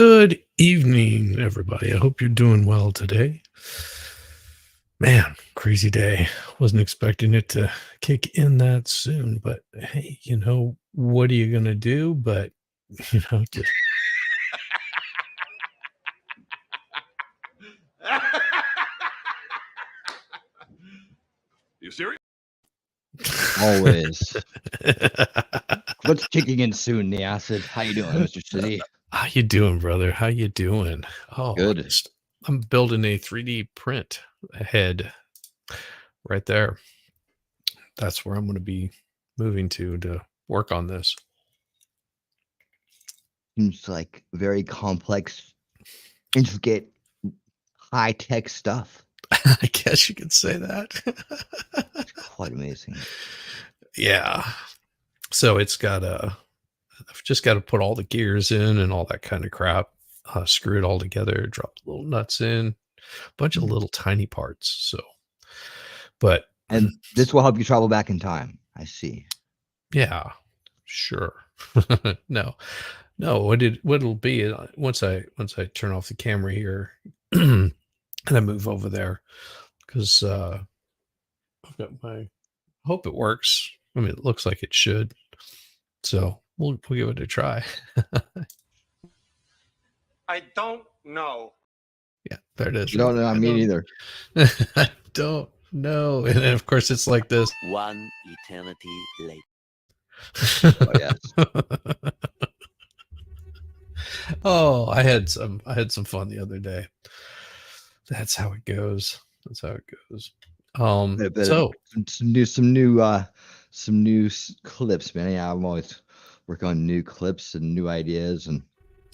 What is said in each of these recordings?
Good evening, everybody. I hope you're doing well today. Man, crazy day. Wasn't expecting it to kick in that soon, but hey, what are you going to do? But, just You serious? Always. What's kicking in soon, the acid? How you doing, Mr. City? How you doing, brother? How you doing? Oh, Good. I'm building a 3D print ahead right there. That's where I'm going to be moving to work on this. Seems like very complex, intricate, high-tech stuff. I guess you could say that. It's quite amazing. Yeah. So I've just got to put all the gears in and all that kind of crap, screw it all together, drop the little nuts in, a bunch of little tiny parts. And this will help you travel back in time. I see. Yeah, sure. No, what it'll be once I turn off the camera here and I move over there, because I've got hope it works. I mean, it looks like it should. So we'll give it a try. I don't know. Yeah, there it is. You don't know, me neither. I don't know. And then, of course, it's like this. One eternity later. Oh, yes. Oh, I had some fun the other day. That's how it goes. So some new clips, man. Yeah, I'm always working on new clips and new ideas, and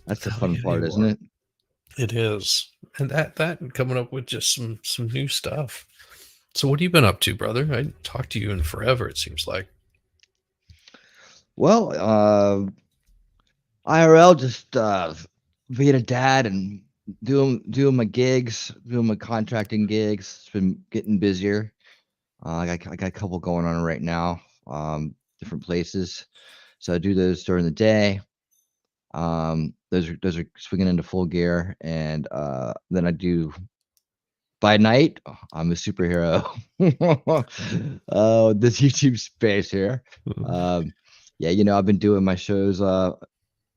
that's the fun part, isn't it? It is. And that and coming up with just some new stuff. So what have you been up to, brother? I haven't talked to you in forever, it seems like. Well, IRL, just being a dad and doing my gigs, doing my contracting gigs. It's been getting busier. I got a couple going on right now, different places. So I do those during the day. Those are swinging into full gear, and then I do by night. I'm a superhero. This YouTube space here. Yeah, I've been doing my shows,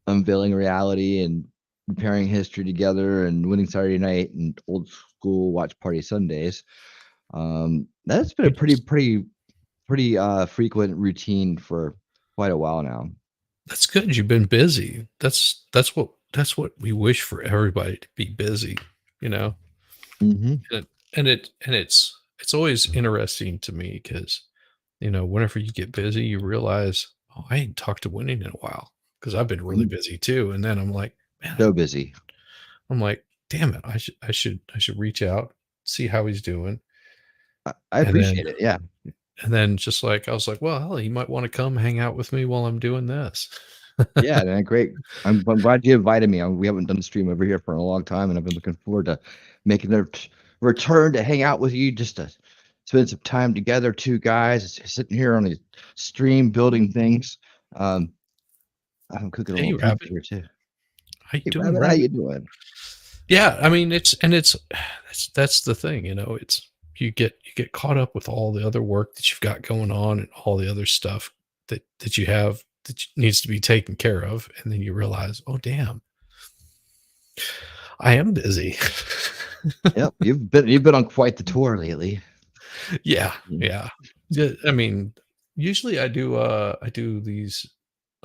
unveiling reality and preparing history together, and winning Saturday night and old school watch party Sundays. That's been a pretty frequent routine for quite a while now. That's good. You've been busy. That's what we wish for everybody, to be busy, Mm-hmm. And it's always interesting to me, because whenever you get busy, you realize, oh, I ain't talked to Winning in a while, because I've been really busy too. And then I'm like, man, so busy. I'm like, damn it, I should reach out, see how he's doing. I appreciate it. Yeah. And then just like, I was like, well, hell, you might want to come hang out with me while I'm doing this. Yeah, man, great. I'm glad you invited me. We haven't done a stream over here for a long time, and I've been looking forward to making a return to hang out with you, just to spend some time together, two guys sitting here on a stream building things. I'm cooking a little pizza here too. How you doing, Rabbit, how you doing? Yeah, I mean, that's the thing, it's you get caught up with all the other work that you've got going on, and all the other stuff that you have that needs to be taken care of, and then you realize, oh damn, I am busy. Yep, you've been on quite the tour lately. Yeah. I mean, usually I do these.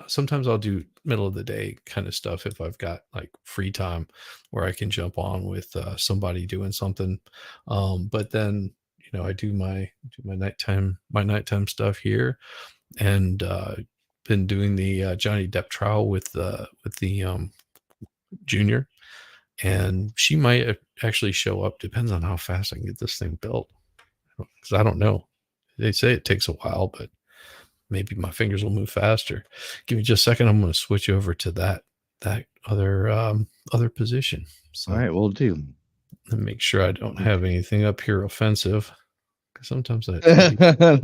Sometimes I'll do middle of the day kind of stuff if I've got like free time where I can jump on with somebody doing something. But then I do my nighttime stuff here, and been doing the Johnny Depp trial with the junior, and she might actually show up. Depends on how fast I can get this thing built, because I don't know. They say it takes a while, but maybe my fingers will move faster. Give me just a second. I'm going to switch over to that other position. So, all right, we'll do. And make sure I don't have anything up here offensive, because sometimes I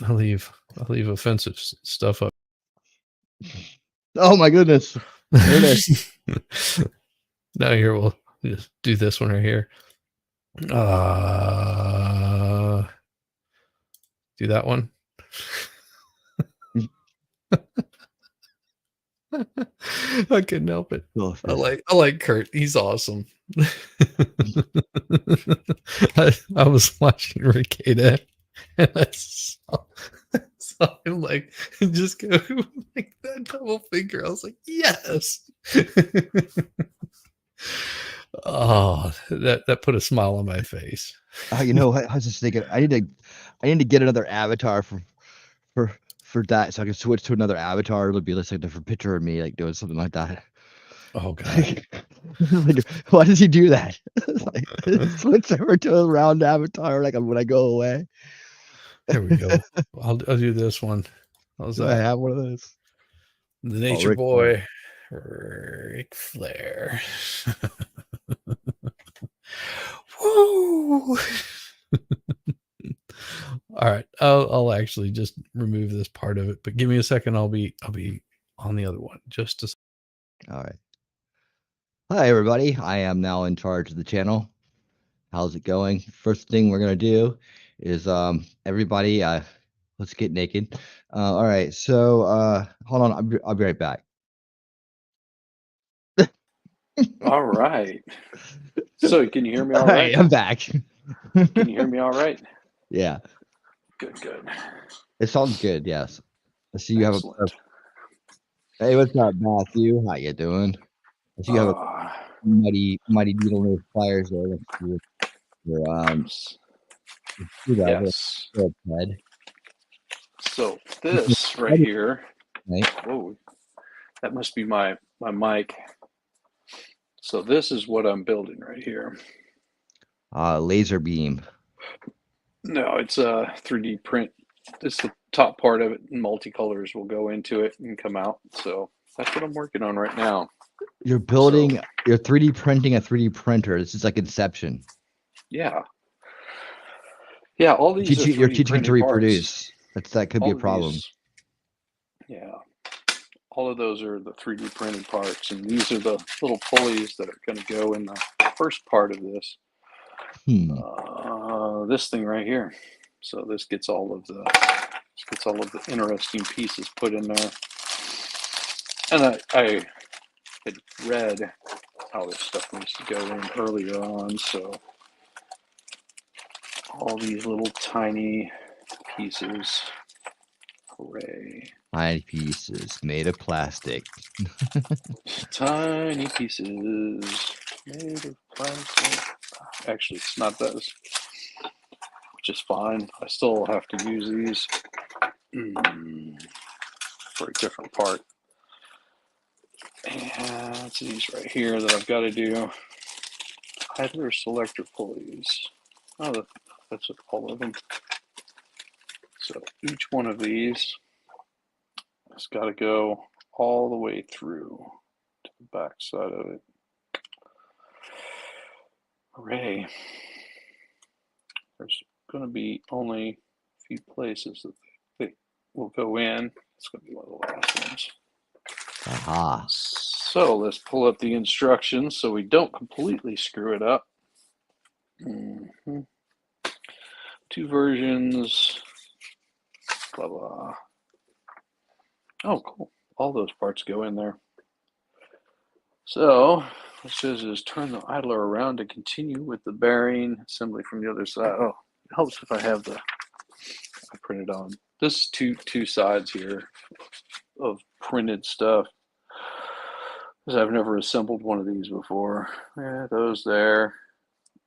leave offensive stuff up. Oh my goodness. Now here we'll just do this one right here. Do that one. I couldn't help it. I like Kurt. He's awesome. I was watching Ricada and I saw him like just go like that double finger. I was like, yes. Oh, that put a smile on my face. You know what? I was just thinking I need to get another avatar for that, so I can switch to another avatar. It'll be like a different picture of me, like doing something like that. Oh god. Like, why does he do that? Like, switch over to a round avatar like when I go away. Here we go. I'll do this one. How's I that? have one of those. The Nature Ric Boy, Ric Flair. Woo! All right, I'll actually just remove this part of it, but give me a second. I'll be on the other one. Just a. All right. Hi everybody. I am now in charge of the channel. How's it going? First thing we're gonna do is everybody let's get naked. All right. So hold on. I'll be right back. All right. So can you hear me all All right? right, I'm back. Can you hear me all right? Yeah, Good, good. it sounds good. Yes. I see you have a. Excellent. Hey, what's up, Matthew? How you doing? I see you have a mighty needle nose pliers there. Next to your yes. head. So this right here, Right. whoa, that must be my mic. So this is what I'm building right here. Laser beam. No, it's a 3D print. It's the top part of it, and multicolors will go into it and come out. So that's what I'm working on right now. You're building, you're 3D printing a 3D printer. This is like Inception. Yeah. Yeah, all these You're teaching it to reproduce. That could be a problem. Yeah. All of those are the 3D printed parts, and these are the little pulleys that are going to go in the first part of this. This thing right here. So this gets all of the interesting pieces put in there. And I had read how this stuff needs to go in earlier on, so all these little tiny pieces. Hooray. Tiny pieces made of plastic. Tiny pieces made of plastic. Actually, it's not those, which is fine. I still have to use these for a different part. And it's these right here that I've got to do. Idler selector pulleys. Oh, that's all of them. So each one of these has got to go all the way through to the back side of it. Hooray. There's going to be only a few places that they will go in. It's going to be one of the last ones. Aha. So let's pull up the instructions so we don't completely screw it up. Two versions, blah, blah. Oh, cool. All those parts go in there. So what it says is turn the idler around to continue with the bearing assembly from the other side. Oh, it helps if I have I printed on. This is two sides here of printed stuff. Because I've never assembled one of these before. Yeah, those there.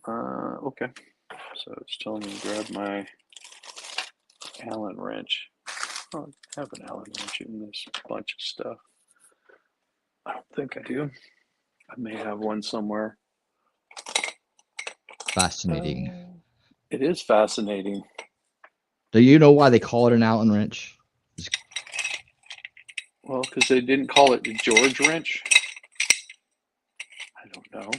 Okay. So it's telling me to grab my Allen wrench. Oh, I have an Allen wrench in this bunch of stuff. I don't think I do. I may have one somewhere. Fascinating. It is fascinating. Do you know why they call it an Allen wrench? Well, because they didn't call it the George wrench. I don't know.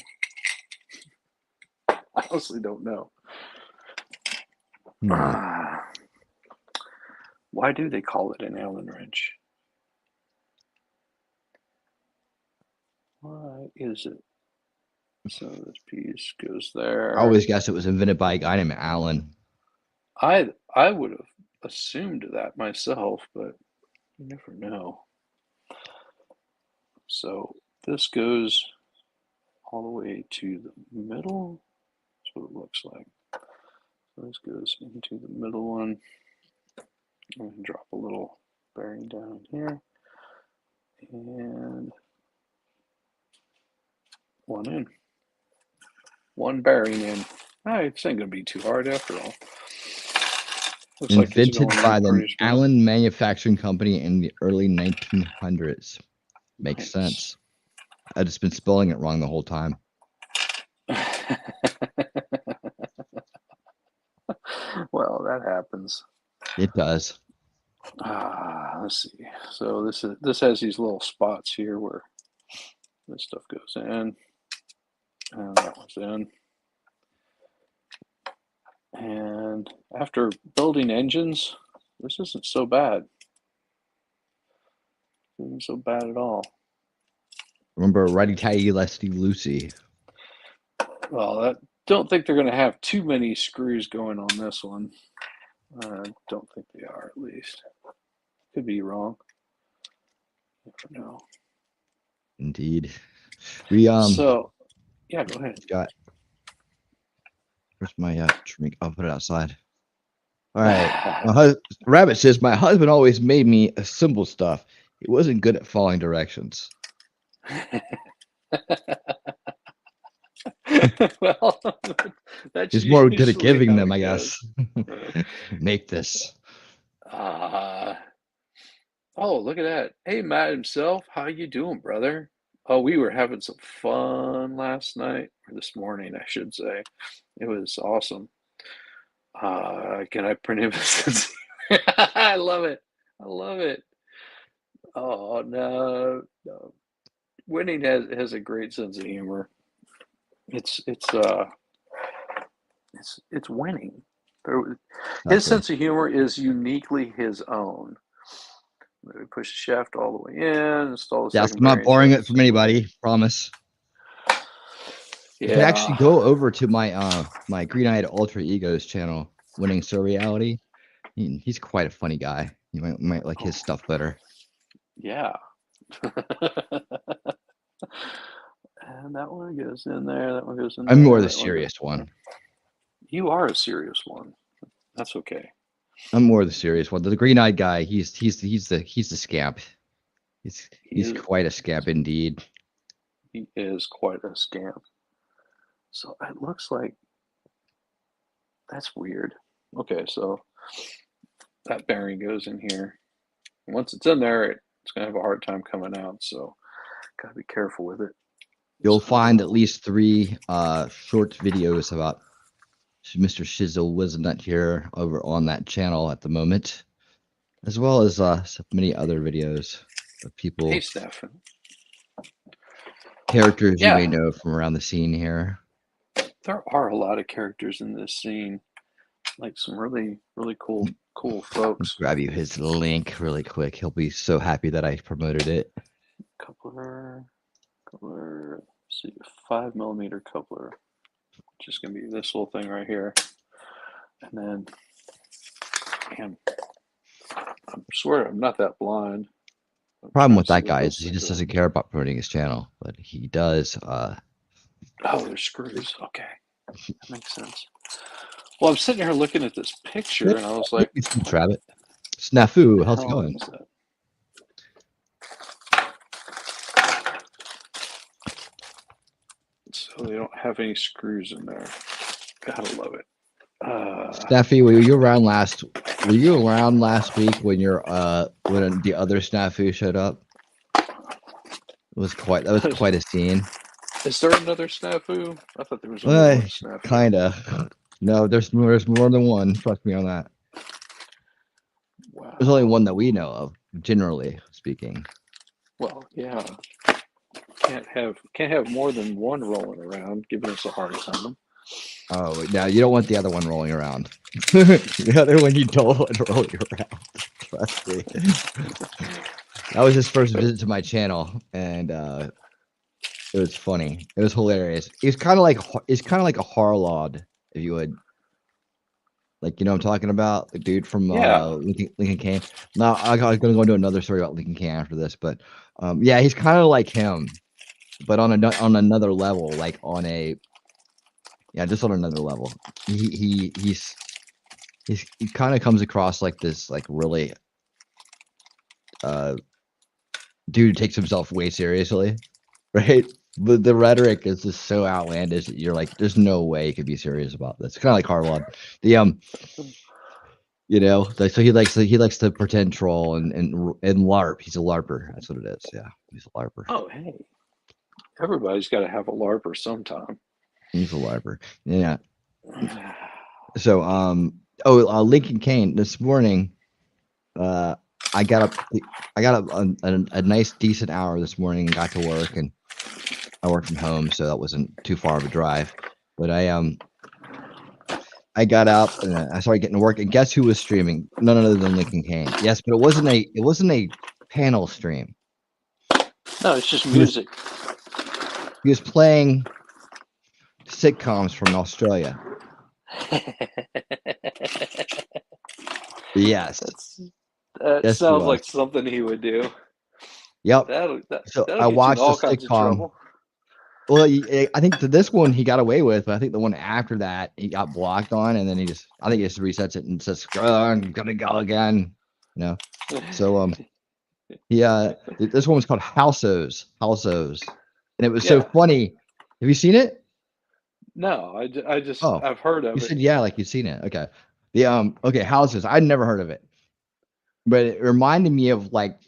I honestly don't know. Why do they call it an Allen wrench? Why is it? So this piece goes there. I always guessed it was invented by a guy named Alan. I would have assumed that myself, but you never know. So this goes all the way to the middle. That's what it looks like. So this goes into the middle one. I'm going to drop a little bearing down here. And one in. One bearing in. It's not going to be too hard after all. Looks like it's Invented going by in the pretty smooth. Allen Manufacturing Company in the early 1900s. Makes Nice. sense. I've just been spelling it wrong the whole time. Well, that happens. It does. Let's see. So this has these little spots here where this stuff goes in, and that one's in. And after building engines, this isn't so bad. It isn't so bad at all. Remember Righty Tighty Lefty Lucy. Well, I don't think they're going to have too many screws going on this one. I don't think they are, at least. Could be wrong. Never know. Indeed. We So, yeah, go ahead. got. Where's my drink? I'll put it outside. All right. Rabbit says my husband always made me assemble stuff. He wasn't good at following directions. Well, that's He's more good at usually giving how them, it I goes. guess. Make this. Oh, look at that. Hey, Matt himself. How you doing, brother? Oh, we were having some fun last night, or this morning, I should say. It was awesome. Can I print him? I love it. I love it. Oh, no. Winning has a great sense of humor. It's winning. His sense of humor is uniquely his own. We push the shaft all the way in, install the Yes, second I'm not bearing, borrowing shaft it from assembly. anybody. Promise. You can actually go over to my my Green-Eyed Alter Egos channel, Winning So Reality. He's quite a funny guy. You might like his stuff better. Yeah. And that one goes in there. That one goes in there. I'm more the that one serious goes- one. You are a serious one. That's okay. I'm more the serious one. The green-eyed guy. He's the scamp. He's is- quite a scamp indeed. He is quite a scamp. So it looks like that's weird. Okay, so that bearing goes in here. Once it's in there, it's gonna have a hard time coming out. So gotta be careful with it. You'll find at least 3 short videos about Mr. Shizzle Wiznut here over on that channel at the moment, as well as many other videos of people, Hey, Steph. characters Yeah. you may know from around the scene here. There are a lot of characters in this scene, like some really, really cool folks. Grab you his link really quick. He'll be so happy that I promoted it. Coupler, let's see, 5mm coupler, which is going to be this little thing right here. And then, man, I swear I'm not that blind. Problem with that guy is he just doesn't care about promoting his channel, but he does. Oh, there's screws. Okay, that makes sense. Well, I'm sitting here looking at this picture, and I was like, Rabbit. Snafu, how's it "Hell going? is that?" So they don't have any screws in there. Gotta love it. Snaffy, were you around last week when when the other Snafu showed up? That was quite a scene. Is there another snafu? I thought there was only one snafu. Kinda. No, there's more than one. Trust me on that. Wow. There's only one that we know of, generally speaking. Well, yeah. Can't have more than one rolling around, giving us a hard time. Oh, now you don't want the other one rolling around. The other one you don't want rolling around. Trust me. That was his first visit to my channel, and It was funny. It was hilarious. He's kind of like a Harlod, if you would. Like, you know what I'm talking about? The dude from Yeah. Lincoln Kane. Now, I'm going to go into another story about Lincoln Kane after this, but yeah, he's kind of like him, but on another level, like just on another level. He kind of comes across like this, like really dude who takes himself way seriously, right? But the rhetoric is just so outlandish that you're like, there's no way he could be serious about this. It's kind of like Harlon. The you know, like, so he likes to pretend troll and LARP. He's a LARPer. That's what it is. Yeah, he's a LARPer. Oh, hey, everybody's got to have a LARPer sometime. He's a LARPer. Yeah. So Lincoln Kane this morning. I got up a nice decent hour this morning and got to work, and I work from home, so that wasn't too far of a drive. But I got up and I started getting to work, and guess who was streaming? None other than Lincoln Kane. Yes, but it wasn't a panel stream. No, it's just music. He was playing sitcoms from Australia. Yes. That Yes, sounds like something he would do. Yep. So that'll I get watched you in all the kinds of sitcom. trouble. Well, I think this one he got away with, but I think the one after that he got blocked on, and then I think he just resets it and says, "I'm gonna go again," you know. So this one was called Houseos, and it was so funny. Have you seen it? No, I just Oh, I've heard of you it. said yeah, like you've seen it. Okay, okay, Houses. I'd never heard of it, but it reminded me of like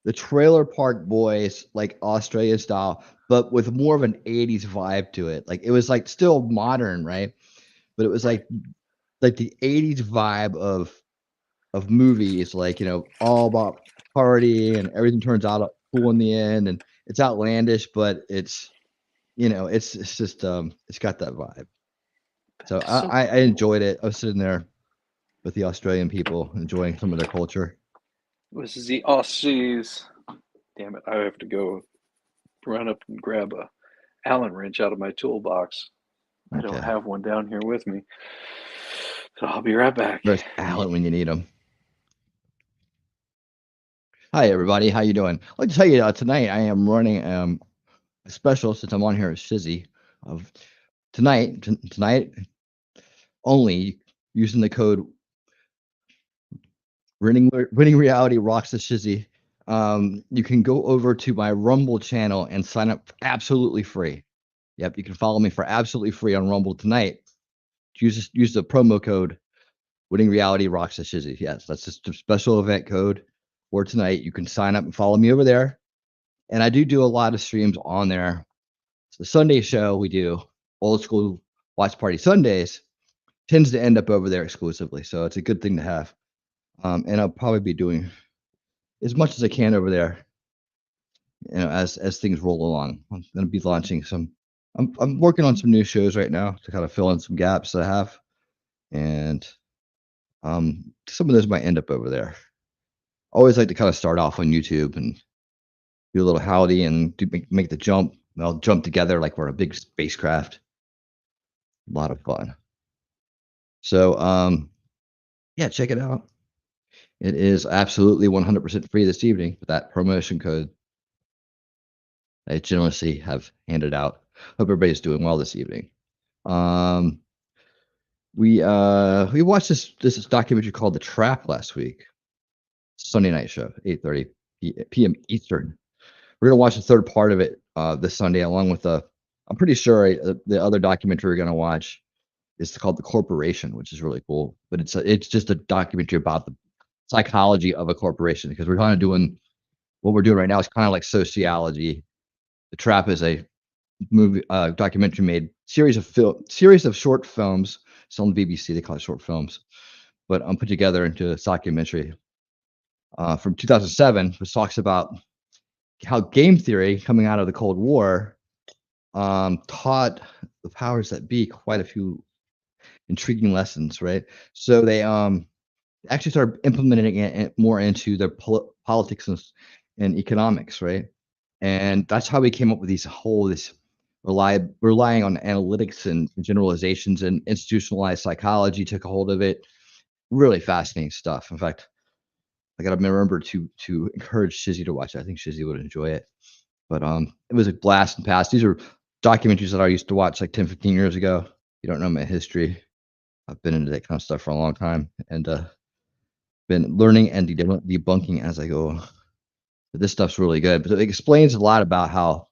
the Trailer Park Boys, like Australia style, but with more of an 80s vibe to it. Like it was like still modern, right? But it was like the 80s vibe of movies, like, you know, all about party and everything turns out cool in the end, and it's outlandish, but it's, you know, it's just it's got that vibe. So I enjoyed it. I was sitting there with the Australian people enjoying some of their culture. This is the Aussies. Damn it! I have to go run up and grab a Allen wrench out of my toolbox. I don't have one down here with me, so I'll be right back. There's Allen when you need him. Hi everybody, how you doing? I'd like to tell you tonight I am running a special, since I'm on here as Shizzy, of tonight only, using the code winning reality rocks the Shizzy. You can go over to my Rumble channel and sign up absolutely free. Yep, you can follow me for absolutely free on Rumble tonight. Use the promo code winning reality rocks the Shizzy. Yes, that's just a special event code for tonight. You can sign up and follow me over there. And I do a lot of streams on there. So the Sunday show we do, old school watch party Sundays, tends to end up over there exclusively. So it's a good thing to have. And I'll probably be doing as much as I can over there, you know, as things roll along. I'm going to be launching some. I'm working on some new shows right now to kind of fill in some gaps that I have, and some of those might end up over there. Always like to kind of start off on YouTube and do a little howdy and make the jump. I'll jump together like we're a big spacecraft. A lot of fun. So yeah, check it out. It is absolutely 100% free this evening with that promotion code I generously have handed out. Hope everybody's doing well this evening. We watched this documentary called The Trap last week. Sunday night show, 8:30 p.m. Eastern. We're gonna watch the third part of it this Sunday, along with I'm pretty sure the other documentary we're gonna watch is called The Corporation, which is really cool. But it's just a documentary about the psychology of a corporation, because we're kind of doing what we're doing right now is kind of like sociology. The Trap is a movie documentary made series of short films. It's on the BBC. They call it short films, but put together into a documentary from 2007, which talks about how game theory coming out of the Cold War taught the powers that be quite a few intriguing lessons, right? So they actually started implementing it more into their politics and economics, right? And that's how we came up with this relying on analytics and generalizations, and institutionalized psychology took a hold of it. Really fascinating stuff. In fact, I got to remember to encourage Shizzy to watch it. I think Shizzy would enjoy it. But it was a blast and pass. These are documentaries that I used to watch like 10, 15 years ago. You don't know my history. I've been into that kind of stuff for a long time, and been learning and debunking as I go. But this stuff's really good. But it explains a lot about how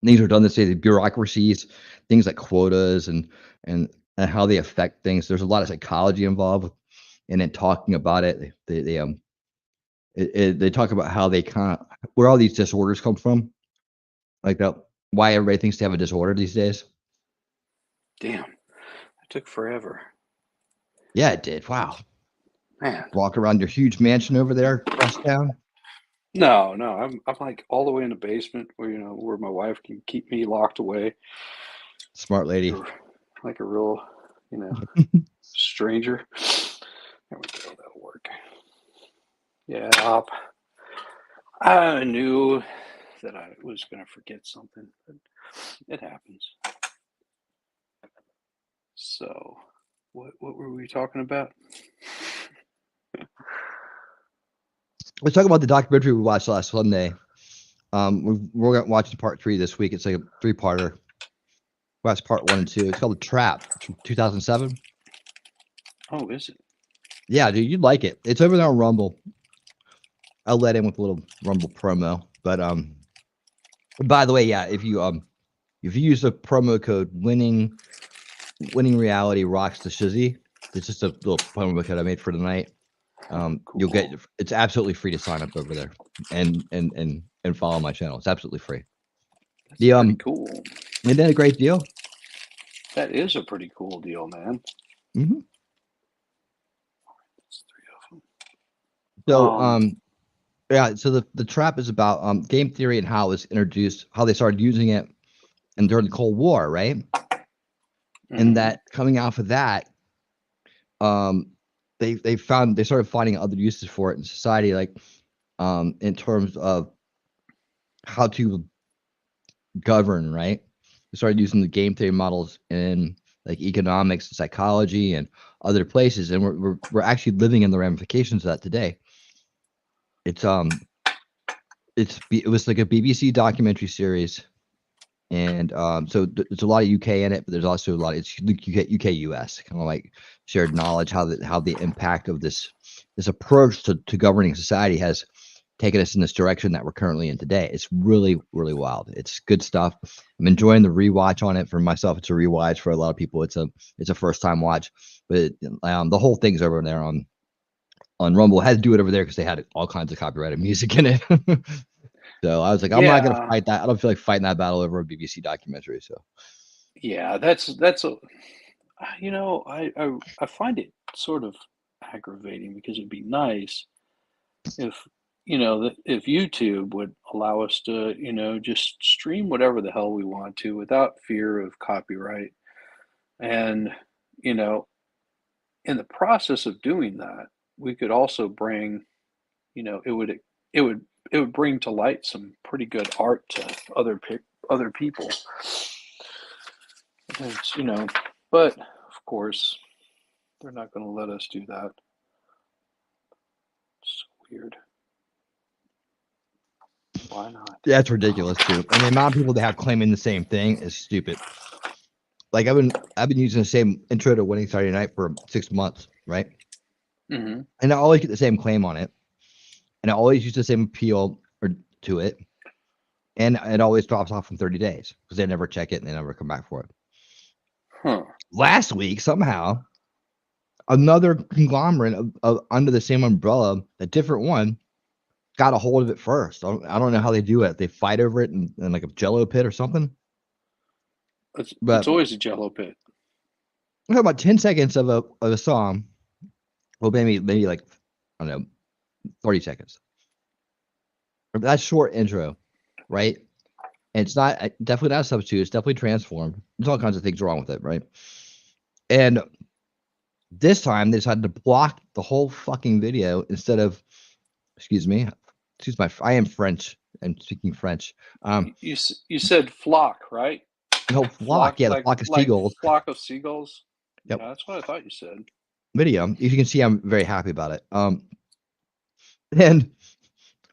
things are done this day, the bureaucracies, things like quotas, and how they affect things. There's a lot of psychology involved in it, talking about it. They talk about how they where all these disorders come from, like that, why everybody thinks they have a disorder these days. Damn, it took forever. Yeah, it did. Wow. Man. Walk around your huge mansion over there across town. No, I'm like all the way in the basement where where my wife can keep me locked away. Smart lady. Like a real, stranger. There we go. That'll work. Yeah. I knew that I was going to forget something, but it happens. So, what were we talking about? Let's talk about the documentary we watched last Sunday. We're going to watch part 3 this week. It's like a 3-parter. Watch part 1 and 2. It's called The Trap, 2007. Oh, is it? Yeah, dude, you'd like it. It's over there on Rumble. I'll let in with a little Rumble promo. But by the way, yeah, if you use the promo code winning reality rocks the shizzy, it's just a little promo code I made for tonight. Cool. You'll get it's absolutely free to sign up over there and follow my channel. It's absolutely free. That's pretty cool. Isn't that a great deal? That is a pretty cool deal, man. Mm-hmm. That's 3 of them. So yeah, so the trap is about game theory and how it was introduced, how they started using it, and during the Cold War, right? Mm-hmm. And that coming off of that, they started finding other uses for it in society, like in terms of how to govern, right? We started using the game theory models in like economics and psychology and other places, and we're actually living in the ramifications of that today. It was like a BBC documentary series, and so there's a lot of UK in it, but there's also a lot of, it's UK US kind of like shared knowledge, how the impact of this approach to governing society has taken us in this direction that we're currently in today. It's really, really wild. It's good stuff. I'm enjoying the rewatch on it. For myself, it's a rewatch. For a lot of people, it's a first time watch. But the whole thing's over there on Rumble. I had to do it over there because they had all kinds of copyrighted music in it. So I was like, I'm not gonna fight that. I don't feel like fighting that battle over a BBC documentary. So yeah, that's a I find it sort of aggravating, because it'd be nice if if YouTube would allow us to just stream whatever the hell we want to without fear of copyright. And in the process of doing that, we could also bring it would bring to light some pretty good art to other people. It's, but of course they're not going to let us do that. It's so weird. Why not? that's ridiculous too. And the amount of people that have claiming the same thing is stupid. Like I've been using the same intro to Winning Saturday Night for 6 months, right? Mm-hmm. And I always get the same claim on it, and I always use the same appeal to it, and it always drops off in 30 days because they never check it and they never come back for it. Huh. Last week, somehow, another conglomerate of under the same umbrella, a different one, got a hold of it first. I don't know how they do it. They fight over it in like a Jello pit or something. It's always a Jello pit. About 10 seconds of a song. Well, maybe like, I don't know, 30 seconds. That short intro, right? And it's definitely not a substitute. It's definitely transformed. There's all kinds of things wrong with it, right? And this time they decided to block the whole fucking video instead of, excuse me, excuse my, I am French and speaking French. You said flock, right? No, flock. Yeah, the flock of seagulls. Flock of seagulls. Yep. Yeah, that's what I thought you said. Video. If you can see, I'm very happy about it. And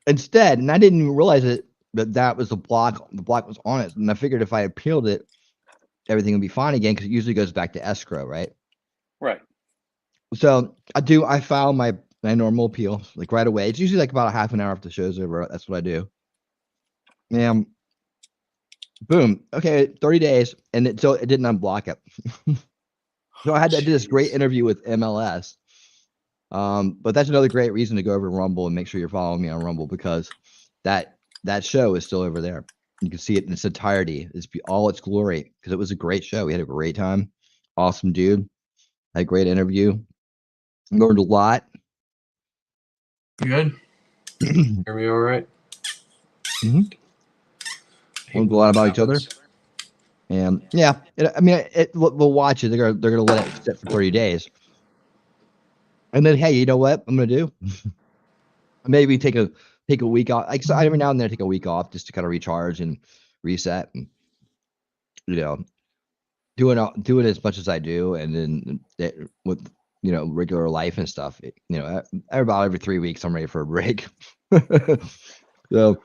instead, and I didn't even realize it, that was the block. The block was on it, and I figured if I appealed it, everything would be fine again because it usually goes back to escrow, right? Right. So I file my normal appeal like right away. It's usually like about a half an hour after the show's over. That's what I do. And boom. Okay, 30 days, and so it didn't unblock it. So I did this great interview with MLS. But that's another great reason to go over Rumble and make sure you're following me on Rumble because that show is still over there. You can see it in its entirety. It's all its glory because it was a great show. We had a great time. Awesome dude. Had a great interview. Learned a lot. You good? Hear me all right? Learned a lot about each other. And yeah, I mean, we'll watch it. They're gonna let it sit for 30 days. And then, hey, you know what I'm gonna do? Maybe take a week off. Like so every now and then, I take a week off just to kind of recharge and reset, and doing as much as I do, and then with regular life and stuff. About every 3 weeks, I'm ready for a break. So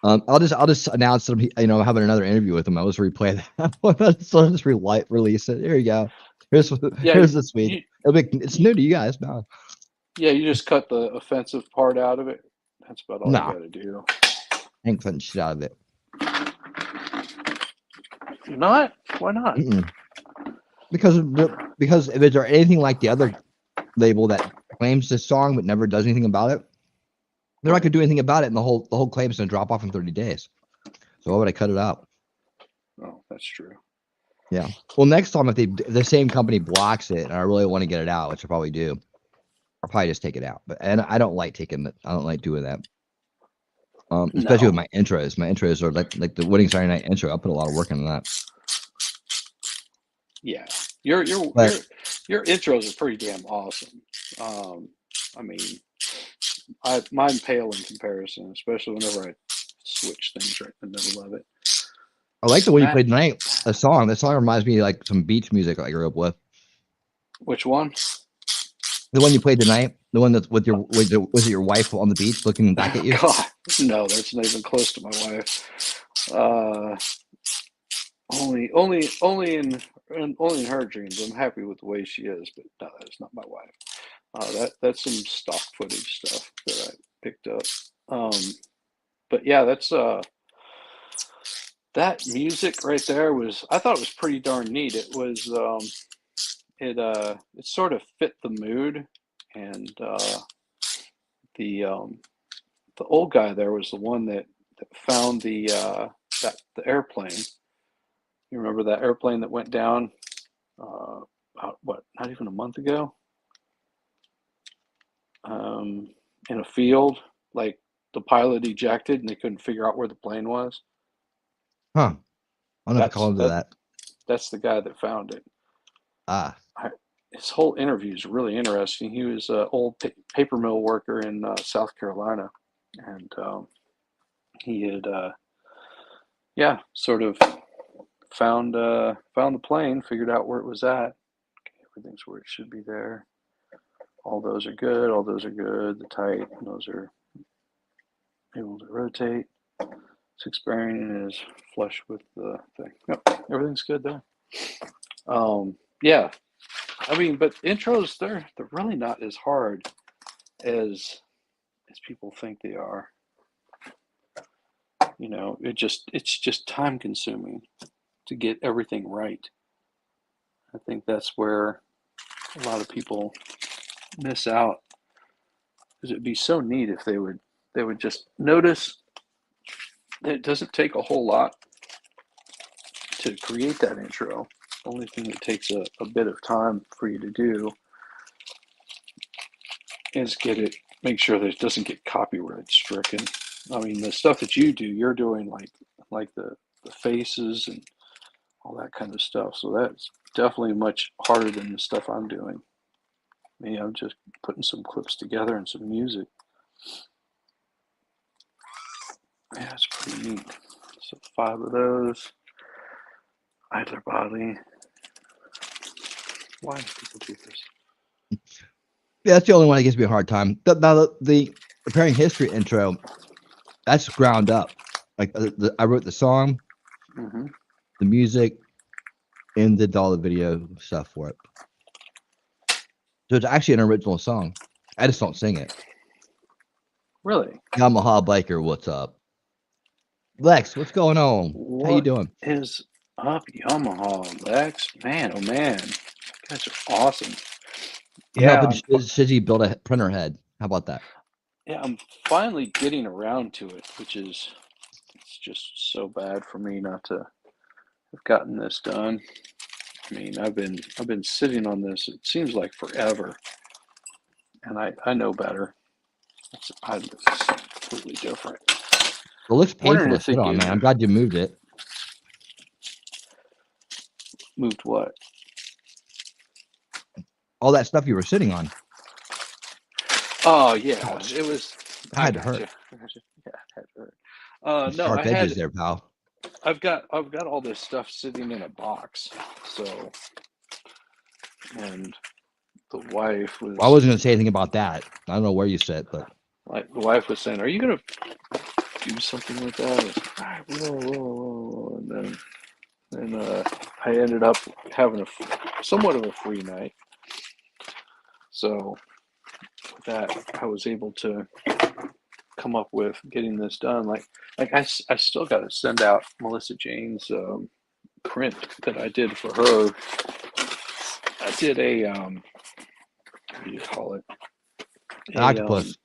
I'll just announce that I'm having another interview with him. I'll just replay that. So I'll just release it. Here you go. Here's this week. It's new to you guys. No. Yeah, you just cut the offensive part out of it. That's about all you got to do. I ain't cutting shit out of it. You're not? Why not? Because if it's anything like the other label that claims this song but never does anything about it, they're not gonna do anything about it, and the whole claim is gonna drop off in 30 days. So why would I cut it out? Oh, that's true. Yeah. Well, next time if the same company blocks it, and I really want to get it out, which I probably do, I'll probably just take it out. And I don't like taking it. I don't like doing that. Especially with my intros. My intros are like the Winning Saturday Night intro. I put a lot of work into that. Yeah, your intros are pretty damn awesome. I mean, mine pale in comparison, especially whenever I switch things right in the middle of it. I like the one you played tonight. That song reminds me of like some beach music I grew up with. Which one? The one you played tonight. The one that's with was it your wife on the beach looking back at you? God, no, that's not even close to my wife. Only in her dreams. I'm happy with the way she is, but no, that's not my wife. That's some stock footage stuff that I picked up. But yeah, that's that music right there I thought it was pretty darn neat. It was it sort of fit the mood, and the old guy there was the one that found the airplane. You remember that airplane that went down about not even a month ago? In a field, like the pilot ejected and they couldn't figure out where the plane was. Huh. I don't know if I call into that. That's the guy that found it. His whole interview is really interesting. He was an old paper mill worker in South Carolina, and he had sort of found the plane, figured out where it was at. Okay, everything's where it should be there. All those are good. All those are good. The tight, those are able to rotate. 6 bearing is flush with the thing. Yep, everything's good there. Yeah, I mean, but intros they're really not as hard as people think they are. It's just time consuming to get everything right. I think that's where a lot of people miss out, because it'd be so neat if they would just notice that it doesn't take a whole lot to create that intro. The only thing that takes a bit of time for you to do is make sure that it doesn't get copyright stricken. I mean, the stuff that you do, you're doing like the faces and all that kind of stuff. So that's definitely much harder than the stuff I'm doing. I'm just putting some clips together and some music. Yeah, it's pretty neat. So 5 of those. Idler body. Why do people do this? Yeah, that's the only one that gives me a hard time. Now the preparing history intro, that's ground up. Like I wrote the song, Mm-hmm. the music, and did all the video stuff for it. So it's actually an original song. I just don't sing it. Really? Yamaha biker, what's up? Lex, what's going on? How you What doing? is up, Yamaha, Lex? Man, oh man, you guys are awesome. I'm Yeah, helping Shizzy build a printer head. How about that? yeah, I'm finally getting around to it, which is it's just so bad for me not to have gotten this done. I mean, I've been sitting on this. It seems like forever, and I know better. It's completely different. It looks painful Wondering to if they sit on, give man. I'm glad you moved it. moved what? All that stuff you were sitting on. Oh yeah, Ouch. it was. That had to hurt. I gotcha. Yeah, it had to hurt. Some No, sharp edges there, pal. I've got all this stuff sitting in a box. So, and the wife was. Well, I wasn't going to say anything about that. I don't know where you sit, but Like the wife was saying, "Are you gonna do something with that?" Whoa. And then I ended up having somewhat of a free night. So with that, I was able to come up with getting this done. Like I still got to send out Melissa Jane's print that I did for her. I did a what do you call it? an octopus.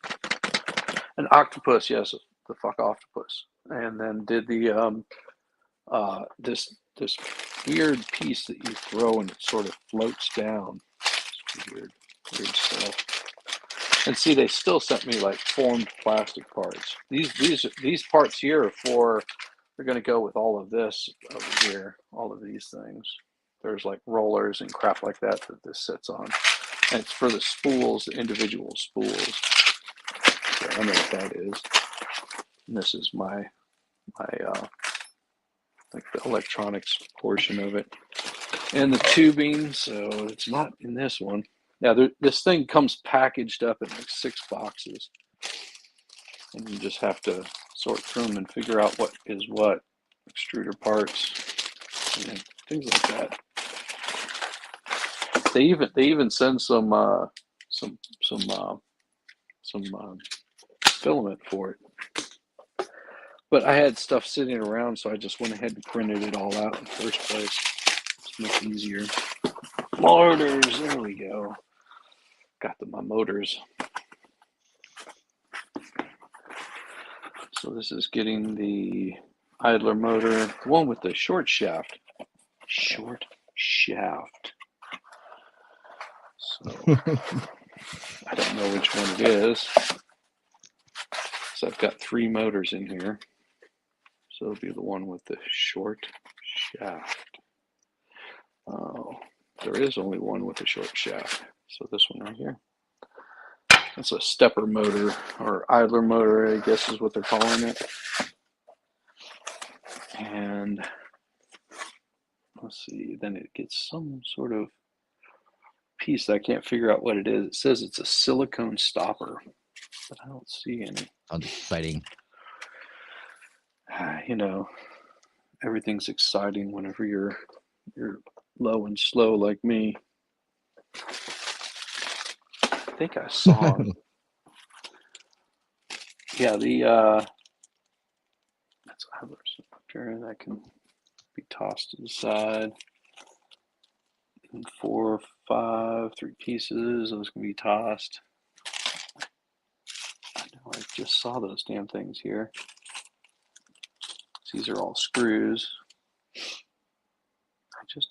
An octopus, yes, the fuck octopus, and then did the this weird piece that you throw and it sort of floats down. It's weird stuff. And see, they still sent me like formed plastic parts. These parts here they're going to go with all of this over here, all of these things. There's like rollers and crap like that this sits on. And it's for the spools, the individual spools. So I know what that is. And this is my like the electronics portion of it. And the tubing, so it's not in this one. Now, this thing comes packaged up in like 6 boxes. And you just have to sort through them and figure out what is what. Extruder parts, and things like that. They even send some filament for it. But I had stuff sitting around, so I just went ahead and printed it all out in the first place. It's much easier. Motors, there we go. Got my motors. So this is getting the idler motor, the one with the short shaft. Short shaft. So I don't know which one it is. So I've got 3 motors in here. So it'll be the one with the short shaft. Oh, there is only one with a short shaft. So this one right here. It's a stepper motor or idler motor, I guess is what they're calling it. And let's see, then it gets some sort of piece that I can't figure out what it is. It says it's a silicone stopper, but I don't see any. Sounds exciting. You know, everything's exciting whenever you're low and slow like me. I think I saw him. Yeah, that's idlers there that can be tossed to the side. And 4, 5, 3 pieces. Those can be tossed. I know I just saw those damn things here. These are all screws. I just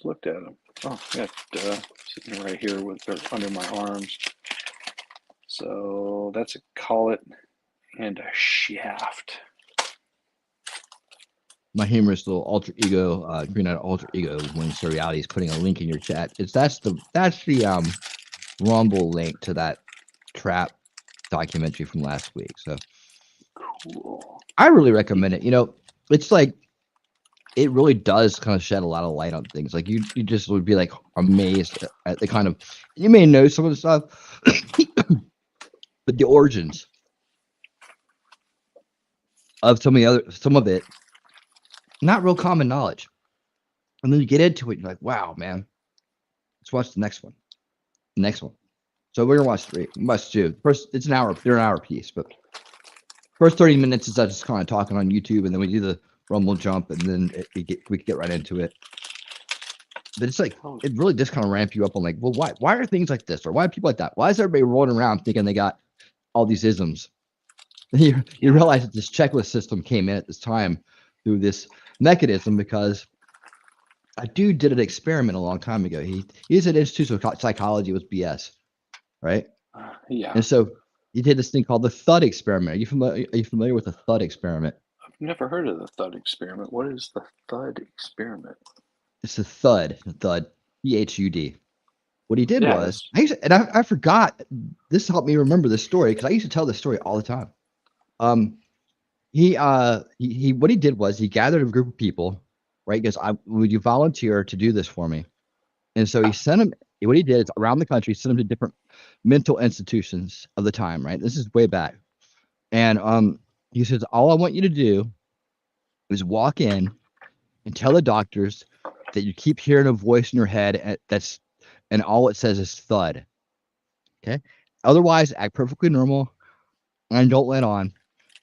looked at them. Oh, yeah, sitting right here with they're under my arms. So that's a collet and a shaft. My humorous little alter ego, Green Out alter ego, when Seriality is putting a link in your chat. That's the Rumble link to that trap documentary from last week. So Cool. I really recommend it. You know, it's like it really does kind of shed a lot of light on things. Like you just would be like amazed at the kind of, you may know some of the stuff, but the origins of some of it, not real common knowledge. And then you get into it, you're like, wow, man. Let's watch the next one. The next one. So we're gonna watch 3. Watch 2. First, it's an hour. They're an hour piece, but first 30 minutes is us just kind of talking on YouTube, and then we do the rumble jump, and then we can get right into it. But it's like it really just kind of ramp you up on like, well, why are things like this, or why are people like that? Why is everybody rolling around thinking they got all these isms? You realize that this checklist system came in at this time through this mechanism because a dude did an experiment a long time ago. He said institutional psychology was BS, right? Yeah. And so he did this thing called the thud experiment. Are you familiar with the thud experiment? I've never heard of the thud experiment. What is the thud experiment? It's the thud, THUD. What he did was, I forgot. This helped me remember this story because I used to tell this story all the time. What he did was he gathered a group of people, right? Because would you volunteer to do this for me? And so he sent them. What he did is around the country, sent them to different mental institutions of the time, right? This is way back. And he says, all I want you to do is walk in and tell the doctors that you keep hearing a voice in your head and all it says is thud. Okay. Otherwise, act perfectly normal and don't let on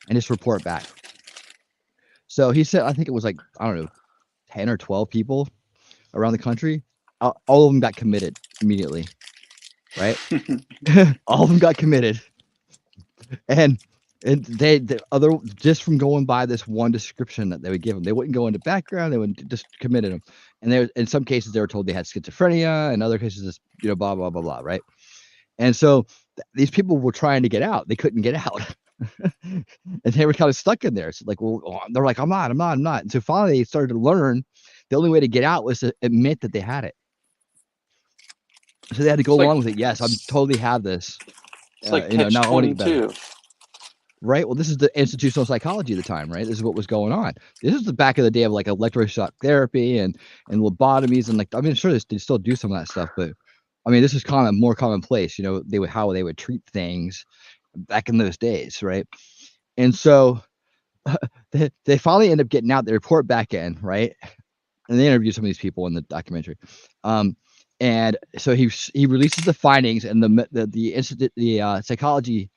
and just report back. So he said, I think it was like, I don't know, 10 or 12 people around the country. All of them got committed immediately. Right. All of them got committed. And they just from going by this one description that they would give them, they wouldn't go into background. They would just committed them. And there, in some cases, they were told they had schizophrenia. In other cases, blah, blah, blah, blah. Right. And so these people were trying to get out. They couldn't get out. And they were kind of stuck in there. So like, well, they're like, I'm not. And so finally they started to learn the only way to get out was to admit that they had it. So they had to go along with it. Yes, I totally have this. It's like catch 22. Right. Well, this is the institutional psychology of the time, right? This is what was going on. This is the back of the day of like electroshock therapy and lobotomies and like, I mean, sure, they still do some of that stuff, but I mean, this is more commonplace, how they would treat things back in those days. Right. And so they finally end up getting out, they report back in, right? And they interview some of these people in the documentary. And so he releases the findings, and the psychiatry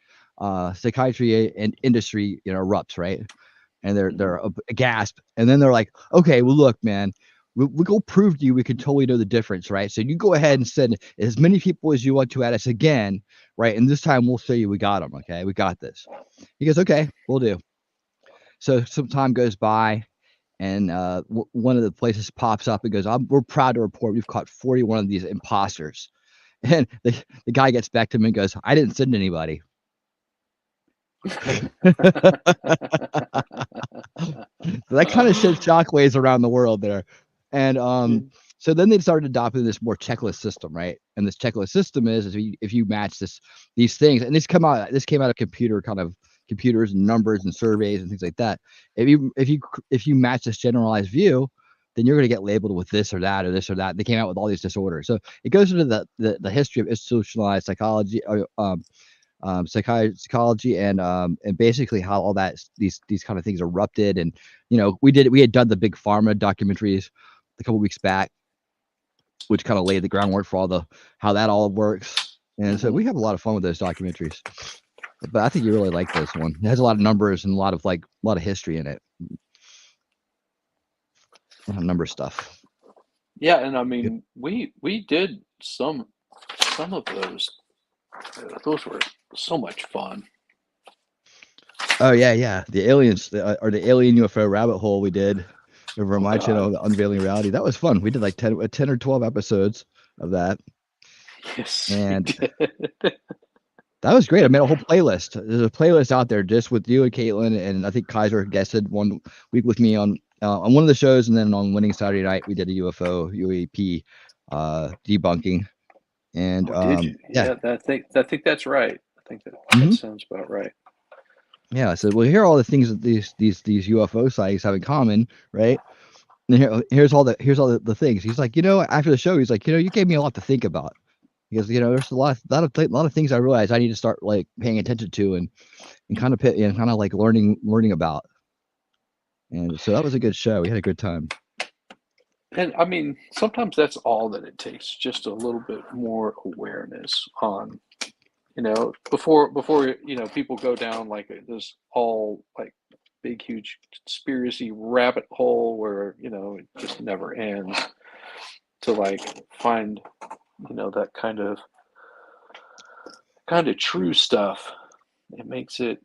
and industry erupts, right? And they're aghast, and then they're like, okay, well, look, man, we'll go prove to you we can totally know the difference, right? So you go ahead and send as many people as you want to at us again, right? And this time we'll show you we got them. Okay, we got this. He goes, okay, we'll do. So some time goes by, and one of the places pops up and goes, we're proud to report we've caught 41 of these imposters. And the guy gets back to him and goes, I didn't send anybody. So that kind of sent shockwaves around the world there. And so then they started adopting this more checklist system, right? And this checklist system is if you match these things, and this came out of computers and numbers and surveys and things like that. If you match this generalized view, then you're going to get labeled with this or that or this or that. They came out with all these disorders. So it goes into the history of institutionalized psychology, psychology, and basically how all these kind of things erupted. And we had done the big pharma documentaries a couple weeks back, which kind of laid the groundwork for how that all works. And so we have a lot of fun with those documentaries. But I think you really like this one. It has a lot of numbers and a lot of history in it. A lot of number stuff. Yeah, and I mean, we did some of those. Those were so much fun. Oh yeah. The aliens, or the alien UFO rabbit hole we did over my channel, the Unveiling Reality. That was fun. We did like 10 or 12 episodes of that. Yes, and that was great. I made a whole playlist. There's a playlist out there just with you and Caitlin, and I think Kaiser guested one week with me on one of the shows, and then on Winning Saturday Night we did a UAP debunking. And did you? Yeah, I think that's right. I think that sounds about right. Yeah, I said, well, here are all the things that these UFO sightings have in common, right? And here's all the things. He's like, after the show, he's like, you gave me a lot to think about. Because there's a lot of things I realized I need to start like paying attention to and kind of like learning about. And so that was a good show. We had a good time. And I mean, sometimes that's all that it takes, just a little bit more awareness on, before people go down like this all like big huge conspiracy rabbit hole where it just never ends, to like find that kind of true stuff. It makes it,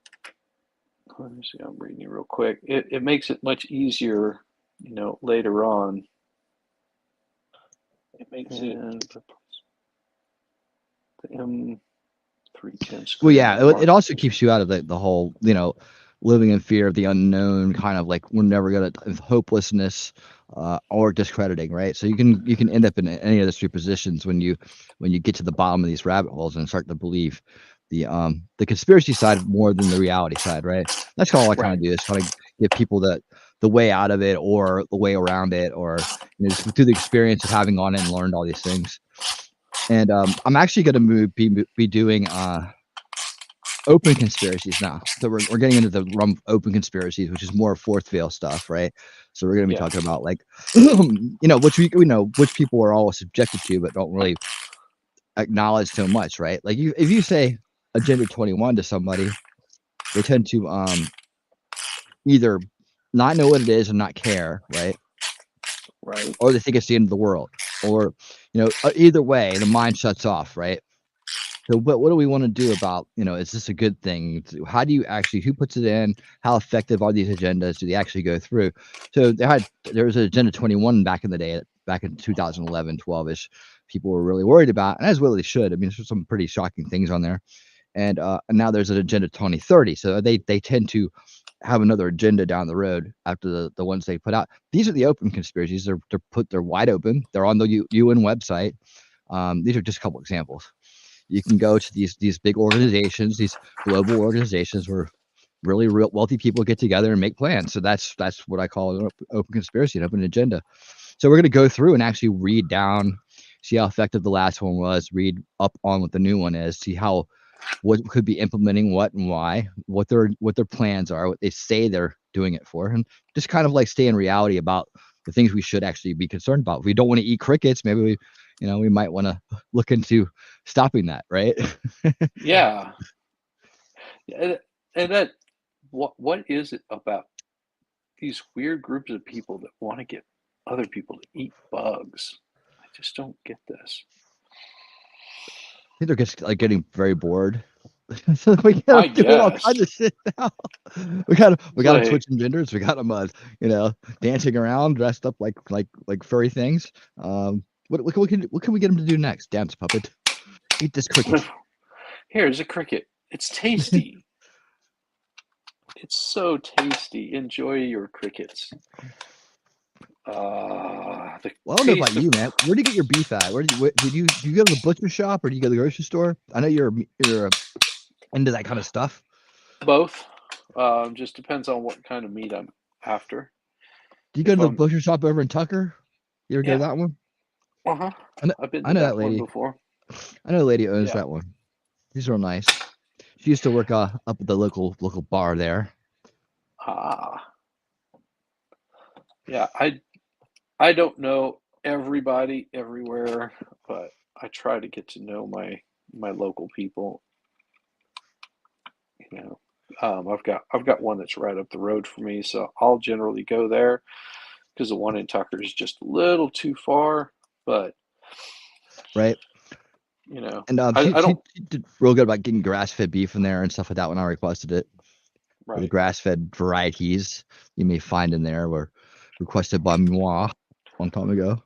let me see, I'm reading it real quick. It makes it much easier, later on. It makes it the M310 screen. Well, yeah, it also keeps you out of the whole, living in fear of the unknown, kind of like we're never gonna, hopelessness, or discrediting, right? So you can end up in any of those three positions when you get to the bottom of these rabbit holes and start to believe the conspiracy side more than the reality side, right? That's all I kind of do, is kind of give people the way out of it or the way around it, or just through the experience of having gone in and learned all these things. And I'm actually going to be doing open conspiracies now. So we're getting into the realm of open conspiracies, which is more fourth veil stuff, right? So we're going to be talking about like, which we know which people are all subjected to, but don't really acknowledge so much, right? Like if you say Agenda 21 to somebody, they tend to either not know what it is and not care, right? Right. Or they think it's the end of the world, or either way, the mind shuts off, right? So, but what do we want to do about, is this a good thing? How do you actually, who puts it in? How effective are these agendas? Do they actually go through? So there was an Agenda 21 back in the day, back in 2011, 12-ish. People were really worried about, and as well they should. I mean, there's some pretty shocking things on there. And now there's an Agenda 2030. So they tend to have another agenda down the road after the ones they put out. These are the open conspiracies. They're wide open. They're on the UN website. These are just a couple examples. You can go to these big organizations, these global organizations where really real wealthy people get together and make plans. So that's what I call an open conspiracy, an open agenda. So we're going to go through and actually read down, see how effective the last one was, read up on what the new one is, see what could be implementing what and why, what their plans are, what they say they're doing it for, and just kind of like stay in reality about the things we should actually be concerned about. If we don't want to eat crickets, maybe we might want to look into stopping that, right? Yeah. And that, what is it about these weird groups of people that want to get other people to eat bugs? I just don't get this. I think they're just like getting very bored. So we got I them doing all guess. kinds of shit now. We got them Like, switching genders. We got them, dancing around, dressed up like furry things. What can we get them to do next? Dance, puppet. Eat this cricket. here's a cricket. It's tasty. It's so tasty. Enjoy your crickets. Well, I don't know about you, man. Where do you get your beef at? Do you go to the butcher shop or do you go to the grocery store? I know you're into that kind of stuff. Both. Just depends on what kind of meat I'm after. Do you go to the butcher shop over in Tucker? You ever go to that one? Uh-huh. I've been to that lady. one before. I know a lady owns that one. She's real nice. She used to work up at the local bar there. Yeah, I don't know everybody everywhere, but I try to get to know my local people. I've got one that's right up the road for me, so I'll generally go there because the one in Tucker is just a little too far. But right, and I don't. She did real good about getting grass-fed beef in there and stuff like that when I requested it. Right. The grass-fed varieties you may find in there were requested by moi a long time ago.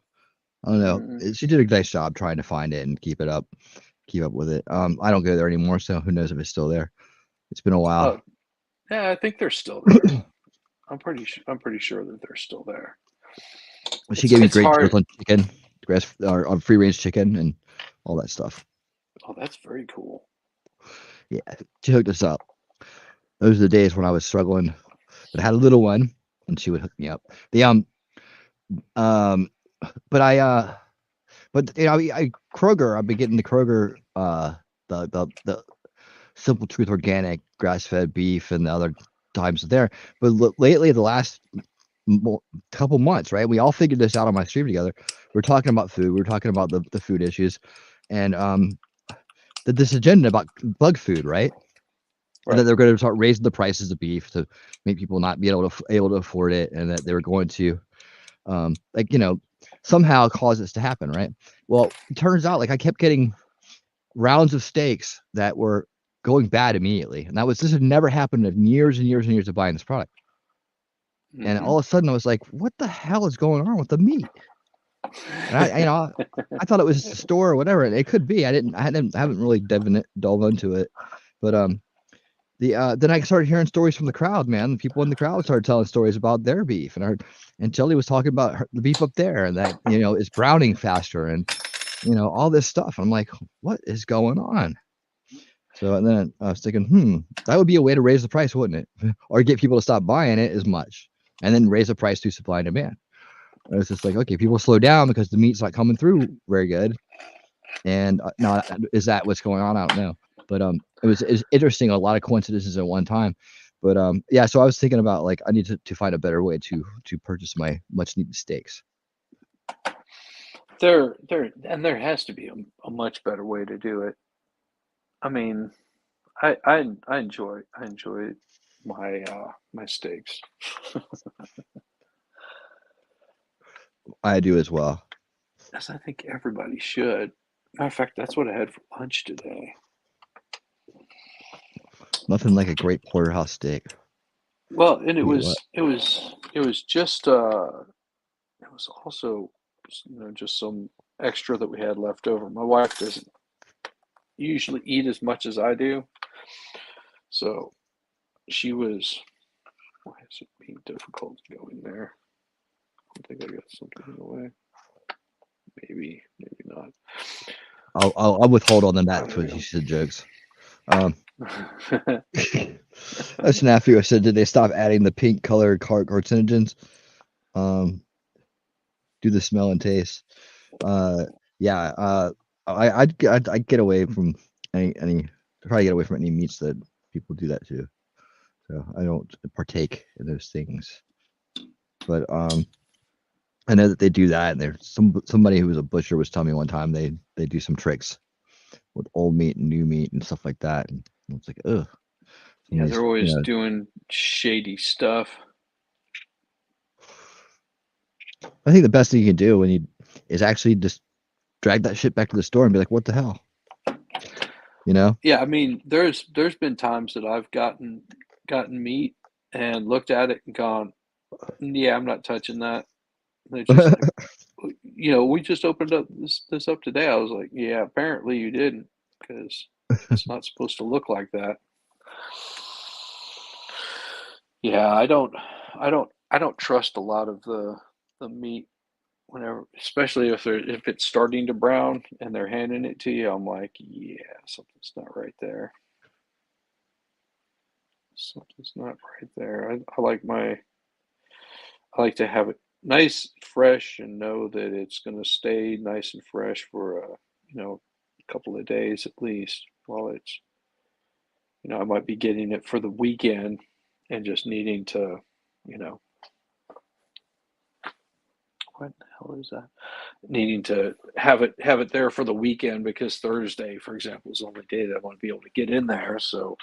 I don't know. She did a nice job trying to find it and keep up with it. I don't go there anymore, so who knows if it's still there. It's been a while. Oh, yeah, I think they're still there. I'm pretty sure that they're still there. Well, she gave me great deals on chicken, on free range chicken, and all that stuff. Oh, that's very cool. Yeah, she hooked us up. those are the days when I was struggling, but I had a little one, and she would hook me up. The but but I Kroger. I've been getting the Kroger, the Simple Truth organic grass fed beef, and the other times there. But lately, the last couple months, right? We all figured this out on my stream together. We're talking about food. We're talking about the food issues, and this agenda about bug food, right? And that they're going to start raising the prices of beef to make people not be able to afford it, and that they were going to, like, somehow cause this to happen, right? Well, it turns out, like, I kept getting rounds of steaks that were going bad immediately, and this had never happened in years and years and years of buying this product. And all of a sudden, I was like, "What the hell is going on with the meat?" And I thought it was just a store or whatever, and it could be. I haven't really delved into it, but then I started hearing stories from the crowd, man. The people in the crowd started telling stories about their beef, and Jelly was talking about the beef up there, and that is browning faster, and all this stuff. I'm like, what is going on? So, and then I was thinking, that would be a way to raise the price, wouldn't it? Or get people to stop buying it as much, and then raise the price through supply and demand. And it's just like, okay, people slow down because the meat's not coming through very good. And now, is that what's going on? I don't know. But it was interesting, a lot of coincidences at one time. But yeah, so I was thinking about, like, I need to find a better way to purchase my much needed steaks. There has to be a much better way to do it. I mean, I enjoy my my steaks. I do as well. As I think everybody should. Matter of fact, that's what I had for lunch today. Nothing like a great porterhouse steak. Well, and it was just it was also, just some extra that we had left over. My wife doesn't usually eat as much as I do, so she was. Why is it being difficult to go in there? I think I got something in the way. Maybe not. I'll withhold on that for you said jokes. A snafu said, did they stop adding the pink colored carcinogens? Do the smell and taste. Yeah. I'd get away from any try to get away from any meats that people do that to. So I don't partake in those things. But I know that they do that, and there's somebody who was a butcher was telling me one time they do some tricks with old meat and new meat and stuff like that, and it's like, ugh. Yeah, they're always doing shady stuff. I think the best thing you can do is actually just drag that shit back to the store and be like, what the hell? Yeah, I mean, there's been times that I've gotten meat and looked at it and gone, yeah, I'm not touching that. And they're just like, we just opened up this up today. I was like, yeah, apparently you didn't, because it's not supposed to look like that. Yeah, I don't trust a lot of the meat whenever, especially if it's starting to brown and they're handing it to you. I'm like, yeah, something's not right there. Something's not right there. I like to have it nice, fresh, and know that it's going to stay nice and fresh for a couple of days at least. While it's, I might be getting it for the weekend and just needing to, what the hell is that? Needing to have it there for the weekend because Thursday, for example, is the only day that I want to be able to get in there. So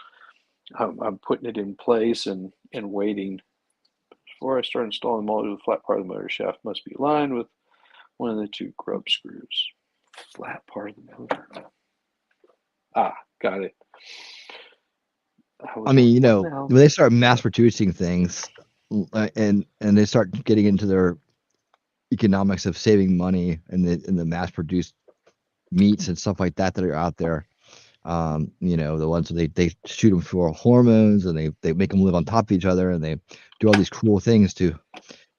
I'm putting it in place and waiting. Before I start installing the motor, the flat part of the motor shaft must be aligned with one of the two grub screws. Flat part of the motor. Got it. I mean, when they start mass producing things, and they start getting into their economics of saving money and the mass produced meats and stuff like that are out there. The ones that they shoot them for hormones, and they make them live on top of each other, and they do all these cruel things to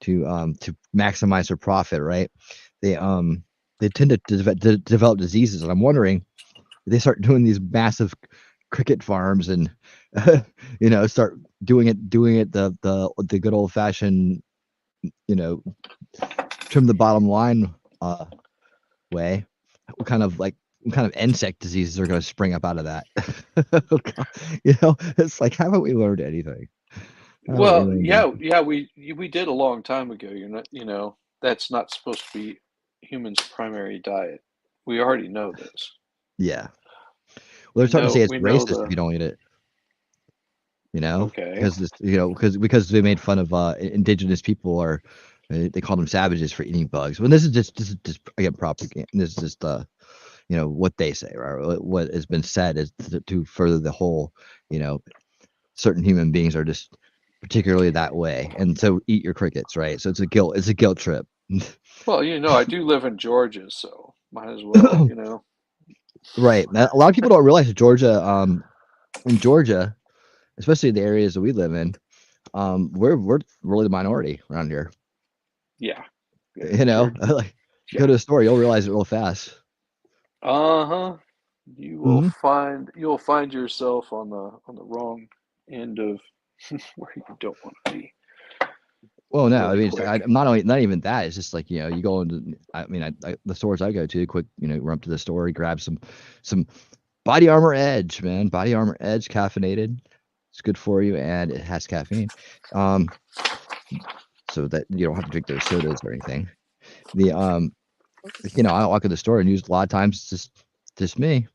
maximize their profit, right? They tend to develop diseases, and I'm wondering if they start doing these massive cricket farms and start doing it the good old fashioned trim the bottom line way. What kind of insect diseases are going to spring up out of that? It's like, haven't we learned anything? Well, yeah, we did a long time ago. That's not supposed to be humans' primary diet. We already know this. Yeah. Well, they're starting to say it's We know racist if you don't eat it. Okay. Because this, because they made fun of indigenous people, or they call them savages for eating bugs. When this is just again propaganda. This is just what they say, right? What has been said is to further the whole, certain human beings are just particularly that way, and so eat your crickets, right? So it's a guilt trip. Well, I do live in Georgia, so might as well, Right. Now, a lot of people don't realize Georgia, in Georgia, especially the areas that we live in, we're really the minority around here. Yeah. Like, go to the store, you'll realize it real fast. Uh-huh. You'll find yourself on the wrong end of where you don't want to be. Well, no, Really I mean, quick. I'm not even that. It's just like, you go into, I mean, the stores I go to, quick, run up to the store, grab some Body Armor Edge, man. Body Armor Edge, caffeinated. It's good for you, and it has caffeine, so that you don't have to drink those sodas or anything. I walk in the store and use a lot of times it's just me.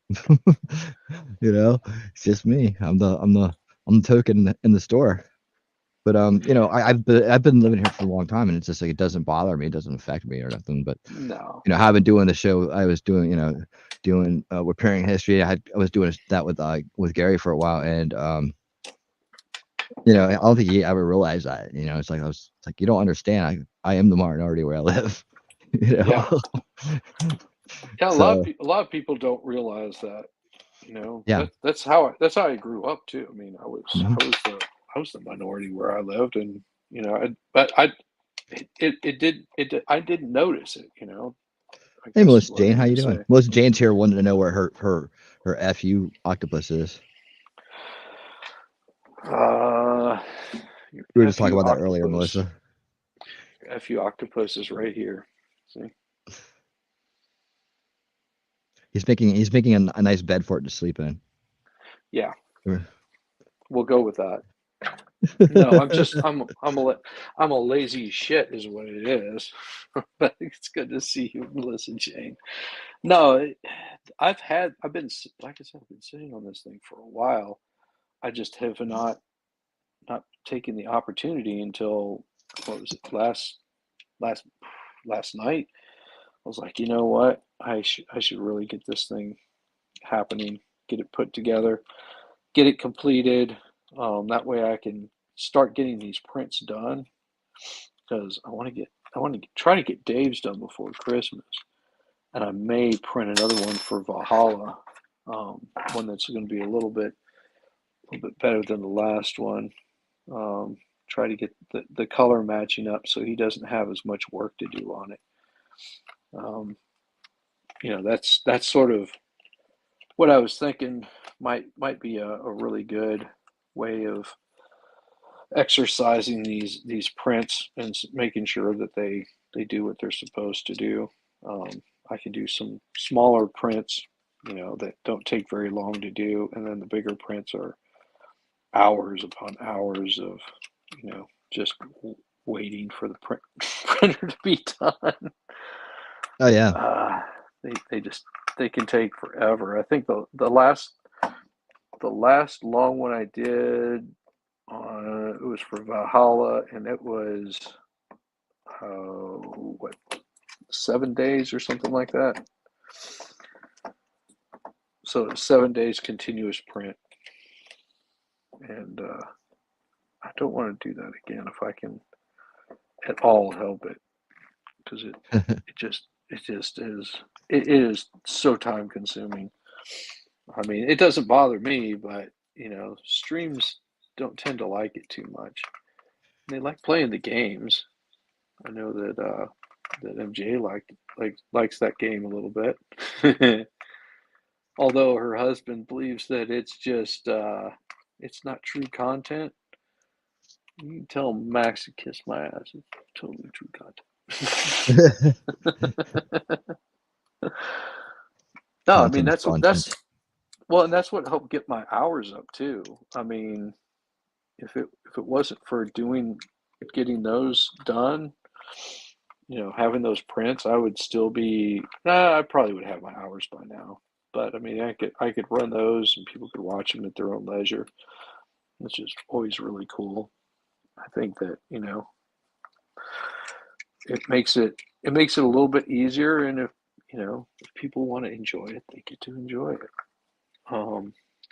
It's just me. I'm the token in the store. But I've been living here for a long time, and it's just like it doesn't bother me, it doesn't affect me or nothing. But No. having doing the show, I was doing doing repairing history. I was doing that with Gary for a while, and I don't think he ever realized that. It's like you don't understand. I am the minority where I live. Yeah. Yeah, a So lot of people don't realize that. yeah. That's how I grew up too. I mean, Mhm. I was the minority where I lived, and I didn't notice it. I Hey, guess is Melissa what I Jane, how mean you to doing? say. Melissa Jane's here, wanted to know where her FU octopus is. Your We were just talking FU about that earlier, octopus. Melissa. FU octopus is right here. See? He's making a nice bed for it to sleep in. Yeah, Sure. we'll go with that. No, I'm a lazy shit is what it is. But it's good to see you, Melissa Jane. No, I've been, like I said, I've been sitting on this thing for a while. I just have not taken the opportunity until, what was it, last last night. I was like, you know what? I should really get this thing happening, get it put together, get it completed. That way I can start getting these prints done, because I want to try to get Dave's done before Christmas, and I may print another one for Valhalla, one that's going to be a little bit better than the last one. Try to get the color matching up so he doesn't have as much work to do on it. That's sort of what I was thinking might be a really good way of exercising these prints and making sure that they do what they're supposed to do. I can do some smaller prints, that don't take very long to do, and then the bigger prints are hours upon hours of, just waiting for the printer to be done. Oh yeah. They can take forever. I think the last long one I did, it was for Valhalla, and it was what, 7 days or something like that. So 7 days continuous print, and I don't want to do that again if I can at all help it, because it is so time consuming. I mean, it doesn't bother me, but streams don't tend to like it too much. They like playing the games. I know that MJ likes that game a little bit. although her husband believes that it's just it's not true content. You can tell Max to kiss my ass. It's totally true content. No, I mean Content is content. that's well, and that's what helped get my hours up too. I mean, if it wasn't for getting those done, having those prints, I would still be. I probably would have my hours by now. But I mean, I could run those, and people could watch them at their own leisure, which is always really cool. I think that it makes it a little bit easier, and if people want to enjoy it, they get to enjoy it.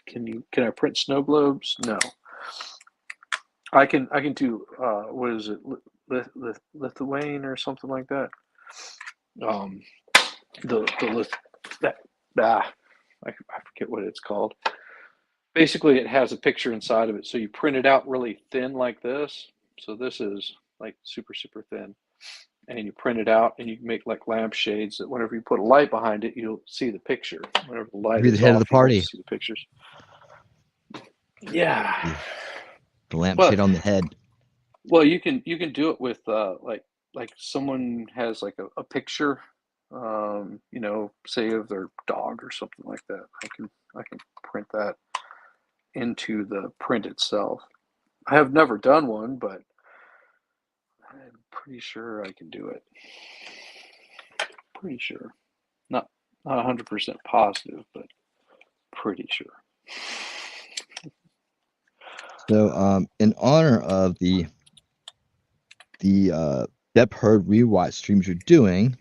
Can I print snow globes? No. I can do what is it, Lithuanian or something like that. I forget what it's called. Basically, it has a picture inside of it, so you print it out really thin like this. So this is like super thin, and you print it out, and you can make like lampshades that whenever you put a light behind it, you'll see the picture. Whenever the light Be is the head off, of the you won't party. see the pictures. Yeah. The lampshade on the head. Well, you can do it with like someone has like a picture, say of their dog or something like that. I can print that into the print itself. I have never done one, but I'm pretty sure I can do it. Pretty sure. Not 100% positive, but pretty sure. So, in honor of the Depp Heard rewatch streams you're doing,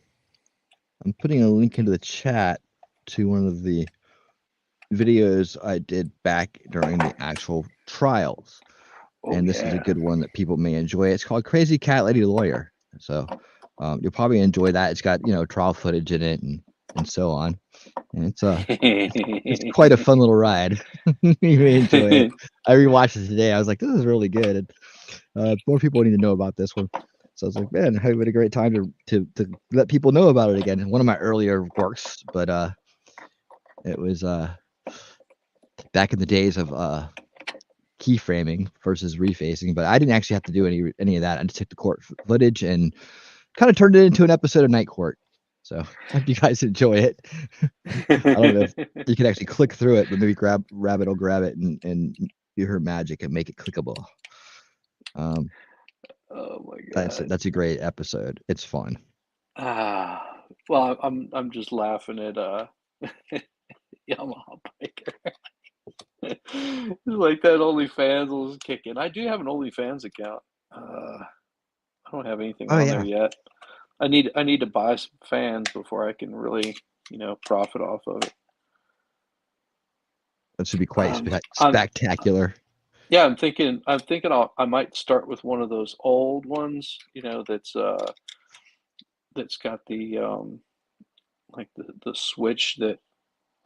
I'm putting a link into the chat to one of the videos I did back during the actual trials. And this is a good one that people may enjoy. It's called Crazy Cat Lady Lawyer. So you'll probably enjoy that. It's got trial footage in it and so on. And it's quite a fun little ride. You may enjoy it. I rewatched it today. I was like, this is really good. And, more people need to know about this one. So I was like, man, I had a great time to let people know about it again. One of my earlier works, but it was back in the days of keyframing versus refacing, but I didn't actually have to do any of that. I just took the court footage and kind of turned it into an episode of Night Court. So I hope you guys enjoy it. I don't know if you can actually click through it, but maybe Rabbit will grab it and do her magic and make it clickable. Oh my god, that's a great episode. It's fun. Well, I'm just laughing at Yamaha Biker. Like that OnlyFans was kicking. I do have an OnlyFans account. I don't have anything on there yet. I need to buy some fans before I can really, profit off of it. That should be quite spectacular. Yeah, I'm thinking I might start with one of those old ones, that's got the like the switch that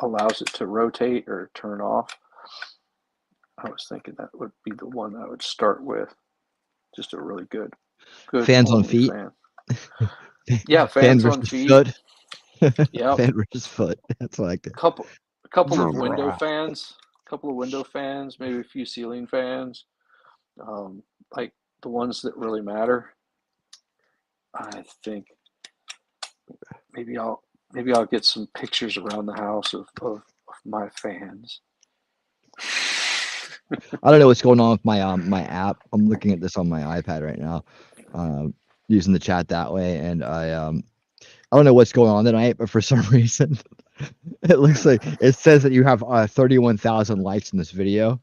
allows it to rotate or turn off. I was thinking that would be the one I would start with. Just a really good fans on feet. Fan. Yeah, fans on feet. Foot. Yeah, fan versus foot. That's like it. A couple of window fans. Maybe a few ceiling fans. Like the ones that really matter. I think maybe I'll get some pictures around the house of my fans. I don't know what's going on with my my app. I'm looking at this on my iPad right now, using the chat that way, and I don't know what's going on tonight, but for some reason, it looks like it says that you have 31,000 likes in this video.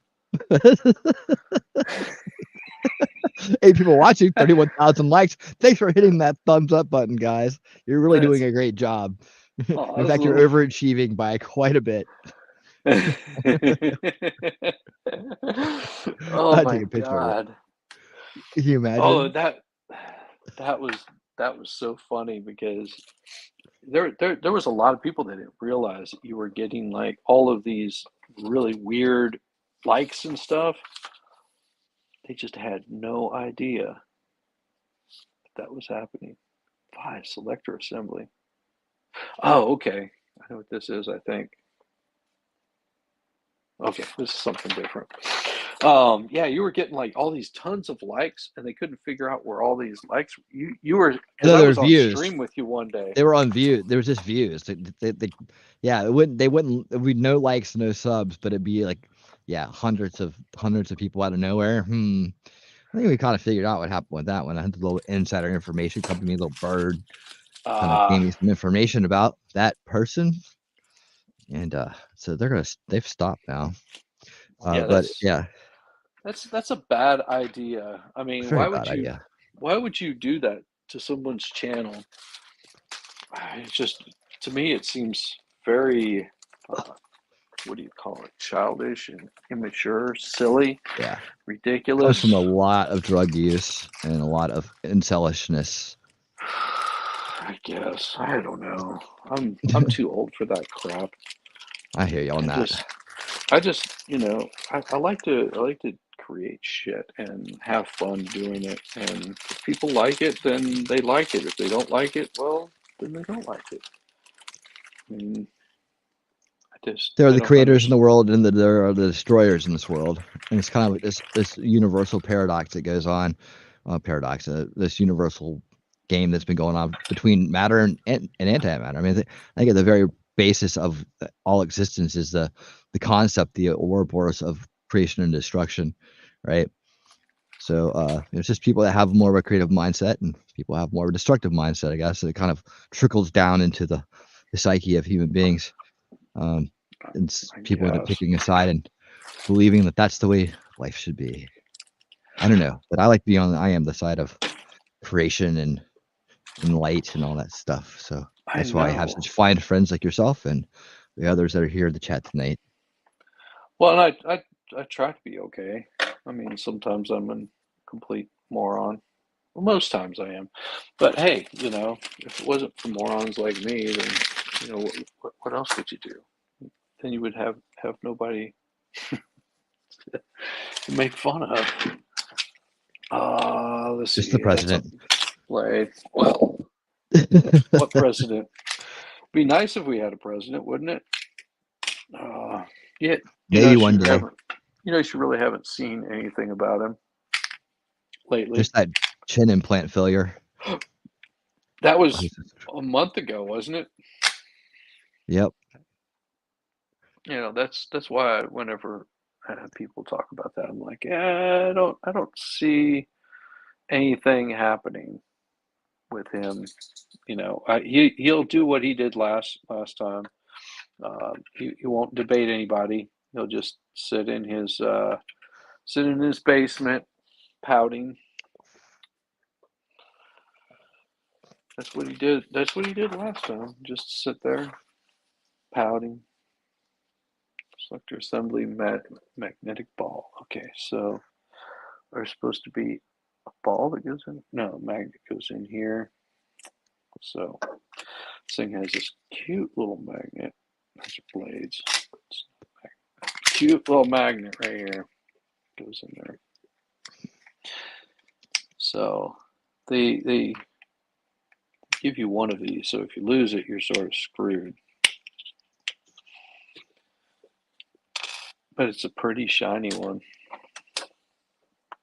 8 people watching, 31,000 likes. Thanks for hitting that thumbs up button, guys. You're really doing a great job. In fact, you're overachieving by quite a bit. Oh my god! Can you imagine? Oh, that was so funny because there was a lot of people that didn't realize that you were getting like all of these really weird likes and stuff. They just had no idea that was happening. 5 selector assembly. Oh, okay. I know what this is, I think. Okay, this is something different. Yeah, you were getting like all these tons of likes, and they couldn't figure out where all these likes. You were, because No, I there's was on views. stream with you one day. They were on view. There was just views. Yeah, they wouldn't. We'd no likes, no subs, but it'd be like, yeah, hundreds of people out of nowhere. I think we kind of figured out what happened with that one. I had the little insider information come to me, a little bird kind of gave me some information about that person, and so they've stopped now. Yeah, But yeah, that's a bad idea. I mean, very bad idea. why would you do that to someone's channel? It's just, to me, it seems very, what do you call it? Childish and immature, silly, Yeah, comes ridiculous. from a lot of drug use and a lot of incelishness. I guess. I don't know. I'm too old for that crap. I hear you on that. I just, I like to create shit and have fun doing it. And if people like it, then they like it. If they don't like it, well, then they don't like it. I mean, There are I the don't creators in the understand. world, and there are the destroyers in this world, and it's kind of like this universal paradox that goes on. This universal game that's been going on between matter and antimatter. I mean, I think at the very basis of all existence is the concept, the Ouroboros of creation and destruction, right? So it's just people that have more of a creative mindset, and people have more of a destructive mindset, I guess. It kind of trickles down into the psyche of human beings. And people end up picking a side and believing that that's the way life should be. I don't know, but I like to be on. I am the side of creation and light and all that stuff. So that's why I have such fine friends like yourself and the others that are here in the chat tonight. Well, and I try to be okay. I mean, sometimes I'm a complete moron. Well, most times I am. But hey, if it wasn't for morons like me, then what else could you do? Then you would have nobody to make fun of. Let's see. Just the president. Well, what president? Be nice if we had a president, wouldn't it? Yeah. Maybe one day. You really haven't seen anything about him lately. Just that chin implant failure. That was a month ago, wasn't it? Yep. That's why whenever people talk about that, I'm like, I don't see anything happening with him. He'll do what he did last time. He won't debate anybody. He'll just sit in his basement, pouting. That's what he did. That's what he did last time. Just sit there, pouting. Selector assembly magnetic ball. Okay, so there's supposed to be a ball that goes in. No, magnet goes in here. So this thing has this cute little magnet. There's blades. Cute little magnet right here. Goes in there. So they give you one of these. So if you lose it, you're sort of screwed. But it's a pretty shiny one.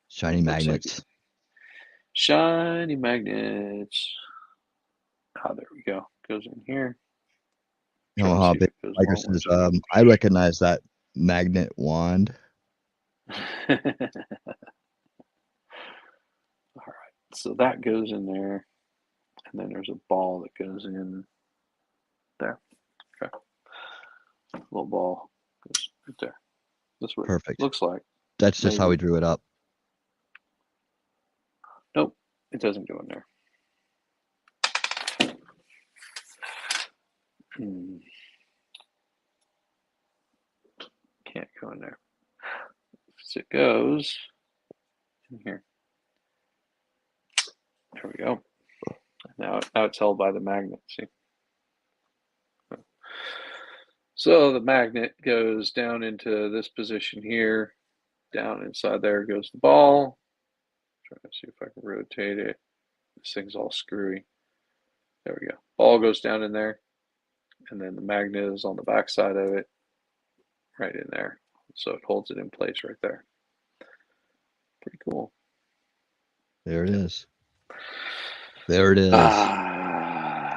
Shiny magnets. Shiny magnets. Oh, there we go. Goes in here. How big Tiger says, I recognize that magnet wand. All right. So that goes in there. And then there's a ball that goes in there. Okay. Little ball goes right there. That's what Perfect. It looks like. That's just how we drew it up. Nope, it doesn't go in there. Can't go in there. So it goes in here. There we go. Now it's held by the magnet. See? So the magnet goes down into this position here. Down inside there goes the ball. Trying to see if I can rotate it. This thing's all screwy. There we go. Ball goes down in there. And then the magnet is on the back side of it. Right in there. so it holds it in place right there. Pretty cool. There it is. There it is.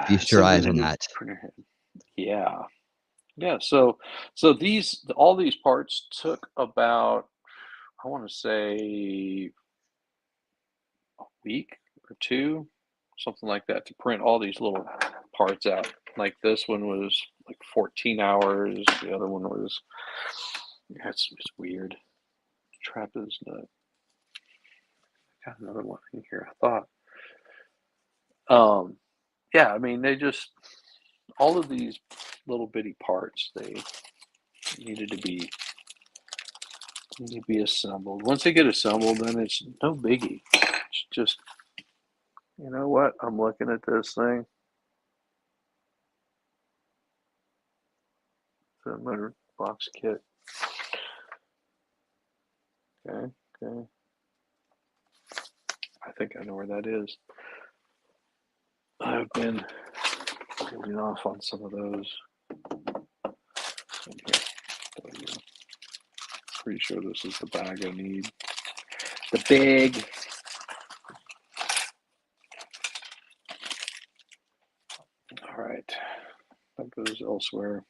Feast your eyes on that. Yeah. Yeah. So all these parts took about, I want to say, a week or two, something like that, to print all these little parts out. Like this one was like 14 hours. The other one was, yeah, it's weird. Trap is nut. Got another one in here, I thought. Yeah, I mean, they just, all of these little bitty parts, they needed to be assembled. Once they get assembled, then it's no biggie. It's just, you know what? I'm looking at this thing. The motor box kit. Okay. I think I know where that is. I've been holding off on some of those. Pretty sure this is the bag I need. The big. All right. That goes elsewhere.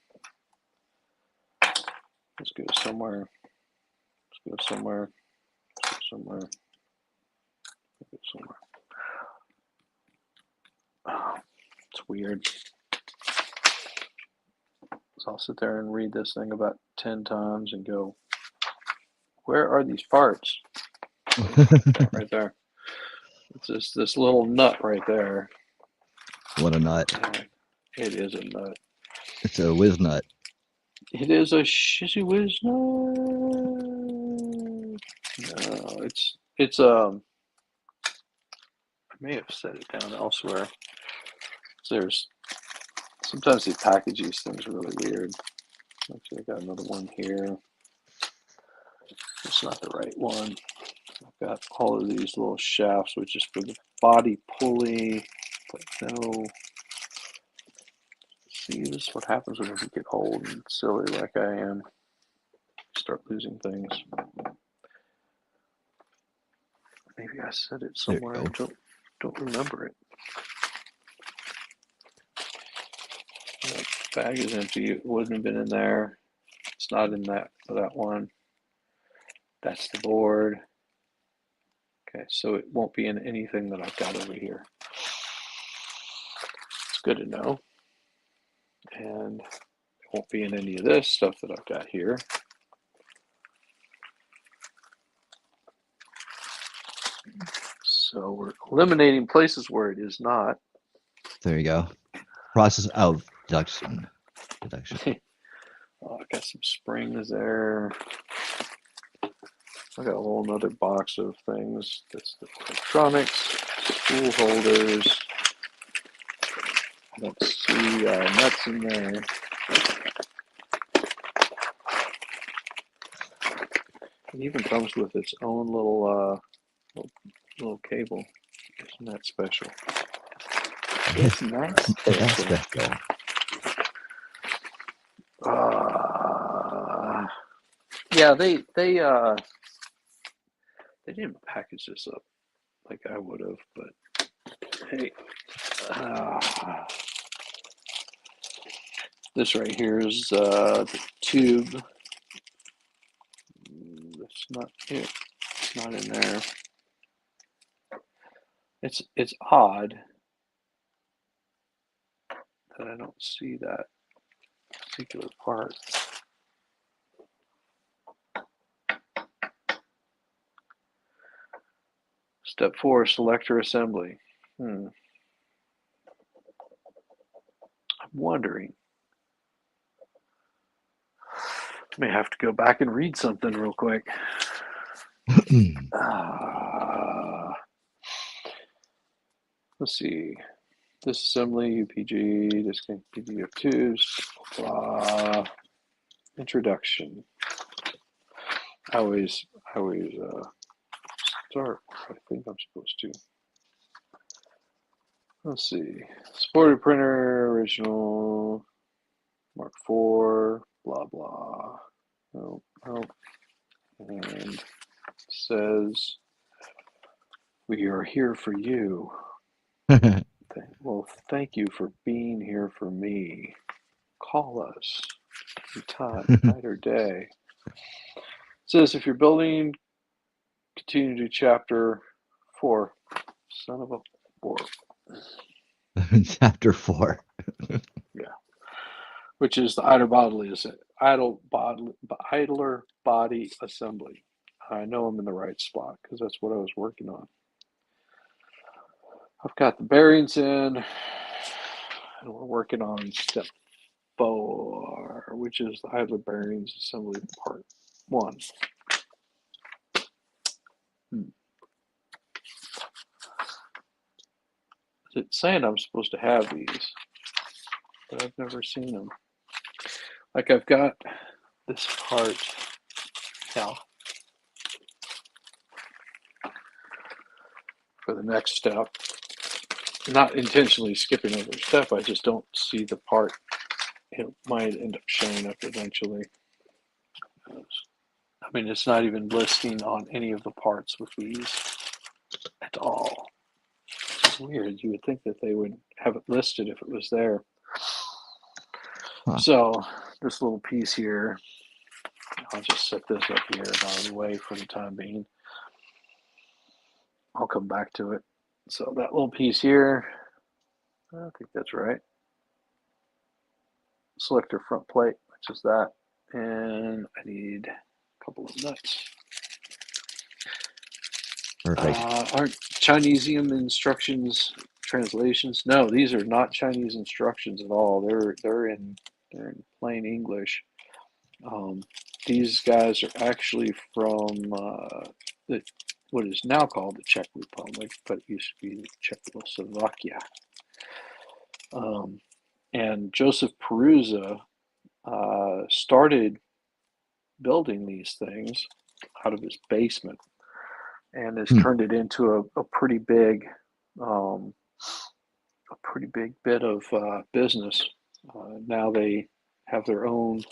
Let's go somewhere. Let's go somewhere. Let's go somewhere. Let's go somewhere. Oh, it's weird. So I'll sit there and read this thing about 10 times and go, where are these parts? Right there. It's just this little nut right there. What a nut. It is a nut. It's a whiz nut. It is a shizzy whiz nut. No, it's I may have set it down elsewhere. There's sometimes they package these things really weird. Actually, I got another one here. It's not the right one. I've got all of these little shafts, which is for the body pulley. But no. See, this is what happens when you get old and silly like I am. Start losing things. Maybe I said it somewhere. I don't remember it. The bag is empty. It wouldn't have been in there. It's not in that one. That's the board. Okay, so it won't be in anything that I've got over here. It's good to know. And it won't be in any of this stuff that I've got here. So we're eliminating places where it is not. There you go. Process of deduction. Oh, I got some springs there. I got a whole nother box of things. That's the electronics, spool holders. I don't see nuts in there. It even comes with its own little cable. Isn't that special? Isn't that special? Yeah, they didn't package this up like I would have, but hey, this right here is the tube. That's not it. It's not in there. It's odd that I don't see that particular part. Step 4, selector assembly. I'm wondering. I may have to go back and read something real quick. Let's see. Disassembly, UPG, disconnect PG of tubes, blah. Introduction. I always start. I think I'm supposed to. Let's see. Supported printer, original, Mark IV, blah blah. Oh, oh. And says, we are here for you. Well, thank you for being here for me. Call us anytime, night or day. It says, if you're building, continue to chapter 4. Son of a 4. Chapter 4. Yeah. Which is the idler body assembly. I know I'm in the right spot because that's what I was working on. I've got the bearings in, and we're working on step 4, which is the idler bearings assembly part 1. It's saying I'm supposed to have these, but I've never seen them. Like I've got this part now for the next step. Not intentionally skipping over a step, I just don't see the part. It might end up showing up eventually. I mean, it's not even listing on any of the parts with these at all. It's weird. You would think that they would have it listed if it was there. Huh. So this little piece here, I'll just set this up here and out of the way for the time being. I'll come back to it. So that little piece here, I think that's right. Selector front plate, which is that. And I need a couple of nuts. Perfect. Aren't Chinesium instructions translations? No, these are not Chinese instructions at all. They're in plain English. These guys are actually from what is now called the Czech Republic, but it used to be Czechoslovakia. And Joseph Perusa started building these things out of his basement, and has turned it into a pretty big bit of business. Now they have their own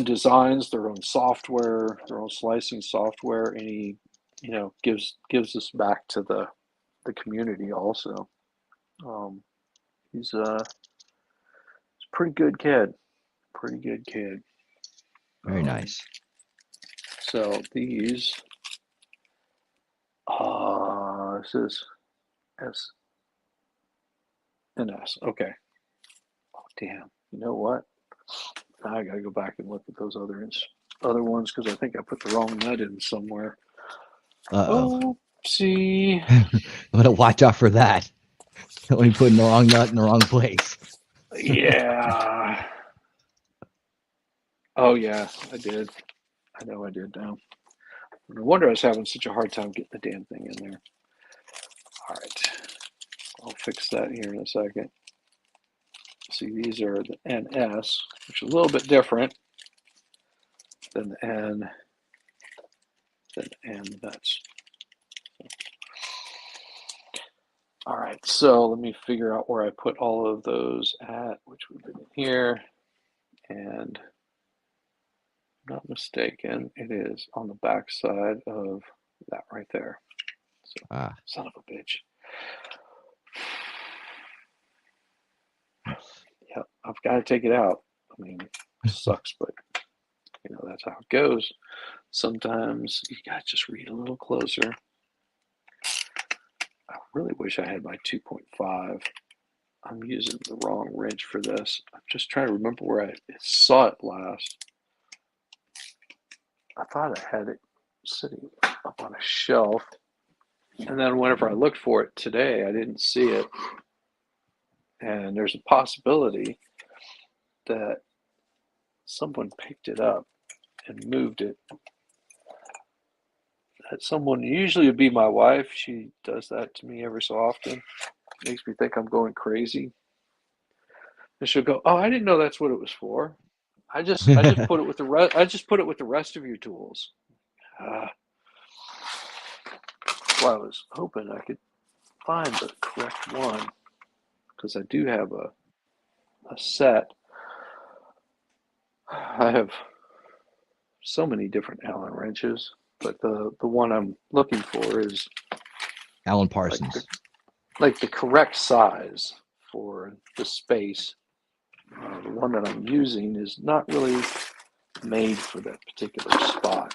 designs, their own software, their own slicing software, and he, gives this back to the community also. He's a pretty good kid. Very nice. So these, this is S and S. Okay. Oh damn! You know what? Now I gotta go back and look at those other ones because I think I put the wrong nut in somewhere. Uh-oh. Oopsie. I'm gonna watch out for that. Don't be putting the wrong nut in the wrong place. Yeah. Oh yeah, I did. I know I did now. No wonder I was having such a hard time getting the damn thing in there. All right. I'll fix that here in a second. See, these are the NS, which is a little bit different than the N, that's. All right, so let me figure out where I put all of those at, which would have been in here. And if I'm not mistaken, it is on the back side of that right there. So, son of a bitch. Yeah, I've got to take it out. I mean, it sucks, but that's how it goes. Sometimes you got to just read a little closer. I really wish I had my 2.5. I'm using the wrong wrench for this. I'm just trying to remember where I saw it last. I thought I had it sitting up on a shelf. And then whenever I looked for it today, I didn't see it. And there's a possibility that someone picked it up and moved it. That someone usually would be my wife. She does that to me every so often. Makes me think I'm going crazy. And she'll go, "Oh, I didn't know that's what it was for. I just put it with the rest. I just put it with the rest of your tools." Well, I was hoping I could find the correct one because I do have a set. I have so many different Allen wrenches, but the one I'm looking for is Alan Parsons. like the correct size for the space. The one that I'm using is not really made for that particular spot.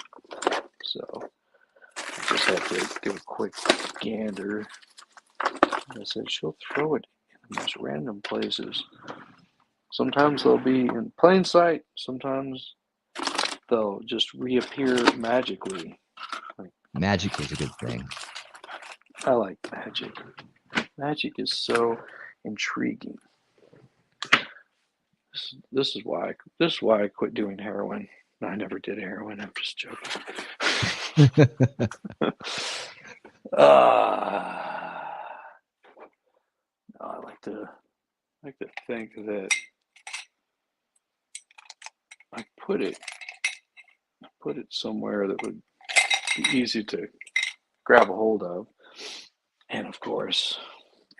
So I just have to give a quick gander. I said she'll throw it in the most random places. Sometimes they'll be in plain sight. Sometimes they'll just reappear magically. Magic is a good thing. I like magic. Magic is so intriguing. This is why I quit doing heroin. I never did heroin. I'm just joking. I like to think that I put it somewhere that would be easy to grab a hold of, and of course,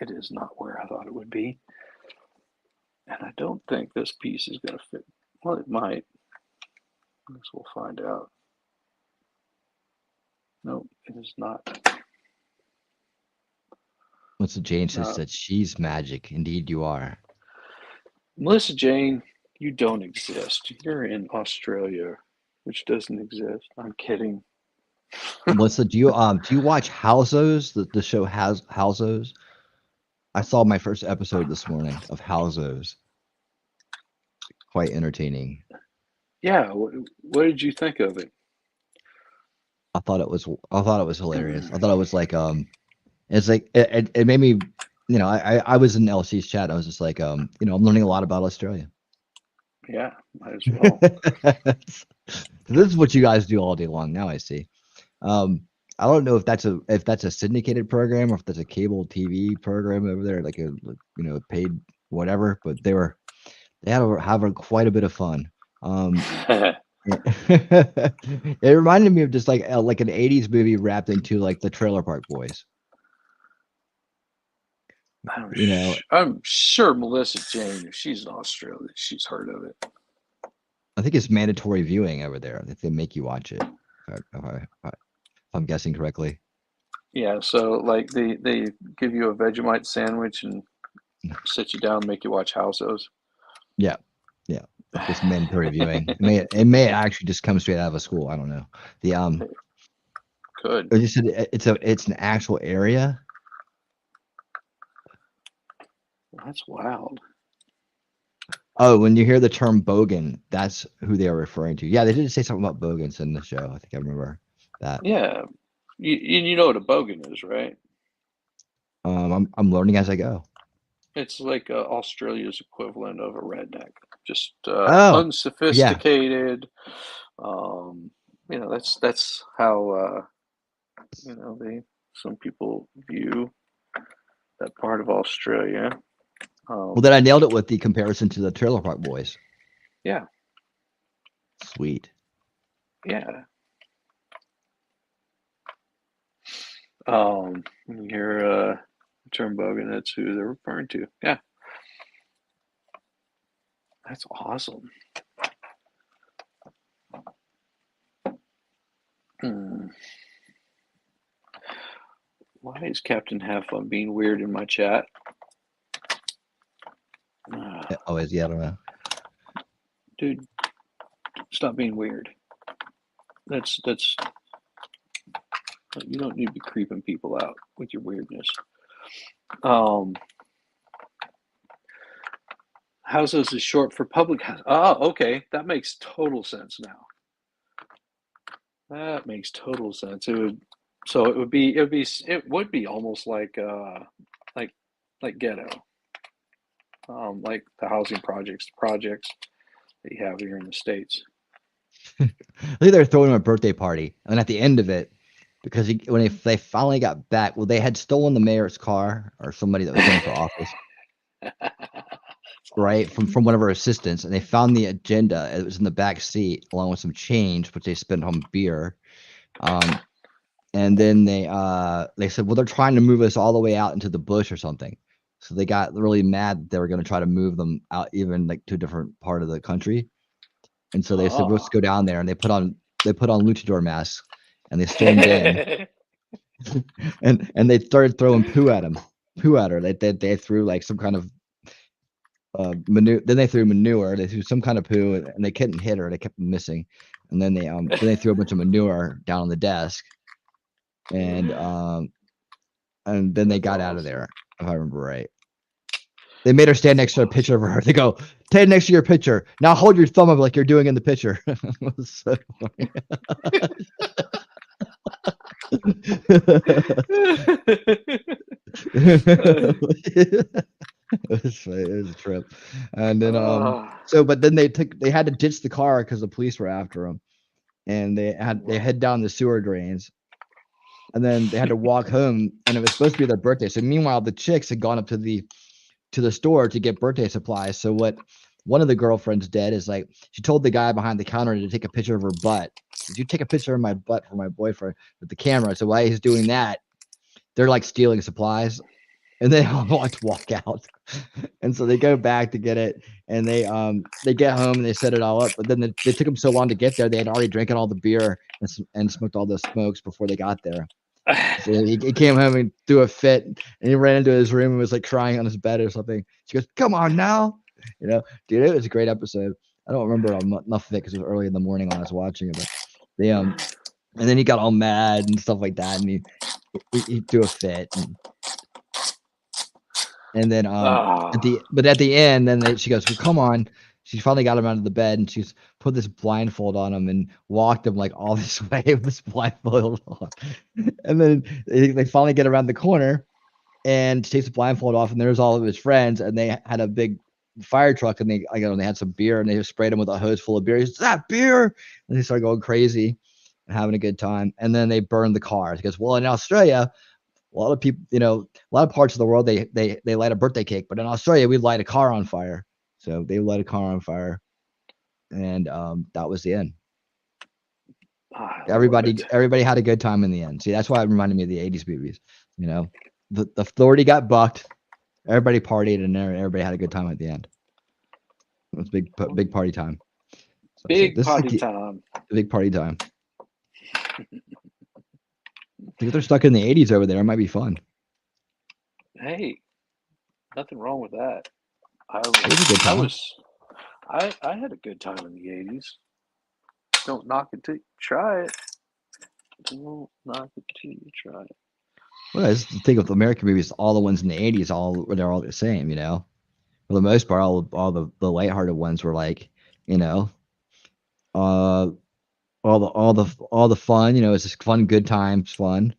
it is not where I thought it would be. And I don't think this piece is going to fit. Well, it might. I guess we'll find out. No, it is not. Melissa Jane says that she's magic. Indeed, you are. Melissa Jane, you don't exist. You're in Australia, which doesn't exist. I'm kidding. Melissa, do you watch Housos? The show Housos? I saw my first episode this morning of Housos. Quite entertaining. Yeah, what did you think of it? I thought it was hilarious. I thought it was like it's like it made me, you know, I was in LC's chat. I was just like you know, I'm learning a lot about Australia. Yeah, might as well. This is what you guys do all day long. Now I see. I don't know if that's a syndicated program or if that's a cable TV program over there, like a paid whatever. But they had quite a bit of fun. It reminded me of just like an 80s movie wrapped into like the Trailer Park Boys. I'm sure Melissa Jane, if she's in Australia, she's heard of it. I think it's mandatory viewing over there. If they make you watch it, if I'm guessing correctly. Yeah. So like they give you a Vegemite sandwich and sit you down and make you watch Housos. Yeah. It's mandatory viewing. It may actually just come straight out of a school. I don't know. Could. You said it's an actual area. That's wild. Oh, when you hear the term bogan, that's who they are referring to. Yeah, they did say something about bogans in the show. I think I remember that. Yeah, you know what a bogan is, right? I'm learning as I go. It's like Australia's equivalent of a redneck, just unsophisticated. Yeah. That's how some people view that part of Australia. Well, then I nailed it with the comparison to the Trailer Park Boys. Yeah. Sweet. Yeah. You hear term bogan, that's who they're referring to. Yeah. That's awesome. Why is Captain Have Fun being weird in my chat? Oh, is he? I don't know. Dude, stop being weird. That's you don't need to be creeping people out with your weirdness. Houses is short for public house. Oh, okay. That makes total sense now. That makes total sense. It would be almost like ghetto. Like the housing projects that you have here in the States. I think they're throwing him a birthday party, and at the end of it, because when they finally got back, well, they had stolen the mayor's car or somebody that was running for office, right, from one of her assistants, and they found the agenda. It was in the back seat along with some change, which they spent on beer. And then they said, well, they're trying to move us all the way out into the bush or something. So they got really mad that they were going to try to move them out even like to a different part of the country. And so they said, let's go down there. And they put on put on luchador masks and they stormed in and they started throwing poo at her. They threw like some kind of manure. Then they threw manure. They threw some kind of poo, and they couldn't hit her. They kept missing. And then they threw a bunch of manure down on the desk, and then they got out of there, if I remember right. They made her stand next to a picture of her. They go, stand next to your picture. Now hold your thumb up like you're doing in the picture. It was so funny. It was a trip. And then but then they had to ditch the car because the police were after them, and they head down the sewer drains, and then they had to walk home, and it was supposed to be their birthday. So meanwhile, the chicks had gone up to the store to get birthday supplies. So what one of the girlfriends did is like she told the guy behind the counter to take a picture of her butt. Did you take a picture of my butt for my boyfriend with the camera? So while he's doing that, they're like stealing supplies, and they all want to walk out. And so they go back to get it, and they get home and they set it all up. But then they took them so long to get there, they had already drinking all the beer and smoked all the smokes before they got there. So he came home and threw a fit, and he ran into his room and was like crying on his bed or something. She goes, "Come on now," dude. It was a great episode. I don't remember enough of it because it was early in the morning when I was watching it. But they and then he got all mad and stuff like that, and he threw a fit, and then at the end, then she goes, "Well, come on." She finally got him out of the bed, and she's put this blindfold on him and walked him like all this way with this blindfold on. And then they finally get around the corner, and she takes the blindfold off, and there's all of his friends, and they had a big fire truck, and they had some beer, and they sprayed him with a hose full of beer. He says, "That beer!" And they started going crazy and having a good time. And then they burned the car. He goes, "Well, in Australia, a lot of people, a lot of parts of the world, they light a birthday cake, but in Australia, we light a car on fire." So they light a car on fire, and that was the end. Everybody had a good time in the end. See, that's why it reminded me of the '80s movies. The authority got bucked, everybody partied, and everybody had a good time at the end. It was big party time. So big party time. Big party time. I think if they're stuck in the '80s over there, it might be fun. Hey, nothing wrong with that. I had a good time in the '80s. Don't knock it till you try it. Don't knock it till you try it. Well, I just think of the American movies, all the ones in the '80s, they're all the same, For the most part, all the lighthearted ones were like, all the fun, it's just fun, good times, fun,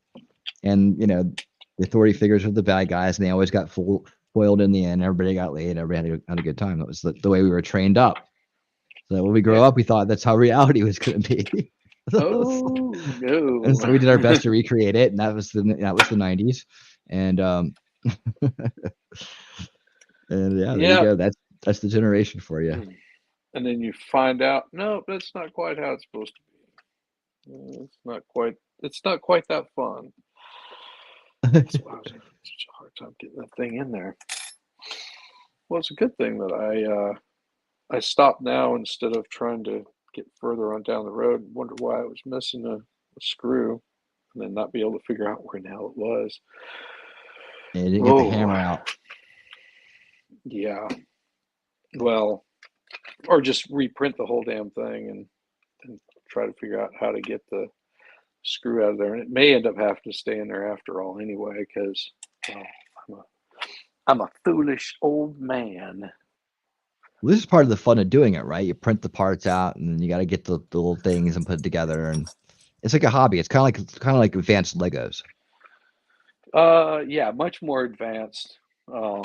and the authority figures were the bad guys, and they always got foiled in the end. Everybody got laid. Everybody had a good time. That was the way we were trained up. So when we grow up, we thought that's how reality was going to be. Oh no! And so we did our best to recreate it, and that was the '90s, and and yeah, there you go. That's the generation for you. And then you find out, no, that's not quite how it's supposed to be. It's not quite that fun. That's why I was having such a hard time getting that thing in there. Well, it's a good thing that I stopped now instead of trying to get further on down the road and wonder why I was missing a screw, and then not be able to figure out where the hell it was. Yeah, you didn't get the hammer out. Yeah. Well, or just reprint the whole damn thing and try to figure out how to get the screw out of there. And it may end up having to stay in there after all anyway, because I'm a foolish old man. Well, this is part of the fun of doing it, right? You print the parts out, and then you got to get the little things and put it together, and it's like a hobby. It's kind of like advanced Legos. Yeah, much more advanced. I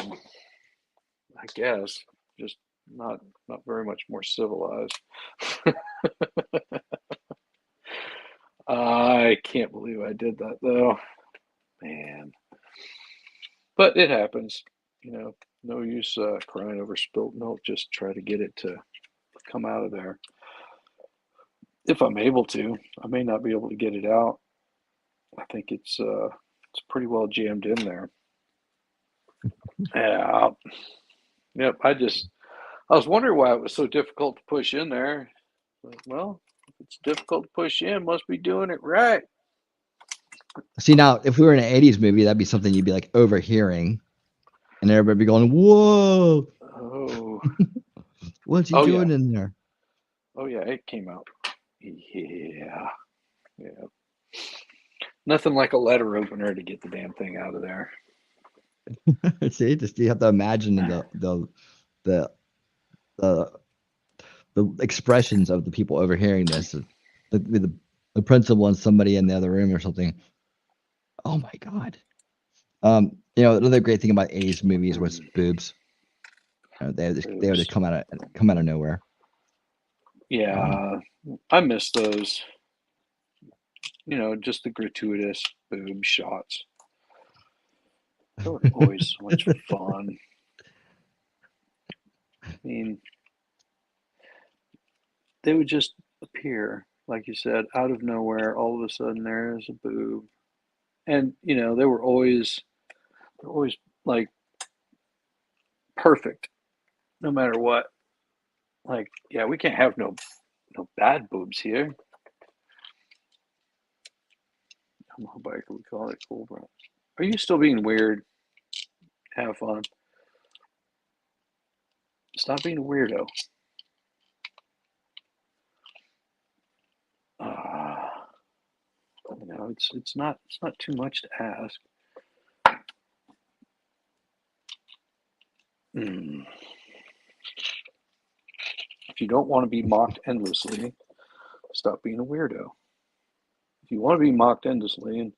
guess just not very much more civilized. I can't believe I did that though, man. But it happens, no use crying over spilt milk. Just try to get it to come out of there. If I'm able to. I may not be able to get it out. I think it's pretty well jammed in there. Yeah. Yep. I was wondering why it was so difficult to push in there. Well, It's difficult to push in. Must be doing it right. See, now, if we were in an 80s movie, that'd be something you'd be like overhearing, and everybody be going, "Whoa, Oh, what's he Oh, doing yeah. in there?" oh yeah, it came out. Yeah, yeah. Nothing like a letter opener to get the damn thing out of there. See, just you have to imagine the the the expressions of the people overhearing this. The principal and somebody in the other room or something. Oh my god. Another great thing about 80s movies was boobs. They would just come out of nowhere. Yeah, I miss those. Just the gratuitous boob shots. They were always so much fun. I mean, they would just appear, like you said, out of nowhere. All of a sudden, there's a boob, and they were always like perfect, no matter what. Like, yeah, we can't have no bad boobs here. How bike we call it cool, bro? Are you still being weird? Have fun. Stop being a weirdo. It's not too much to ask. If you don't want to be mocked endlessly, stop being a weirdo. If you want to be mocked endlessly and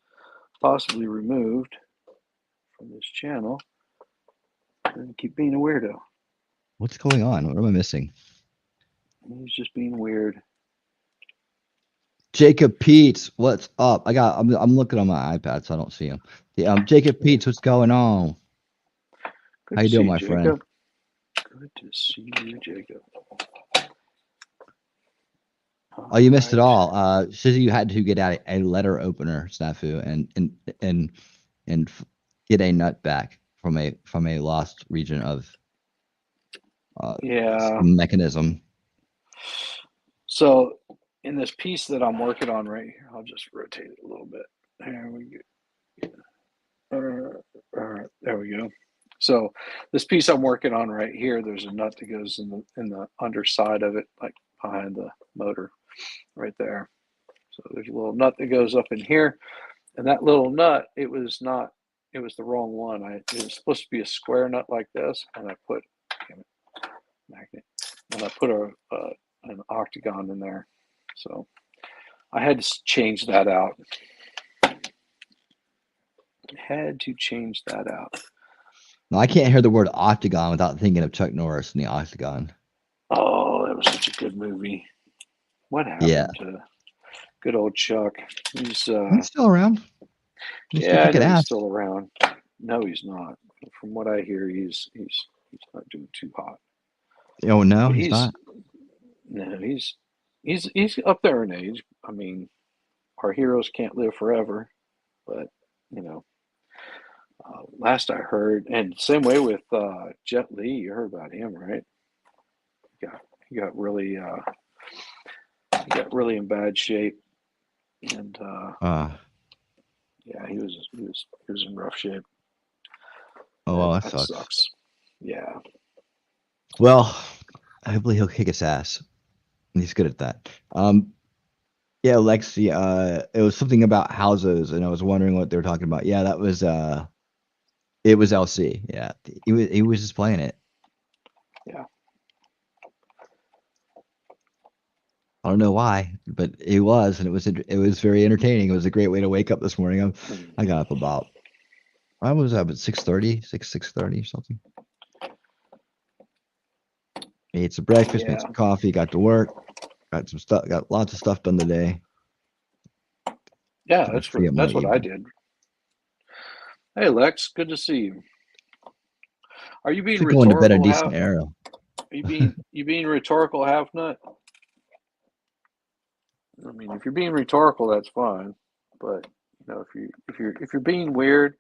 possibly removed from this channel, then keep being a weirdo. What's going on? What am I missing? He's just being weird. Jacob Peets, what's up? I'm looking on my iPad, so I don't see him. Jacob Peets, what's going on? Good How you to doing, see my you, friend? Jacob. Good to see you, Jacob. Oh, you missed it all. Says you had to get out a letter opener snafu and get a nut back from a lost region of Yeah. mechanism. So in this piece that I'm working on right here, I'll just rotate it a little bit. There we go. There we go. So this piece I'm working on right here, there's a nut that goes in the underside of it, like behind the motor, right there. So there's a little nut that goes up in here, and that little nut, it was the wrong one. It was supposed to be a square nut like this, and I put magnet, and I put an octagon in there. So I had to change that out. No, I can't hear the word octagon without thinking of Chuck Norris in the Octagon. Oh, that was such a good movie. What happened to good old Chuck? He's still around. Yeah, I know he's still around. No, he's not. From what I hear, he's not doing too hot. Oh no, But he's not. No, he's up there in age. I mean, our heroes can't live forever, but last I heard, and same way with Jet Li. You heard about him, right? He got really in bad shape, and yeah, he was in rough shape. Oh well, that sucks. Yeah. Well, hopefully he'll kick his ass. He's good at that. Yeah, Lexi, it was something about houses, and I was wondering what they were talking about. Yeah, that was it was LC. Yeah, he was just playing it. Yeah. I don't know why, but it was, and it was very entertaining. It was a great way to wake up this morning. I got up about, I was up at 6:30, 6:30 or something. Ate some breakfast, made some coffee, got to work, got some stuff, got lots of stuff done today. Yeah, that's what I did. Hey Lex, good to see you. Are you being going to bed a rhetorical? decent era. Are you being rhetorical, half nut? I mean, if you're being rhetorical, that's fine. But if you're being weird,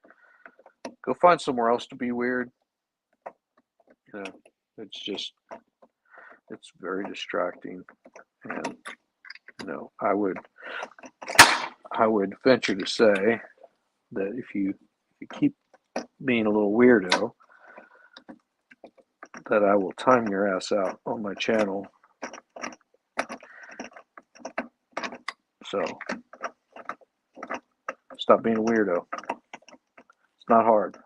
go find somewhere else to be weird. It's very distracting, and I would venture to say that if you keep being a little weirdo, that I will time your ass out on my channel. So stop being a weirdo. It's not hard.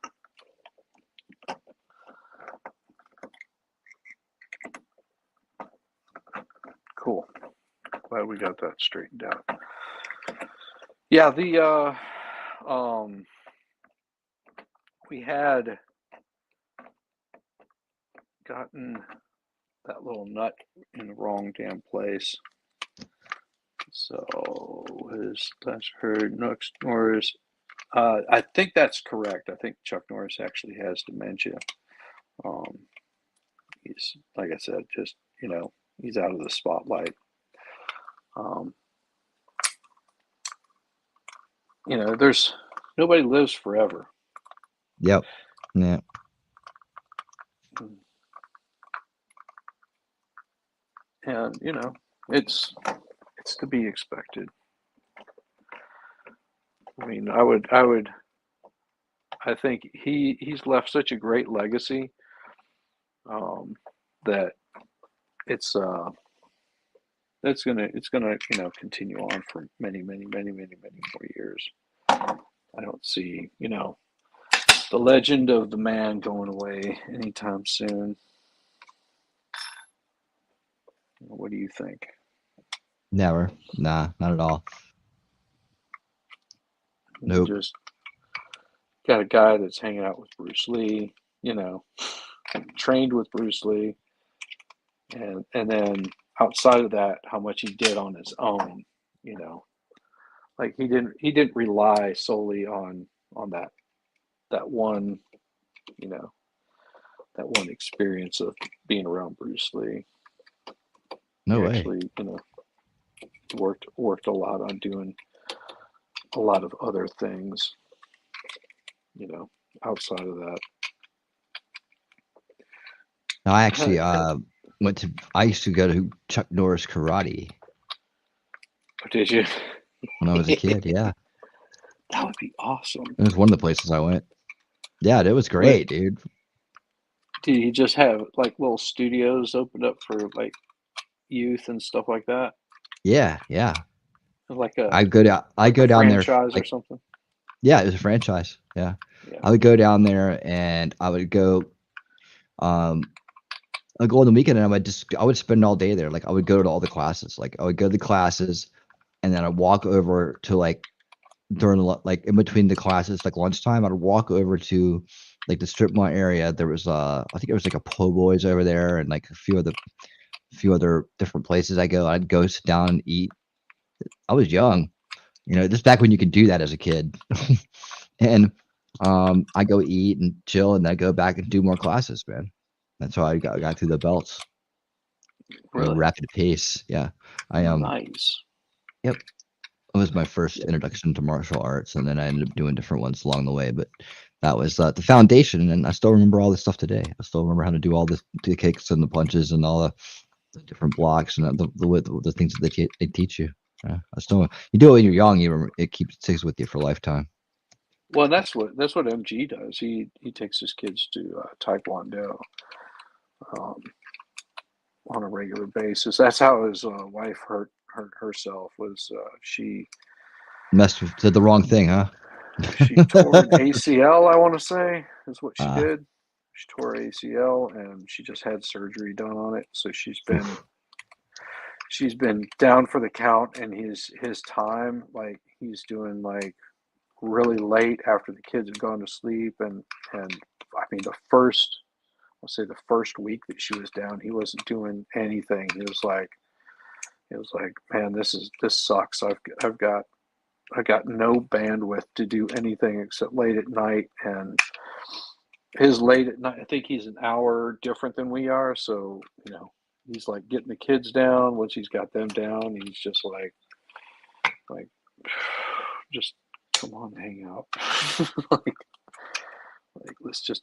Cool. Glad we got that straightened out. Yeah, we had gotten that little nut in the wrong damn place. So his last heard Norris. I think that's correct. I think Chuck Norris actually has dementia. He's, like I said, just, he's out of the spotlight. There's nobody lives forever. Yep. Yeah. And it's to be expected. I mean, I think he's left such a great legacy that it's gonna continue on for many more years. I don't see the legend of the man going away anytime soon. What do you think? Never. Nah, not at all. Nope. You just got a guy that's hanging out with Bruce Lee, trained with Bruce Lee, and then outside of that, how much he did on his own, like he didn't rely solely on that one, that one experience of being around Bruce Lee. No he way. Actually, worked a lot on doing a lot of other things, outside of that. No, I actually I used to go to Chuck Norris karate. Did you? When I was a kid, yeah. That would be awesome. It was one of the places I went. Yeah, it was great, dude. Did he just have like little studios opened up for like youth and stuff like that? Yeah. Like I go down there franchise like, or something. Yeah, it was a franchise. Yeah. Yeah. I would go down there and I would go I'd go on the weekend and I would spend all day there. Like I would go to all the classes. Like I would go to the classes and then I'd walk over to like during like in between the classes, like lunchtime, I'd walk over to like the strip mall area. There was I think it was like a Po' Boys over there and like a few other different places I'd go sit down and eat. I was young, this back when you could do that as a kid. And I go eat and chill and then go back and do more classes, man. That's how I got through the belts. Really? Rapid pace. Yeah. Nice. Yep. It was my first introduction to martial arts, and then I ended up doing different ones along the way. But that was the foundation, and I still remember all this stuff today. I still remember how to do all the kicks and the punches and all the different blocks and the things that they teach you. You do it when you're young. It sticks with you for a lifetime. Well, that's what MG does. He takes his kids to Taekwondo on a regular basis. That's how his wife hurt herself. Was she Did the wrong thing, huh? She tore an ACL. I want to say is what she did. She tore ACL and she just had surgery done on it. So she's been down for the count, and his time, like he's doing like really late after the kids have gone to sleep, and I mean the first week that she was down, he wasn't doing anything. He was like, man, this sucks. I've got no bandwidth to do anything except late at night, and his late at night, I think he's an hour different than we are, so he's like getting the kids down. Once he's got them down, he's just like just come on, hang out. like let's just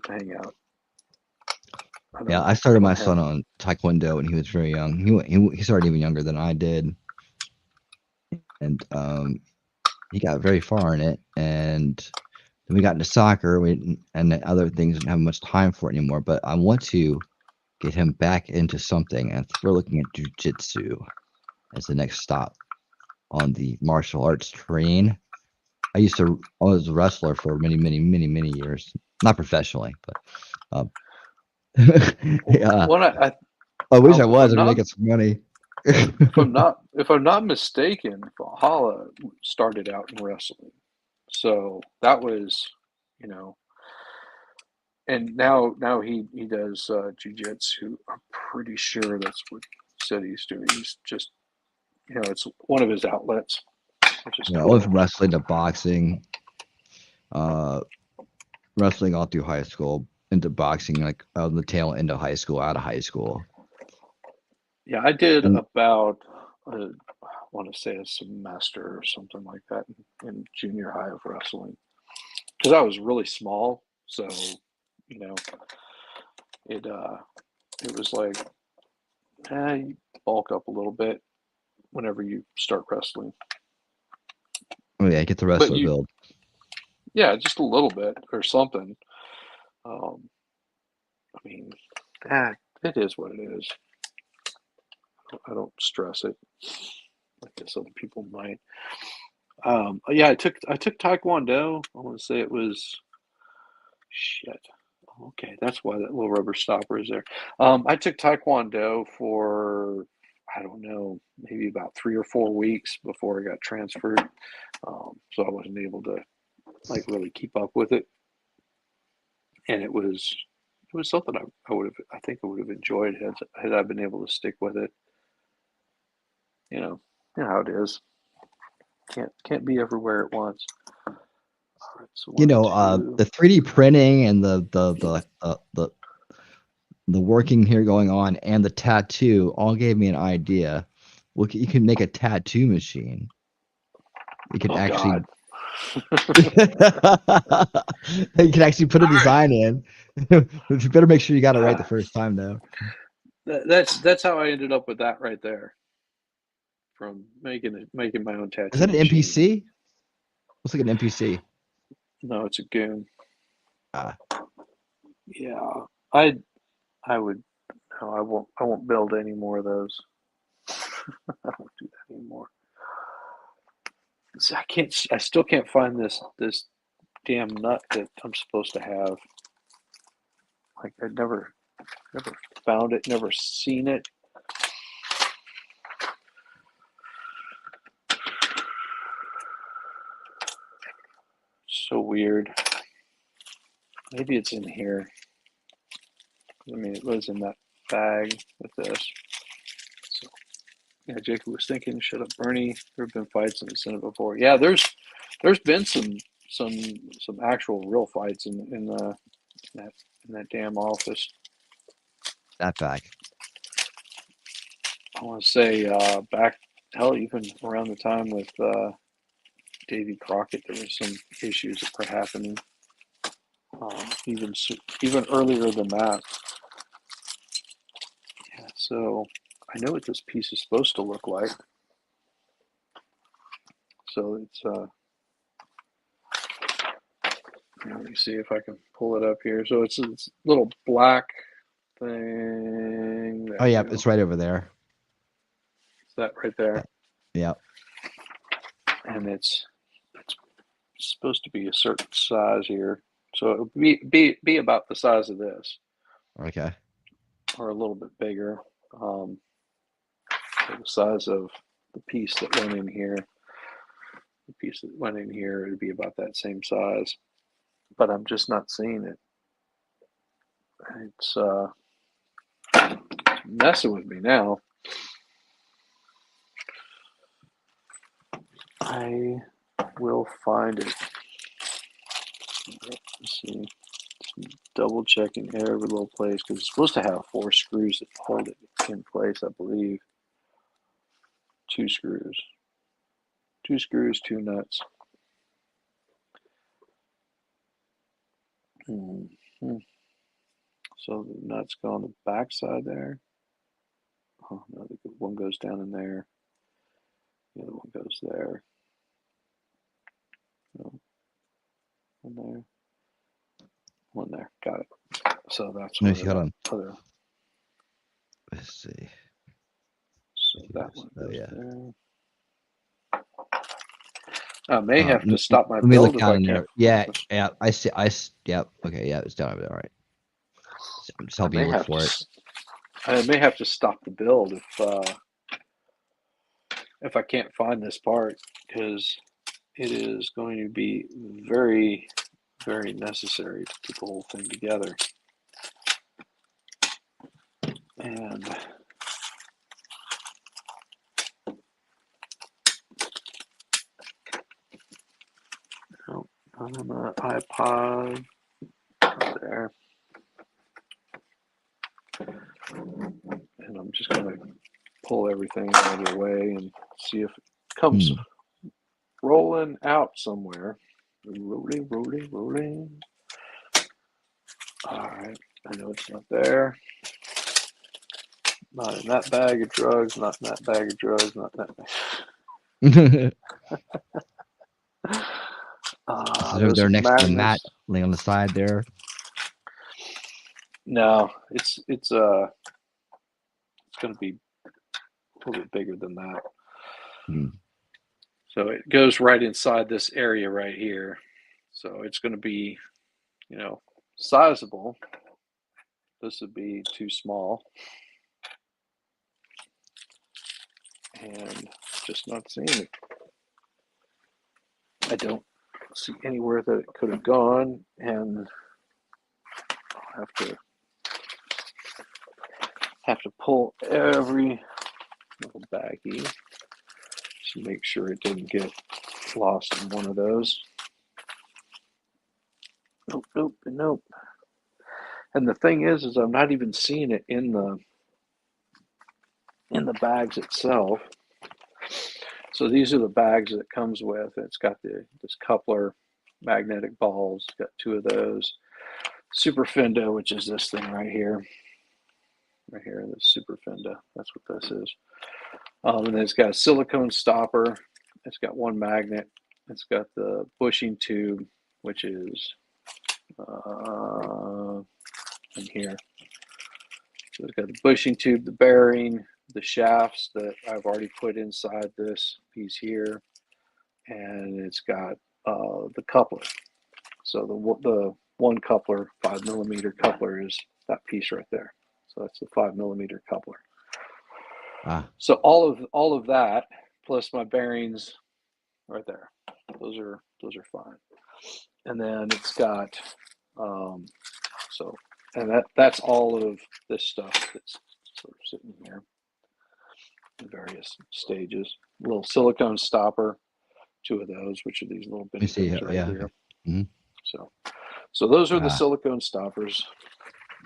hang out. I started my son on Taekwondo when he was very young. He started even younger than I did. and he got very far in it, and then we got into soccer, and the other things didn't have much time for it anymore. But I want to get him back into something, and we're looking at jujitsu as the next stop on the martial arts train. I was a wrestler for many years, not professionally, but yeah. One, I wish I if was. I'm I'd be not making some money. if I'm not mistaken, Valhalla started out in wrestling, so that was, you know, and now he does jujitsu. I'm pretty sure that's what he said he's doing. He's just, you know, it's one of his outlets, which is I cool. went from wrestling to boxing, wrestling all through high school, into boxing, like on the tail end of high school, out of high school. Yeah, I did And about I want to say a semester or something like that in junior high of wrestling, because I was really small, so, you know, it was like, you bulk up a little bit whenever you start wrestling, oh yeah, get the but wrestler build. yeah, just a little bit or something. Um, I mean, it is what it is. I don't stress it. I guess other people might. Yeah, I took Taekwondo. I want to say it was shit. Okay, that's why that little rubber stopper is there. I took Taekwondo for, I don't know, maybe about 3 or 4 weeks before I got transferred. So I wasn't able to like really keep up with it, and it was something I would have, I think I would have enjoyed had I been able to stick with it. You know how it is. Can't be everywhere at once. All right, so You one, know, two. the 3D printing and the working here going on and the tattoo all gave me an idea. Look, you can make a tattoo machine. You can Oh actually God. you can actually put a design in. But you better make sure you got it right the first time, though. That's how I ended up with that right there. From making my own Is tattoo that an machine. NPC? Looks like an NPC. No, it's a goon. Ah, Yeah, I I would no, I won't build any more of those. I won't do that anymore. See, I still can't find this damn nut that I'm supposed to have. Like I never found it, never seen it. So weird. Maybe it's in here. I mean, it was in that bag with this. So, yeah, Jacob was thinking, shut up, Bernie. There have been fights in the Senate before. Yeah, there's been some actual real fights in that damn office. that back. I want to say back, hell, even around the time with Davy Crockett, there was some issues that were happening. Even earlier than that. Yeah, so I know what this piece is supposed to look like. So it's let me see if I can pull it up here. So it's a little black thing. There Oh we yeah, go. it's right over there. Is that right there? Yeah. And it's supposed to be a certain size here. So it would be about the size of this, Okay. or a little bit bigger. So the size of the piece that went in here. The piece that went in here would be about that same size, but I'm just not seeing it. It's messing with me now. I will find it. Let's see. Just double checking every little place because it's supposed to have 4 screws that hold it in place, I believe. 2 screws. 2 screws, 2 nuts. Mm-hmm. So the nuts go on the back side there. Oh no, one goes down in there. The other one goes there. No. One there. One there. Got it. So that's Let where me see, hold on. other. Let's see. So that one Oh goes yeah. there. I may have to Let stop my me build look if down I in can't. there. Yeah, yeah. I see. Yep. Okay. Yeah, it's down over there. All right. I'm just helping you look for it. I may have to stop the build if I can't find this part, because it is going to be very, very necessary to put the whole thing together. And oh, on the iPod there. And I'm just going to pull everything out of the way and see if it comes rolling out somewhere. Rolling, rolling, rolling. All right. I know it's not there. Not in that bag of drugs, not in that bag of drugs, not in that bag. So they're next to the mat, magnets. laying on the side there. No, it's going to be a little bit bigger than that. So it goes right inside this area right here. So it's going to be, you know, sizable. This would be too small. And just not seeing it. I don't see anywhere that it could have gone, and I'll have to pull every little baggie to make sure it didn't get lost in one of those. Nope, nope, nope. And the thing is I'm not even seeing it in the bags itself. So these are the bags that it comes with. It's got this coupler, magnetic balls. It's got two of those. Super Fenda, which is this thing right here. Right here, this Super Fenda. That's what this is. And then it's got a silicone stopper. It's got one magnet. It's got the bushing tube, which is in here. So it's got the bushing tube, the bearing, the shafts that I've already put inside this piece here, and it's got the coupler. So the one coupler, 5mm coupler, is that piece right there. So that's the 5mm coupler. So all of that plus my bearings right there. Those are fine. And then it's got that's all of this stuff that's sort of sitting here in various stages. A little silicone stopper, two of those, which are these little bitty things right here. Mm-hmm. So those are the silicone stoppers.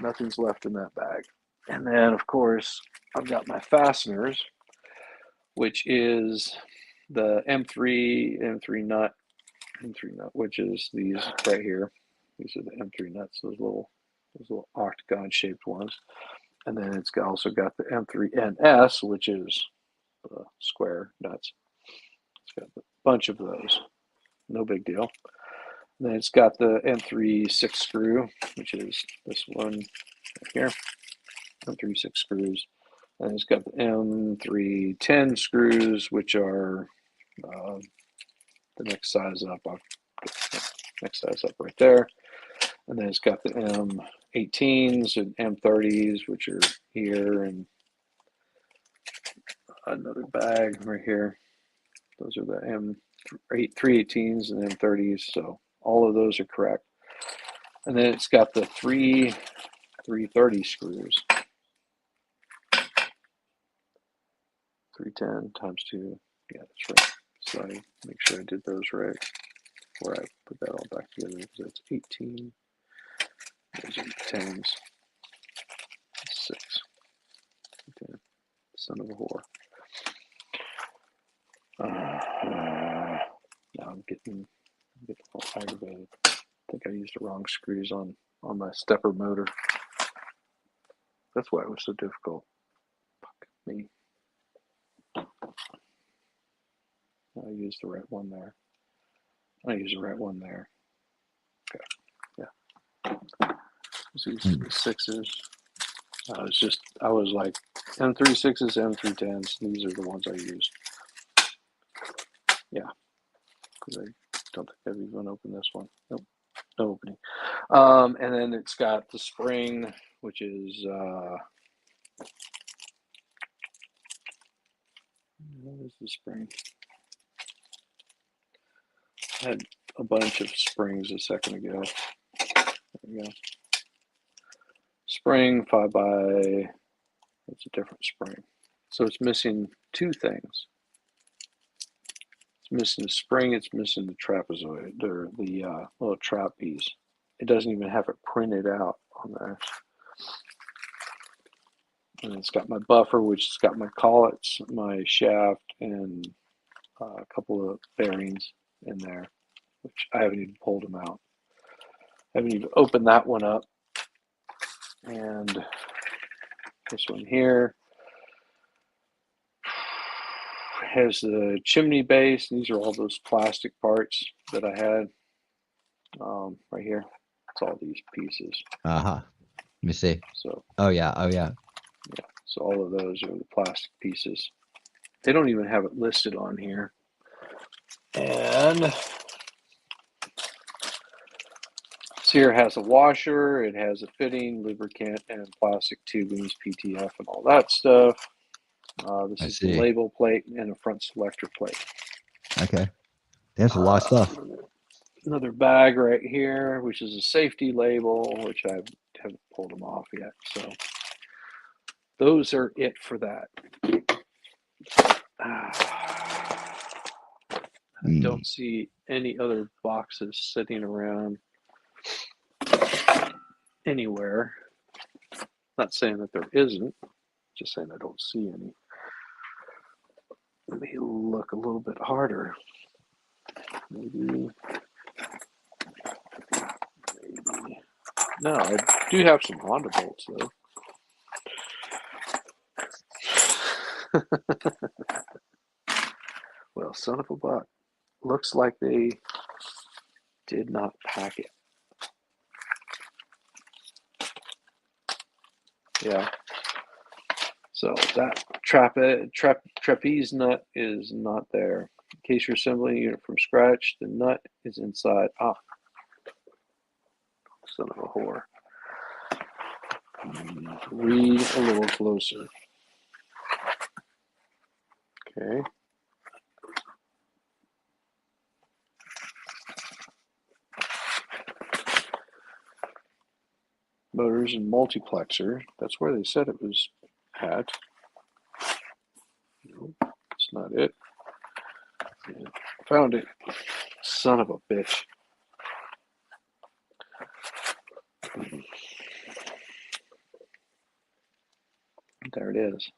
Nothing's left in that bag. And then of course I've got my fasteners, which is the M3 nut, which is these right here. These are the M3 nuts, those little octagon shaped ones. And then it's also got the M3NS, which is the square nuts. It's got a bunch of those. No big deal. And then it's got the M3 6 screw, which is this one right here. M3 6 screws. And it's got the M3 10 screws, which are the next size up. Next size up right there. And then it's got the M18s and M30s, which are here, and another bag right here. Those are the M318s and M30s, so all of those are correct. And then it's got the 330 screws. 310 times 2. Yeah, that's right. So I make sure I did those right before I put that all back together, because that's 18. Those are 10s. 6. Okay. Son of a whore. Now I'm getting a little aggravated. I think I used the wrong screws on my stepper motor. That's why it was so difficult. Fuck me. I used the right one there. I used the right one there. Okay. Yeah. These sixes. I was like M3 sixes, M3 10s. These are the ones I used. Yeah. Because I don't think I've even opened this one. Nope. No opening. And then it's got the spring, which is what is the spring? I had a bunch of springs a second ago. There we go. Spring 5x. It's a different spring. So it's missing two things. It's missing the spring. It's missing the trapezoid, or the little trapeze. It doesn't even have it printed out on there. And it's got my buffer, which has got my collets, my shaft, and a couple of bearings in there, which I haven't even pulled them out. I haven't even opened that one up. And this one here has the chimney base. These are all those plastic parts that I had right here. It's all these pieces. Let me see. So, oh yeah. yeah. So all of those are the plastic pieces. They don't even have it listed on here. And here has a washer, it has a fitting, lubricant, and plastic tubings, PTF, and all that stuff. This is the label plate and a front selector plate. Okay. There's a lot of stuff. Another bag right here, which is a safety label, which I haven't pulled them off yet. So those are it for that. I don't see any other boxes sitting around anywhere. Not saying that there isn't, just saying I don't see any. Let me look a little bit harder. Maybe. No, I do have some Honda bolts though. Well, son of a buck. Looks like they did not pack it. Yeah. So that trapeze nut is not there. In case you're assembling a unit from scratch, the nut is inside. Ah, son of a whore. Read a little closer. Okay. Motors and multiplexer. That's where they said it was at. No, that's not it. Yeah, found it. Son of a bitch. There it is.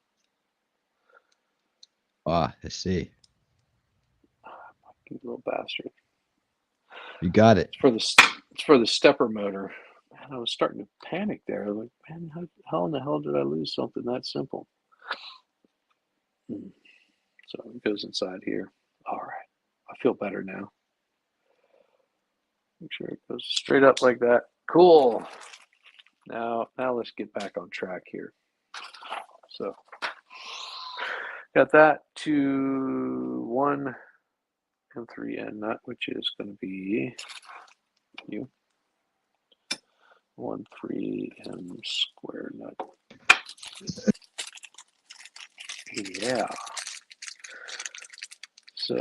Let's see. You little bastard. You got it. It's for the stepper motor. Man, I was starting to panic there. Like, man, how in the hell did I lose something that simple? So it goes inside here. All right. I feel better now. Make sure it goes straight up like that. Cool. Now let's get back on track here. So got that to 1 M3N nut, which is going to be 1,3M square nut. Yeah. So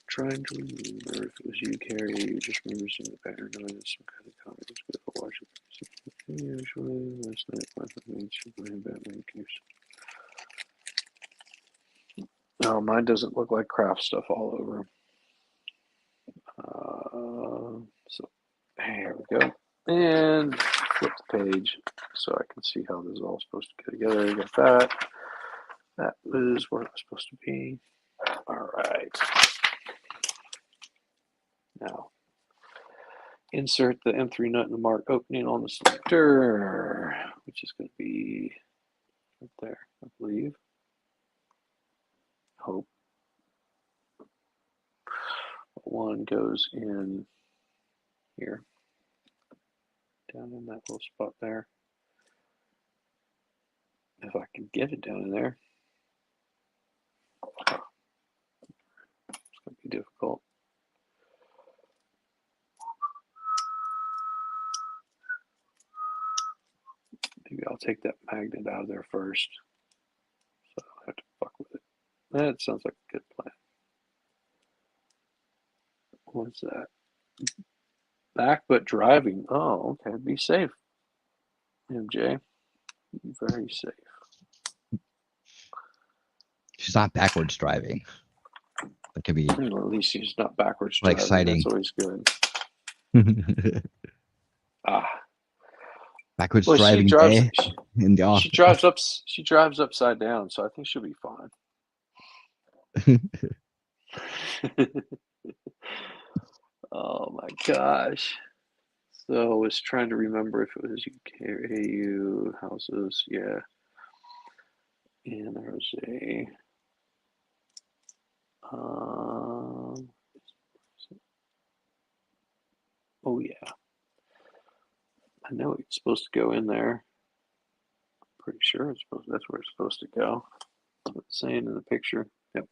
trying to remember if it was you carry, you just remember some of the pattern noise, some kind of comments with a washer. Usually last night my family should Batman case. No, mine doesn't look like craft stuff all over. So here we go. And flip the page so I can see how this is all supposed to go together. You got that. That was where it was supposed to be. All right. Now, insert the M3 nut in the marked opening on the selector, which is going to be right there, I believe. Hope. one goes in here, down in that little spot there. If I can get it down in there. It's going to be difficult. Maybe I'll take that magnet out of there first, so I don't have to fuck with it. That sounds like a good plan. What's that? Back but driving. Oh, okay. Be safe, MJ. Be very safe. She's not backwards driving. That could be Well, at least he's not backwards quite driving. exciting. That's always good. Ah. Backwards Well, she driving drives. day in the She drives up. She drives upside down, so I think she'll be fine. Oh my gosh. So I was trying to remember if it was UKAU houses. Yeah. And there was a. Oh yeah. I know it's supposed to go in there. I'm pretty sure it's supposed. That's where it's supposed to go. That's what it's saying in the picture. Yep.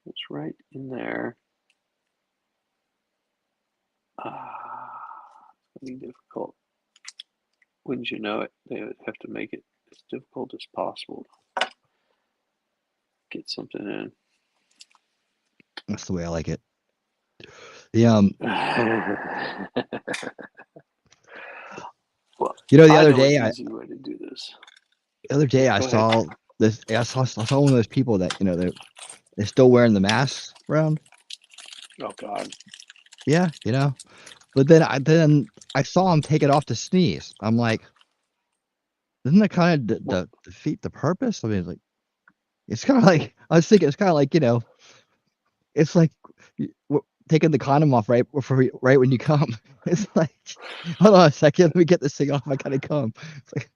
It's right in there. It's gonna be difficult. Wouldn't you know it? They would have to make it as difficult as possible to get something in. That's the way I like it. The Well, you know, the I other know day, an easy way to do this. I Go ahead. saw this. I saw one of those people that they're still wearing the masks around. Oh God. Yeah, But then I saw him take it off to sneeze. I'm like, doesn't that kind of defeat the purpose? I mean, like, it's kind of like I was thinking. It's kind of like it's like taking the condom off right when you come. It's like, hold on a second, let me get this thing off. I gotta come. It's like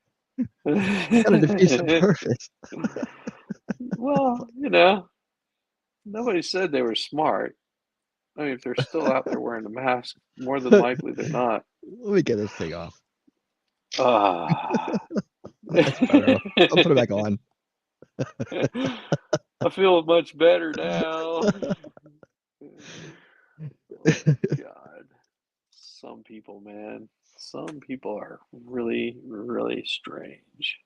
it kind of defeats the purpose. Well, nobody said they were smart. I mean, if they're still out there wearing a mask, more than likely they're not. Let me get this thing off. Ah. That's better. I'll put it back on. I feel much better now. Oh, God. Some people, man. Some people are really, really strange.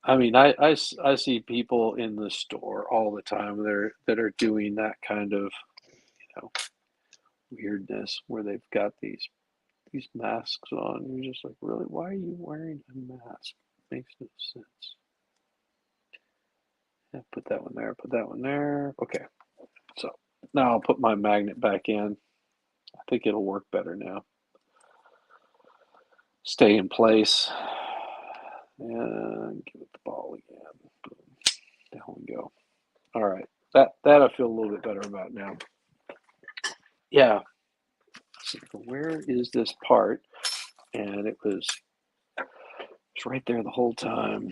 I mean, I see people in the store all the time that are doing that kind of, weirdness where they've got these masks on. You're just like, really? Why are you wearing a mask? Makes no sense. Yeah, put that one there. Put that one there. Okay. So now I'll put my magnet back in. I think it'll work better now. Stay in place. And give it the ball again. Boom. Down we go. All right. That I feel a little bit better about now. Yeah. So where is this part? And it's right there the whole time.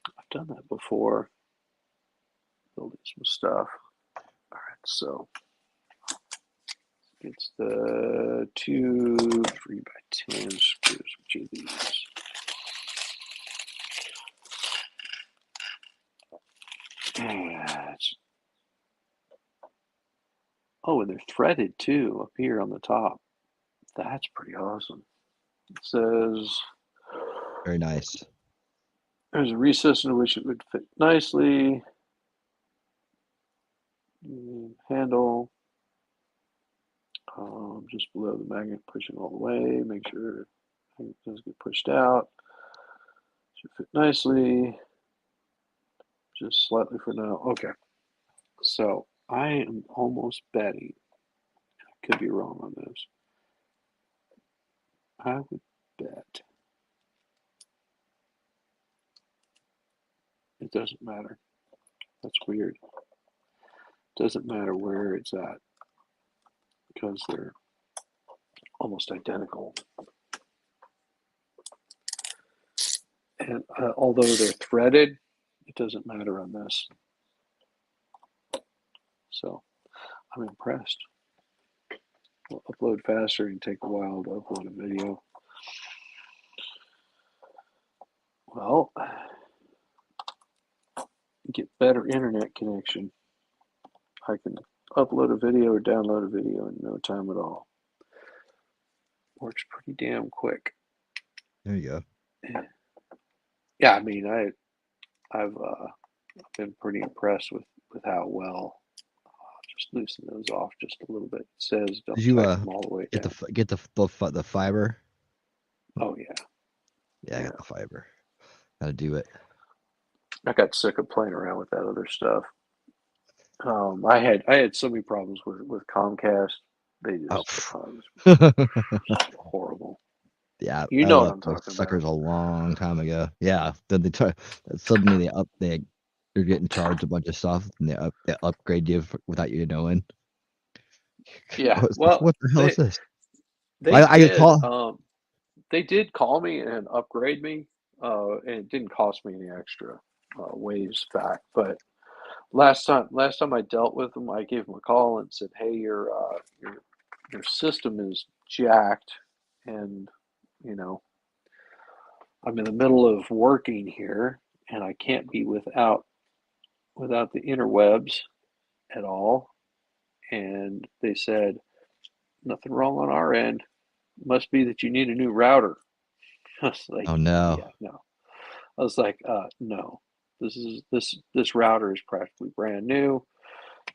I've done that before. Building some stuff. All right, so it's the 2 3x10 screws, which are these. Oh, and they're threaded too up here on the top. That's pretty awesome. It says Very nice. there's a recess in which it would fit nicely. Handle just below the magnet, pushing all the way. Make sure it doesn't get pushed out. Should fit nicely. Just slightly for now. Okay. So I am almost betting. I could be wrong on this. I would bet it doesn't matter. That's weird. It doesn't matter where it's at because they're almost identical. And although they're threaded, it doesn't matter on this. So I'm impressed. We'll upload faster and take a while to upload a video. Well, get better internet connection. I can upload a video or download a video in no time at all. Works pretty damn quick. There you go. Yeah, I mean, I've been pretty impressed with how well. Just loosen those off just a little bit. It says don't Did you tighten them all the way get down. the fiber? Oh yeah. Yeah, I got the fiber. Gotta do it. I got sick of playing around with that other stuff. I had so many problems with Comcast. They just horrible. Yeah, You I know what left I'm those talking suckers about. a long time ago. Yeah, then suddenly they're getting charged a bunch of stuff and they upgrade you without you knowing. I Yeah, was like, well, what the hell is this? they I could did call. they did call me and upgrade me, and it didn't cost me any extra waves back. But last time I dealt with them, I gave them a call and said, "Hey, your system is jacked, and you know I'm in the middle of working here, and I can't be without the interwebs at all." And they said, "Nothing wrong on our end. Must be that you need a new router." I was like, Oh no. "Yeah, no." I was like, "No. This router is practically brand new.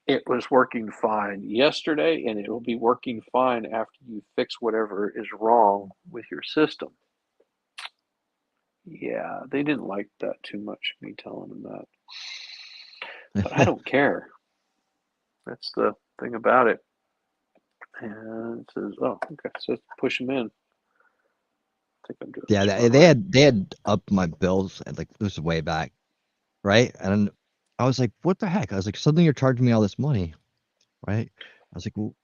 It was working fine yesterday, and it will be working fine after you fix whatever is wrong with your system." Yeah, they didn't like that too much, me telling them that. But I don't care. That's the thing about it. And it says, "Oh, okay." So push them in. I think I'm doing Yeah, this they, about they right. had they had upped my bills and like this was way back, right? And I was like, what the heck? I was like, suddenly you're charging me all this money, right? I was like, well,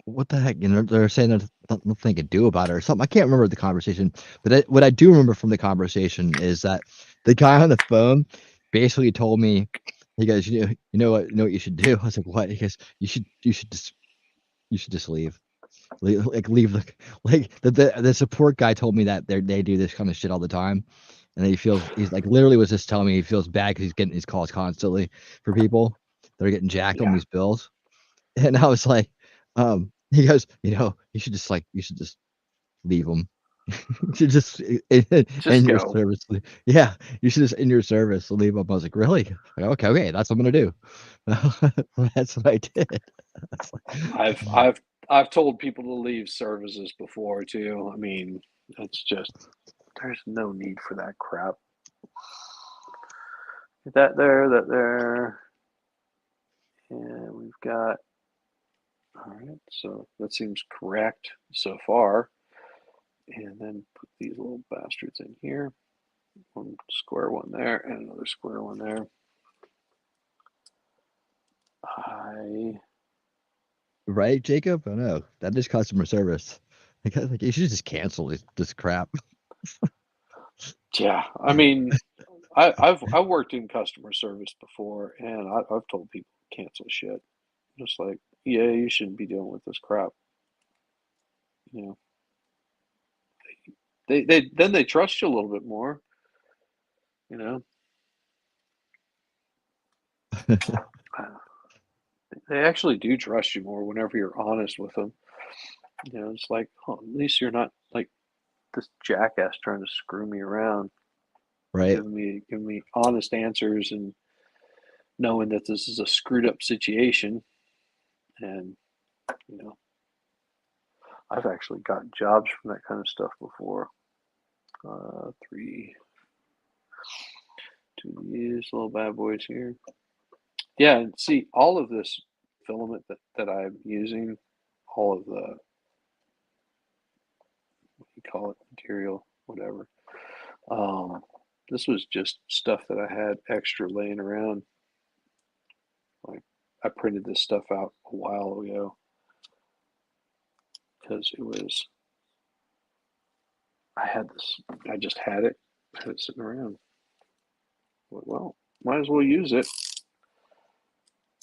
what the heck? You know, they're saying there's nothing they can do about it or something. I can't remember the conversation, but what I do remember from the conversation is that the guy on the phone basically told me, he goes, you know what you should do? I was like, what? He goes, you should just leave. Like leave the support guy told me that they do this kind of shit all the time, and he's like literally was just telling me he feels bad because he's getting these calls constantly for people that are getting jacked on Yeah. these bills, and I was like, he goes, you should just leave them. You should just Just in your go. service. Yeah, you should just in your service leave them. I was like, really? Like, okay, that's what I'm gonna do. That's what I did. I've told people to leave services before too. I mean, it's just there's no need for that crap. Get that there, and we've got. All right, so that seems correct so far. And then put these little bastards in here. One square one there, and another square one there. Right, Jacob? I know that is customer service. Like you should just cancel this crap. Yeah, I mean, I've worked in customer service before, and I've told people to cancel shit. Just like, yeah, you shouldn't be dealing with this crap. You know, they trust you a little bit more. You know, they actually do trust you more whenever you're honest with them. You know, it's like, oh, at least you're not like this jackass trying to screw me around, Right. giving me honest answers and knowing that this is a screwed up situation. And you know, I've actually gotten jobs from that kind of stuff before. 2 of these little bad boys here. Yeah, and see, all of this filament that I'm using, all of the, what you call it, material, whatever. This was just stuff that I had extra laying around. Like, I printed this stuff out a while ago because I just had it sitting around. Well, might as well use it.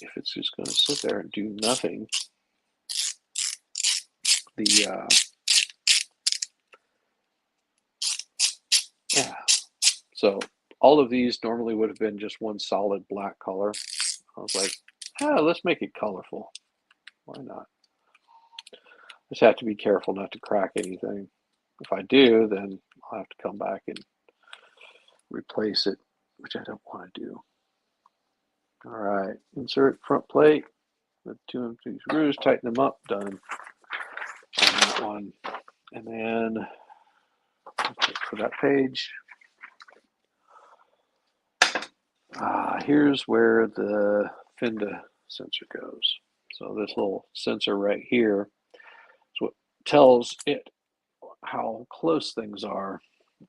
if it's just going to sit there and do nothing, the yeah. So all of these normally would have been just one solid black color. I was like, let's make it colorful. Why not? Just have to be careful not to crack anything. If I do, then I'll have to come back and replace it, which I don't want to do. All right, insert front plate with 2 empty screws, tighten them up, done on that one. And then for that page, here's where the Finda sensor goes. So this little sensor right here is what tells it how close things are,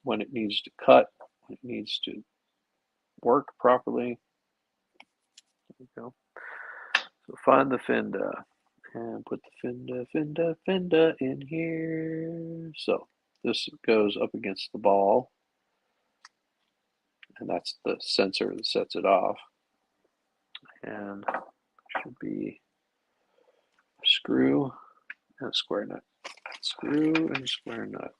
when it needs to cut, when it needs to work properly. There we go. So find the Finda and put the Finda in here. So this goes up against the ball, and that's the sensor that sets it off. And should be a screw and a square nut. Screw and a square nut.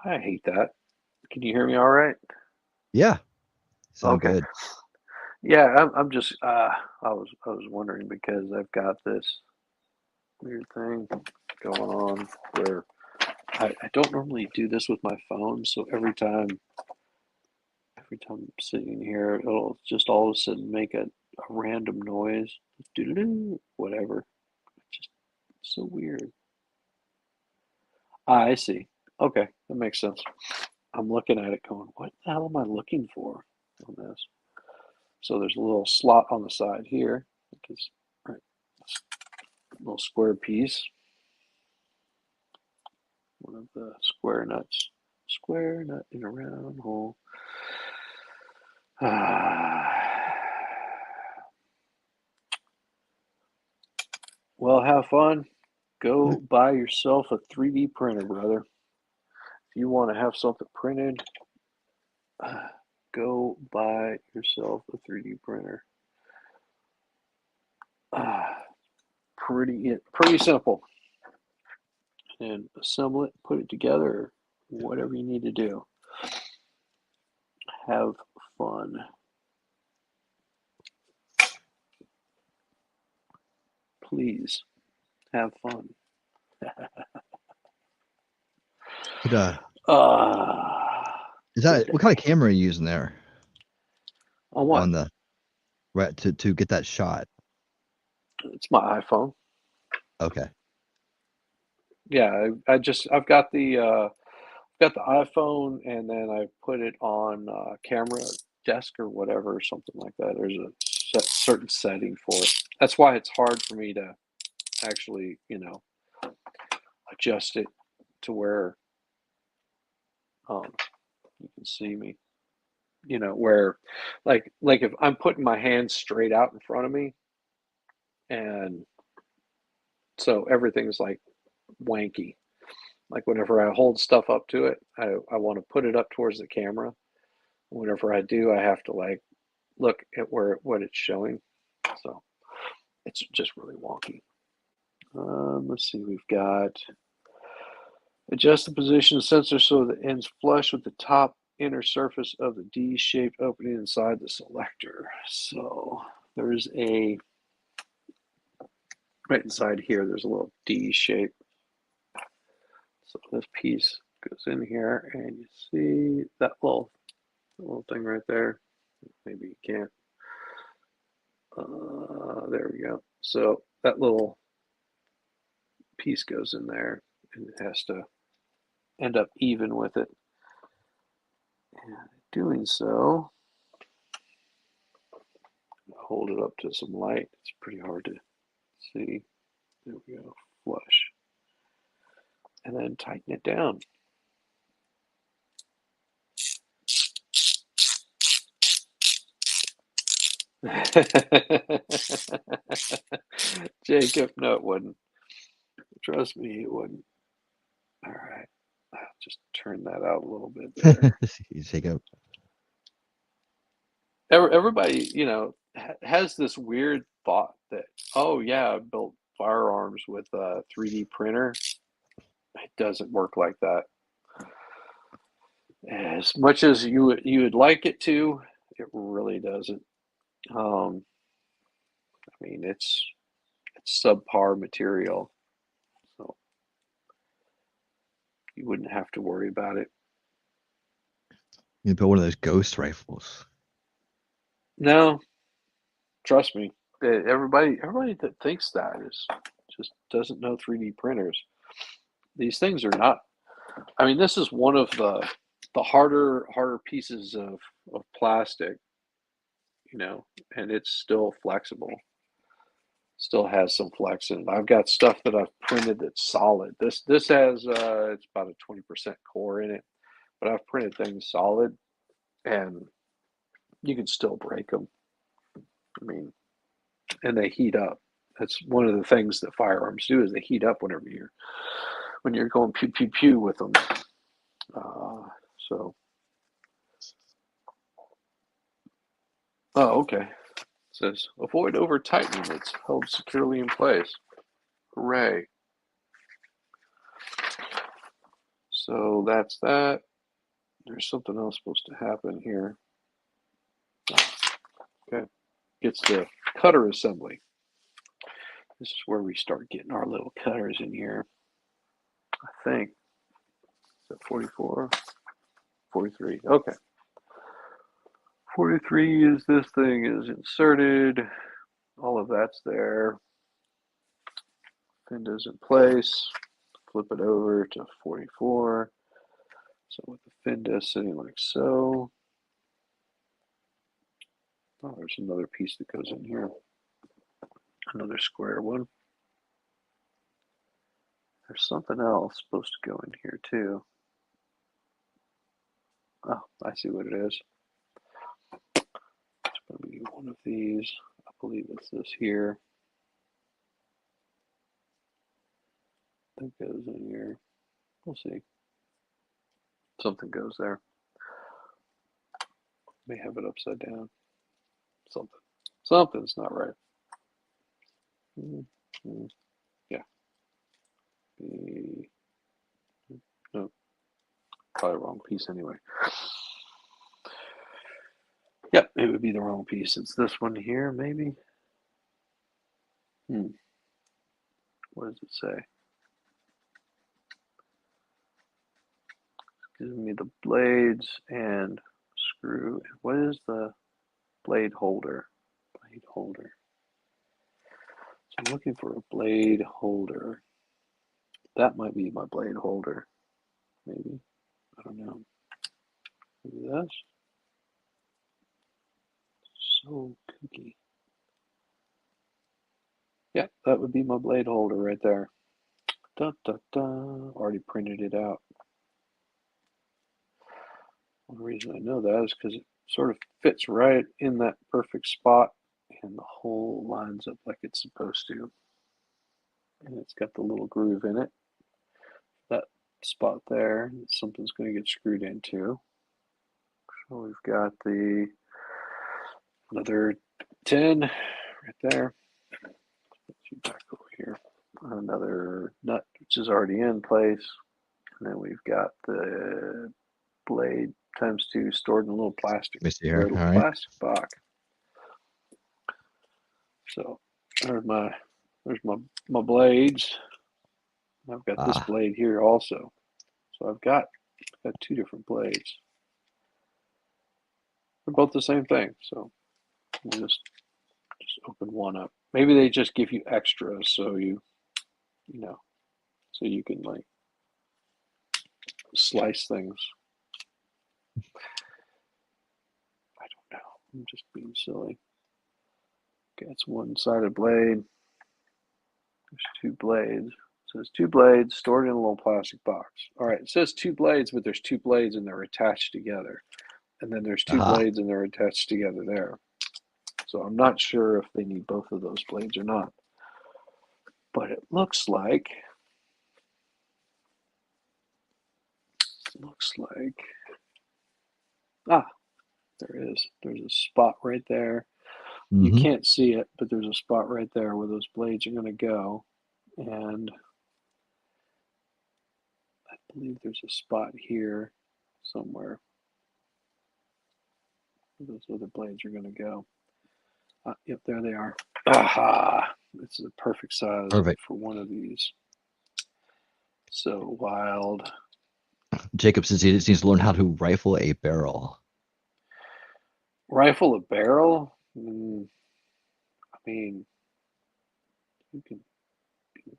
I hate that. Can you hear me all right? Yeah. Sound Okay. good. Yeah, I'm just I was wondering, because I've got this weird thing going on where I don't normally do this with my phone, so every time I'm sitting here, it'll just all of a sudden make a random noise, doo-doo-doo, whatever. It's just so weird. I see. Okay, that makes sense. I'm looking at it going, what the hell am I looking for on this? So there's a little slot on the side here, because right, little square piece, one of the square nuts, square nut in a round hole. Well, have fun. Go buy yourself a 3D printer, brother. If you want to have something printed, go buy yourself a 3D printer. Pretty simple. And assemble it, put it together, whatever you need to do. Have fun. Please have fun. Could, is that good. what kind of camera are you using there? On what? On the right to get that shot. It's my iPhone. Okay. Yeah, I've got the iPhone, and then I put it on camera desk or whatever, or something like that. There's a certain setting for it. That's why it's hard for me to actually, adjust it to where you can see me. Where like if I'm putting my hands straight out in front of me, and so everything's like wanky. Like whenever I hold stuff up to it, I want to put it up towards the camera. Whenever I do, I have to like look at what it's showing. So it's just really wonky. Let's see, we've got adjust the position of the sensor so that it ends flush with the top inner surface of the D-shaped opening inside the selector. So there's right inside here, there's a little D shape. So this piece goes in here, and you see that little thing right there. Maybe you can't. There we go. So that little piece goes in there, and it has to end up even with it. And doing so, hold it up to some light. It's pretty hard to see. There we go. Flush. And then tighten it down. Jacob, no, it wouldn't. Trust me, it wouldn't. All right. Just turn that out a little bit there. You take a Everybody, has this weird thought that, oh yeah, I built firearms with a 3D printer. It doesn't work like that. As much as you would like it to, it really doesn't. I mean, it's subpar material, so you wouldn't have to worry about it. you build one of those ghost rifles. No, trust me. Everybody that thinks that just doesn't know 3D printers. These things are not. I mean, this is one of the harder pieces of plastic, and it's still flexible. Still has some flex in it. I've got stuff that I've printed that's solid. This has it's about a 20% core in it, but I've printed things solid, and you can still break them. I mean, and they heat up. That's one of the things that firearms do, is they heat up when you're going pew pew pew with them. So, oh, okay. It says avoid over tightening. It's held securely in place. Hooray! So that's that. There's something else supposed to happen here. Okay, gets the cutter assembly. This is where we start getting our little cutters in here. I think. Is that 44? 43. Okay. 43 is this thing is inserted. All of that's there. Fender's in place. Flip it over to 44. So with the fender sitting like so. Oh, there's another piece that goes in here. Another square one. There's something else supposed to go in here too. Oh, I see what it is. It's going to be one of these. I believe it's this here. That goes in here. We'll see. Something goes there. May have it upside down. Something's not right. Yeah. No, probably the wrong piece anyway. Yep, it would be the wrong piece. It's this one here, maybe. What does it say? It's giving me the blades and screw. What is the blade holder? Blade holder. So I'm looking for a blade holder. That might be my blade holder. Maybe. I don't know. Maybe this. So kooky. Yeah, that would be my blade holder right there. Da, da, da. Already printed it out. One reason I know that is because it sort of fits right in that perfect spot, and the hole lines up like it's supposed to. And it's got the little groove in it. That spot there, something's going to get screwed into. So we've got another 10 right there. Let's see back over here. Another nut which is already in place. And then we've got the blade ×2 stored in a little plastic plastic box. So there's my blades. I've got this blade here also. So I've got two different blades. They're both the same thing. So we'll just open one up. Maybe they just give you extras so so you can like slice things. I don't know. I'm just being silly. Okay, it's one-sided blade. There's two blades. It says two blades stored in a little plastic box. All right, it says two blades, but there's two blades and they're attached together. And then there's two blades and they're attached together there. So I'm not sure if they need both of those blades or not. But it looks like looks like. Ah, there is. There's a spot right there. You Mhm. can't see it, but there's a spot right there where those blades are going to go. And I believe there's a spot here somewhere where those other blades are going to go. Yep, there they are. Aha! This is a perfect size Perfect. for one of these. So wild. Jacob says he just needs to learn how to rifle a barrel. Rifle a barrel? I mean, you can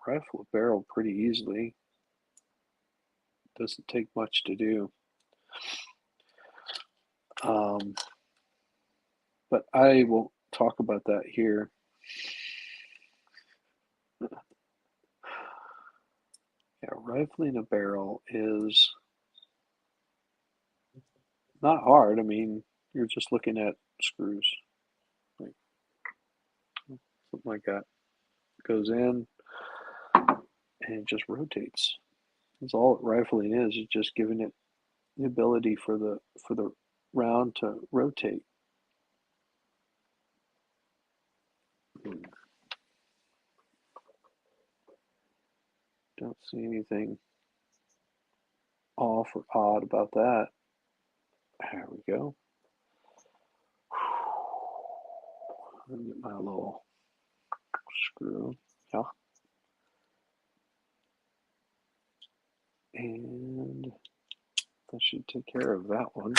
rifle a barrel pretty easily. Doesn't take much to do. But I won't talk about that here. Yeah, rifling a barrel is not hard. I mean, you're just looking at screws, like something like that. Goes in and it just rotates. That's all rifling is just giving it the ability for the round to rotate. Don't see anything off or odd about that. There we go. Let me get my little screw. Yeah. And that should take care of that one.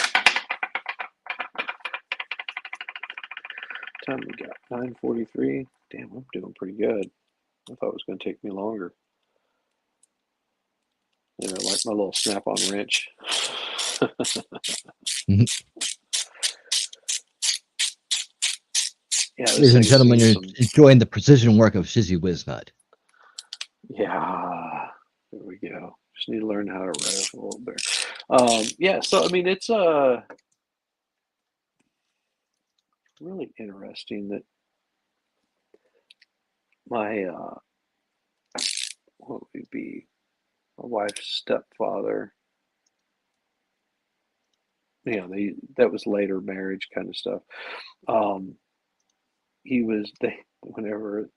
Time we got 9:43. Damn, I'm doing pretty good. I thought it was going to take me longer. You know, like my little snap-on wrench. Mhm. Yeah, this Ladies and thing has gentlemen, seen you're some. enjoying the precision work of Shizzy Wiznut. Yeah, there we go. Just need to learn how to rifle a little bit. Yeah, so I mean, it's really interesting that my what would it be, my wife's stepfather. You know, that was later marriage kind of stuff. He was whenever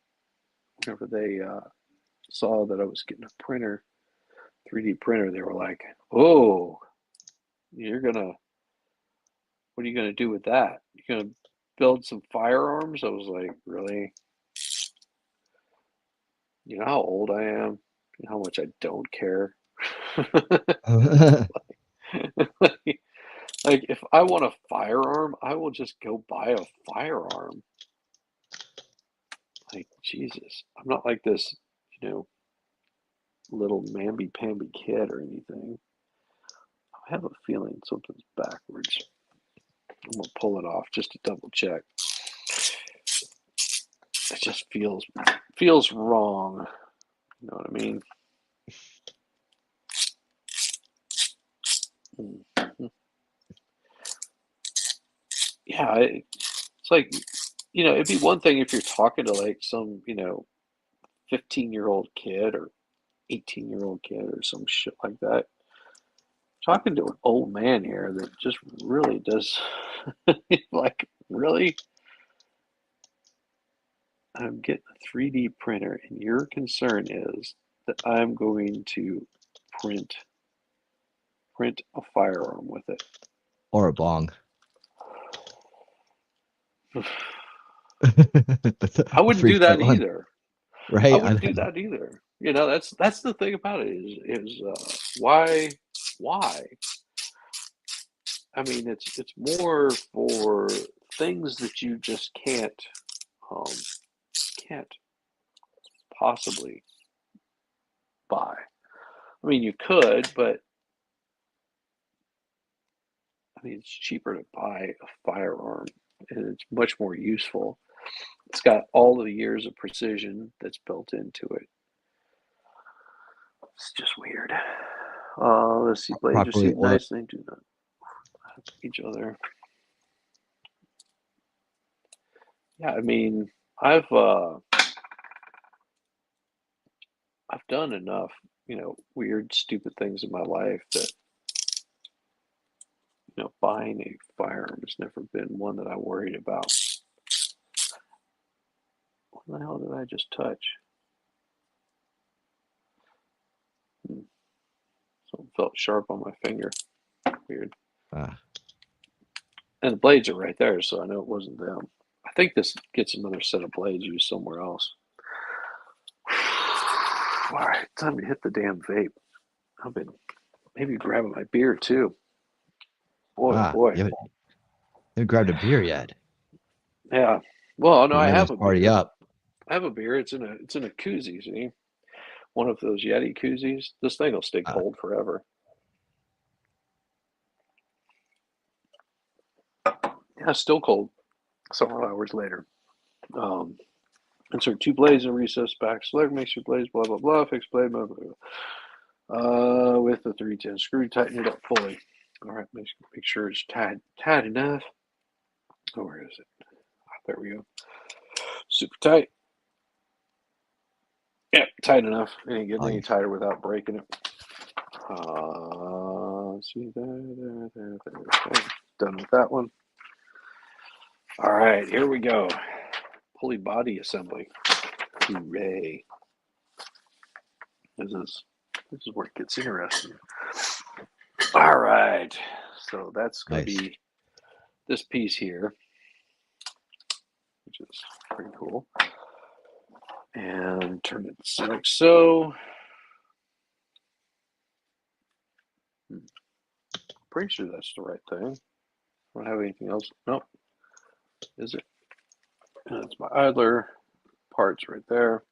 they saw that I was getting a printer, 3D printer, they were like, "Oh, what are you gonna do with that? You're gonna build some firearms?" I was like, "Really? You know how old I am? You know how much I don't care?" Like, if I want a firearm, I will just go buy a firearm. Like, Jesus, I'm not like this, you know, little mamby-pamby kid or anything. I have a feeling something's backwards. I'm gonna pull it off just to double check. It just feels wrong. You know what I mean? Yeah, it's like, you know, it'd be one thing if you're talking to like some, you know, 15-year-old kid or 18-year-old kid or some shit like that. Talking to an old man here that just really does, like, really? I'm getting a 3D printer, and your concern is that I'm going to print a firearm with it. Or a bong. I wouldn't do that either. I Right? wouldn't do that either. You know, that's the thing about it is why? I mean, it's more for things that you just um, can't possibly buy. I mean, you could, but I mean, it's cheaper to buy a firearm, and it's much more useful. It's got all the years of precision that's built into it. It's just weird. Let's see, blades Properly receive or nice. They do not have each other. Yeah, I mean, I've done enough, you know, weird, stupid things in my life that buying a firearm has never been one that I worried about. What the hell did I just touch? Something felt sharp on my finger. Weird. And the blades are right there, so I know it wasn't them. I think this gets another set of blades used somewhere else. All right, time to hit the damn vape. I've been maybe grabbing my beer too. Boy, oh boy. You haven't grabbed a beer yet. Yeah. Well, no, I have a party beer. up. I have a beer. It's in a koozie. See, one of those Yeti koozies. This thing will stay cold forever. Yeah, still cold. Several hours later. Insert 2 blades in recess back. Select mixture blades. Blah blah blah. Fix blade. Blah, blah, blah. With the 310 screw, tighten it up fully. All right, make sure it's tight enough. Oh, where is it? There we go. Super tight. Yep, tight enough. It ain't getting any tighter without breaking it. See there. Okay. Done with that one. All right, here we go. Pulley body assembly. Hooray! This is where it gets interesting. All right, so that's going to be this piece here, which is pretty cool. And turn it like so. Pretty sure that's the right thing. I don't have anything else. Nope. Is it? That's my idler parts right there.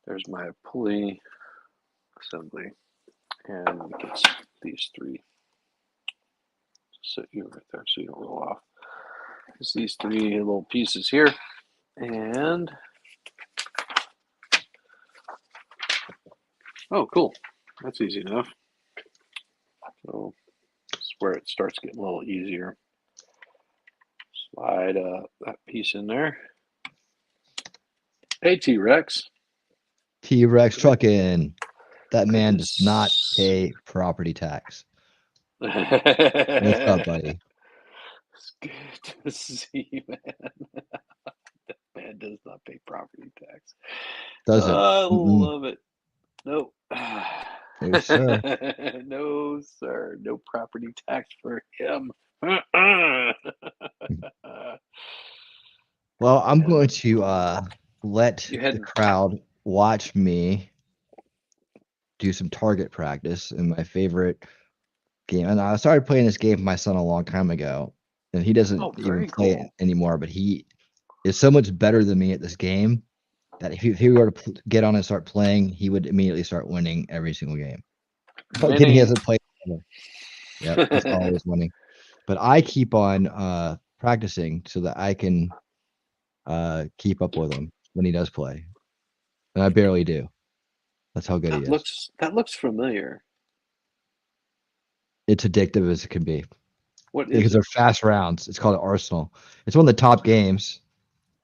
There's my pulley assembly. And it gets these 3. Sit you right there so you don't roll off. It's these 3 little pieces here. And oh, cool. That's easy enough. So this is where it starts getting a little easier. Slide that piece in there. Hey, T-Rex. T-Rex trucking. That man does not pay property tax. What's up, buddy? It's good to see you, man. That man does not pay property tax. Doesn't. I love it. Nope. No, sir. No, sir. No property tax for him. Well, I'm going to let the crowd watch me do some target practice in my favorite game. And I started playing this game with my son a long time ago, and he doesn't even play it anymore, but he is so much better than me at this game that if he were to get on and start playing, he would immediately start winning every single game. But he hasn't played ever. Yeah, he's always winning. But I keep on practicing so that I can keep up with him when he does play. And I barely do. That's how good he is. That looks familiar. It's addictive as it can be. What is because they're fast rounds. It's called Arsenal. It's one of the top games.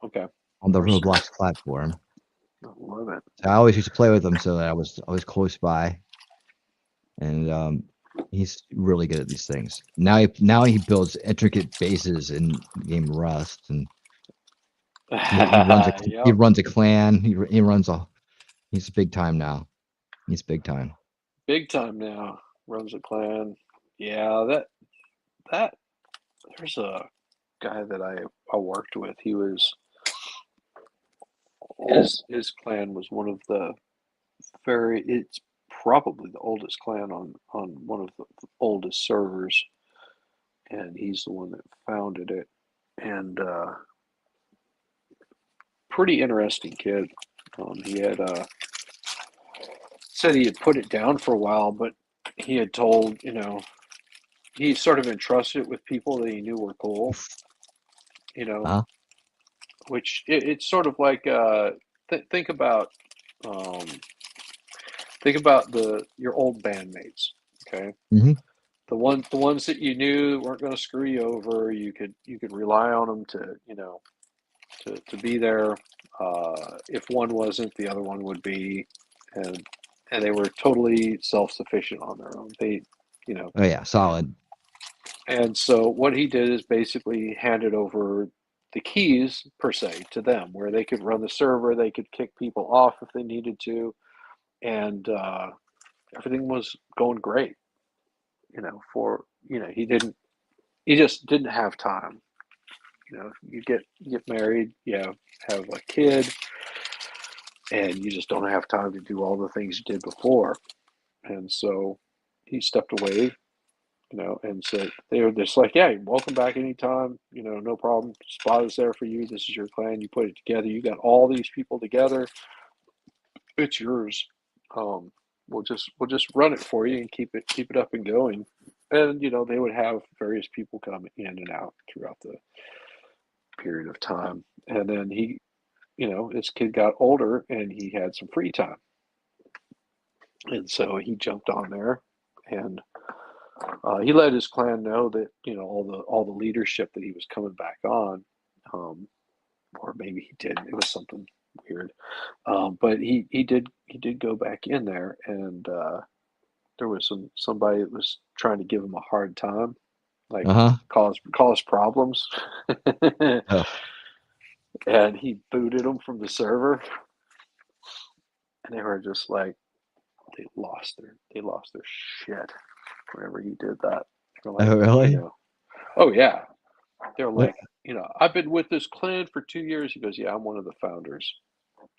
Okay. On the Roblox platform. I love it. So I always used to play with him, so that I was always close by. And he's really good at these things. Now he builds intricate bases in game Rust, and he runs a clan. He runs he's big time now. He's big time. Big time now. Runs a clan. Yeah, that there's a guy that I worked with. He was his clan was one of the it's probably the oldest clan on one of the oldest servers, and he's the one that founded it. And pretty interesting kid. He had said he had put it down for a while, but he had told, he sort of entrusted it with people that he knew were cool, which it's sort of like think about your old bandmates, okay? Mm-hmm. The ones that you knew weren't going to screw you over. You could rely on them to be there. If one wasn't, the other one would be, and they were totally self-sufficient on their own. They, Oh yeah, solid. And so what he did is basically handed over the keys per se to them, where they could run the server, they could kick people off if they needed to, and everything was going great. He just didn't have time. You get married, have a kid, and you just don't have time to do all the things you did before. And so he stepped away, and said they were just like, yeah, welcome back anytime, no problem. Spot is there for you. This is your clan. You put it together. You got all these people together. It's yours. We'll just run it for you and keep it up and going. And they would have various people come in and out throughout the period of time. And then his kid got older and he had some free time. And so he jumped on there, and he let his clan know that all the leadership that he was coming back on, or maybe he didn't. It was something weird, but he did go back in there, and there was somebody that was trying to give him a hard time, like cause problems, Oh. and he booted them from the server, and they were just like, they lost their shit whenever he did that. Like, Oh, really? Oh yeah. They're What? like, I've been with this clan for 2 years. He goes, yeah, I'm one of the founders.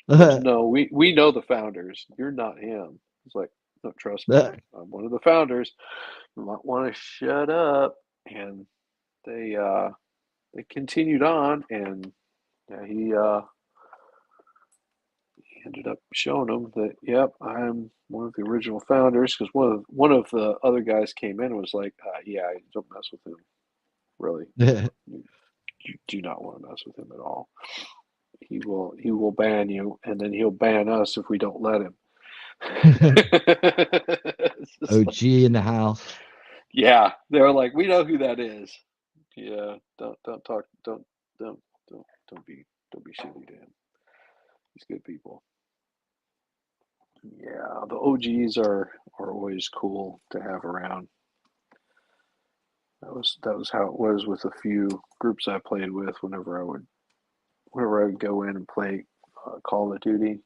Goes, no, we know the founders. You're not him. He's like, no, trust me. I'm one of the founders. You might want to shut up. And they continued on, and yeah, he ended up showing them that, yep, I'm one of the original founders, because one of the other guys came in and was like, yeah, don't mess with him. Really, you do not want to mess with him at all. He will ban you, and then he'll ban us if we don't let him. OG in the house. Yeah, they're like, we know who that is. Yeah, don't talk, don't be shitty to him. He's good people. Yeah, the OGs are always cool to have around. That was how it was with a few groups I played with. Whenever I would go in and play Call of Duty,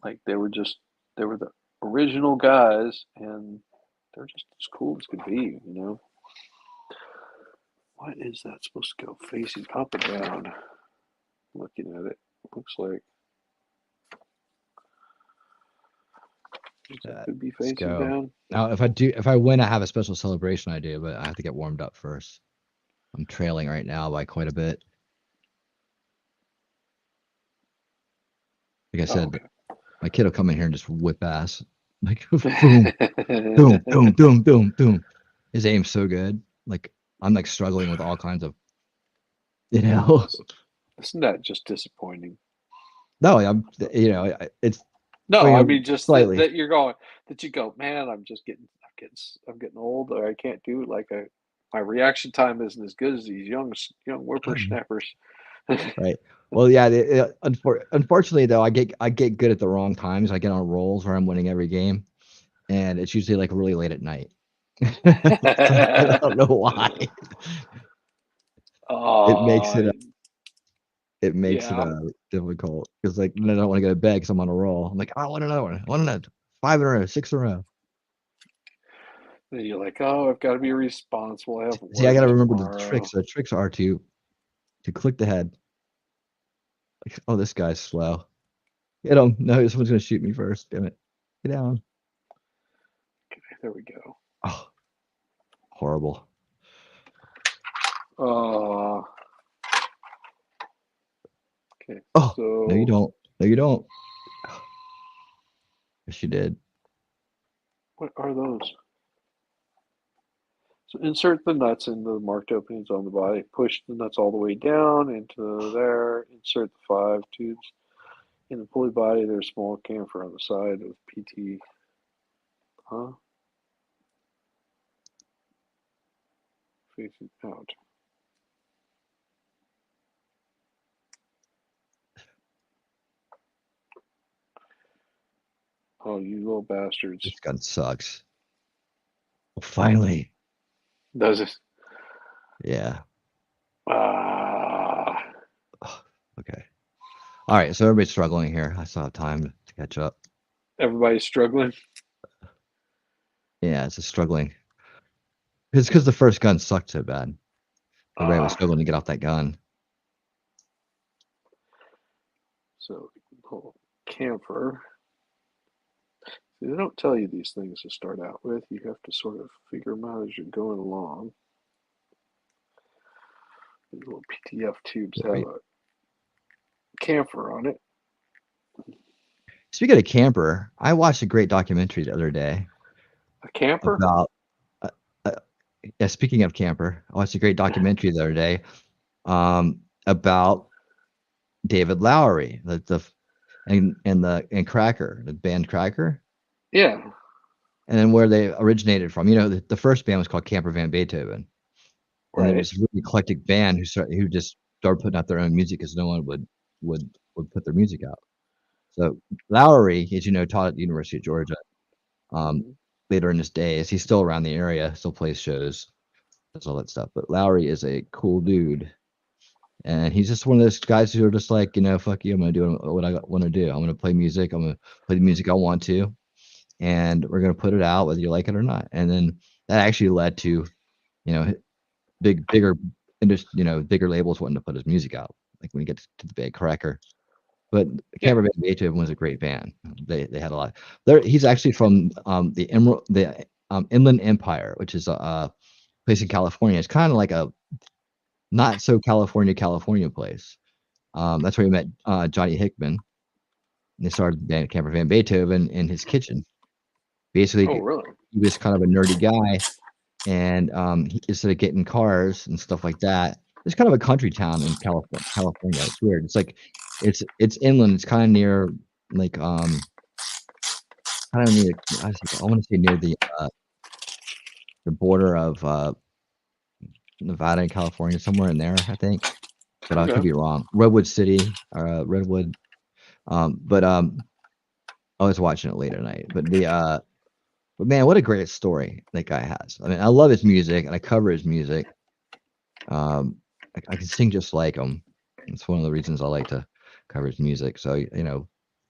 like they were the original guys, and they're just as cool as could be. What is that supposed to go facing up and down? Looking at it, looks like it could be Let's facing go. down. Now, if I win, I have a special celebration idea, but I have to get warmed up first. I'm trailing right now by quite a bit. Like I said, my kid will come in here and just whip ass. Like boom, boom, boom, boom, boom, boom. His aim's so good. Like I'm like struggling with all kinds of, Isn't that just disappointing? No, it's No, I mean just slightly. that you go, man, I'm getting old, or I can't do it. Like my reaction time isn't as good as these young whippersnappers. Right. Well, yeah. Unfortunately, though, I get good at the wrong times. I get on rolls where I'm winning every game, and it's usually like really late at night. I don't know why. It makes it difficult because like I don't want to go to bed because I'm on a roll. I'm like, I want another one. I want another 5 in a row, 6 in a row. Then you're like, oh, I've got to be responsible. I have work See, I got to remember tomorrow. the tricks. The tricks are to click the head. Like, oh, this guy's slow. Get him. No, someone's gonna shoot me first. Damn it. Get down. Okay, there we go. Oh, horrible. Okay. Oh, so no, you don't. No, you don't. Yes, you did. what are those? So insert the nuts in the marked openings on the body. Push the nuts all the way down into there. Insert the 5 tubes in the pulley body. There's a small camphor on the side of PT. Huh? Facing out. Oh, you little bastards. This gun sucks. Oh, finally. Does it? Yeah. Ah, Okay. All right. So everybody's struggling here. I still have time to catch up. everybody's struggling. Yeah, it's just struggling. It's because the first gun sucked so bad. Everybody was Ah, struggling to get off that gun. so pull camphor. See, they don't tell you these things to start out with. You have to sort of figure them out as you're going along. These little PTF tubes have Right. a camphor on it. Speaking of camper, I watched a great documentary the other day A camper? about. Uh, uh, yeah, speaking of camper, I watched a great documentary the other day about David Lowery, and Cracker, the band Cracker, Yeah. and then where they originated from. You know, the first band was called Camper Van Beethoven, and there Right. was a really eclectic band who just started putting out their own music because no one would put their music out. So Lowery, as you know, taught at the University of Georgia. Um, Mhm. later in his days, he's still around the area, still plays shows, does all that stuff. But Lowery is a cool dude. And he's just one of those guys who are just like, fuck you. I'm gonna do what I want to do. I'm gonna play music. I'm gonna play the music I want to, and we're gonna put it out whether you like it or not. And then that actually led to, you know, bigger, bigger labels wanting to put his music out. Like when you get to the big Cracker. But Yeah. Camper Van Beethoven was a great band. They had a lot. There, he's actually from the Inland Empire, which is a place in California. It's kind of like a not so California place. That's where he met Johnny Hickman. And they started the band Camper Van Beethoven in his kitchen. Oh, Basically, really? he was kind of a nerdy guy, and instead of getting cars and stuff like that, it's kind of a country town in California. California, it's weird. It's like it's inland. It's kind of near like kind of near. I want to say near the border of Nevada and California, somewhere in there, I think. But I could Okay. be wrong. Redwood City, Redwood. But I was watching it late at night. But man, what a great story that guy has. I mean, I love his music and I cover his music. I can sing just like him. It's one of the reasons I like to cover his music. So,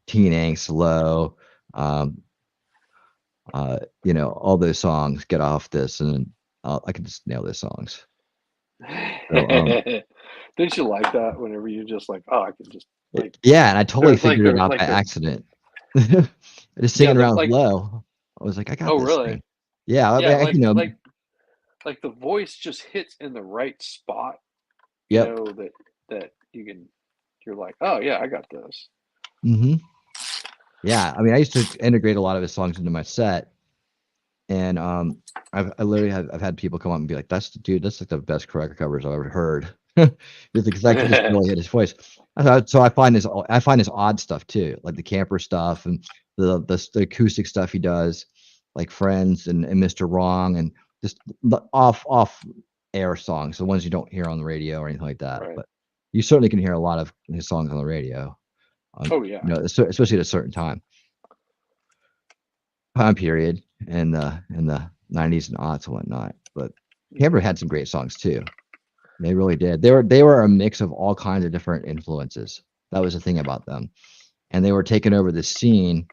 Teen Angst, Low, um, all those songs, Get Off This, and I can just nail those songs. So, Didn't you like that whenever you just like, oh, I can just like yeah, and I totally they're like figured it they're out like by they're accident. Just yeah, singing they're around with like Low. I was like, I got oh this really? thing. Yeah, Yeah, like the voice just hits in the right spot, yep. that you're like, oh yeah, I got this. hmm Yeah, I mean, I used to integrate a lot of his songs into my set, and I've had people come up and be like, that's like the best Cracker covers I've ever heard." Because I can just really hit his voice. So I find his odd stuff too, like the camper stuff and the acoustic stuff he does, like Friends and Mr. Wrong, and just the off air songs, the ones you don't hear on the radio or anything like that. Right. But you certainly can hear a lot of his songs on the radio, Oh yeah. especially at a certain time period in the 90s and aughts and whatnot. But Camper had some great songs too. They really did. They were a mix of all kinds of different influences. That was the thing about them. And they were taking over the scene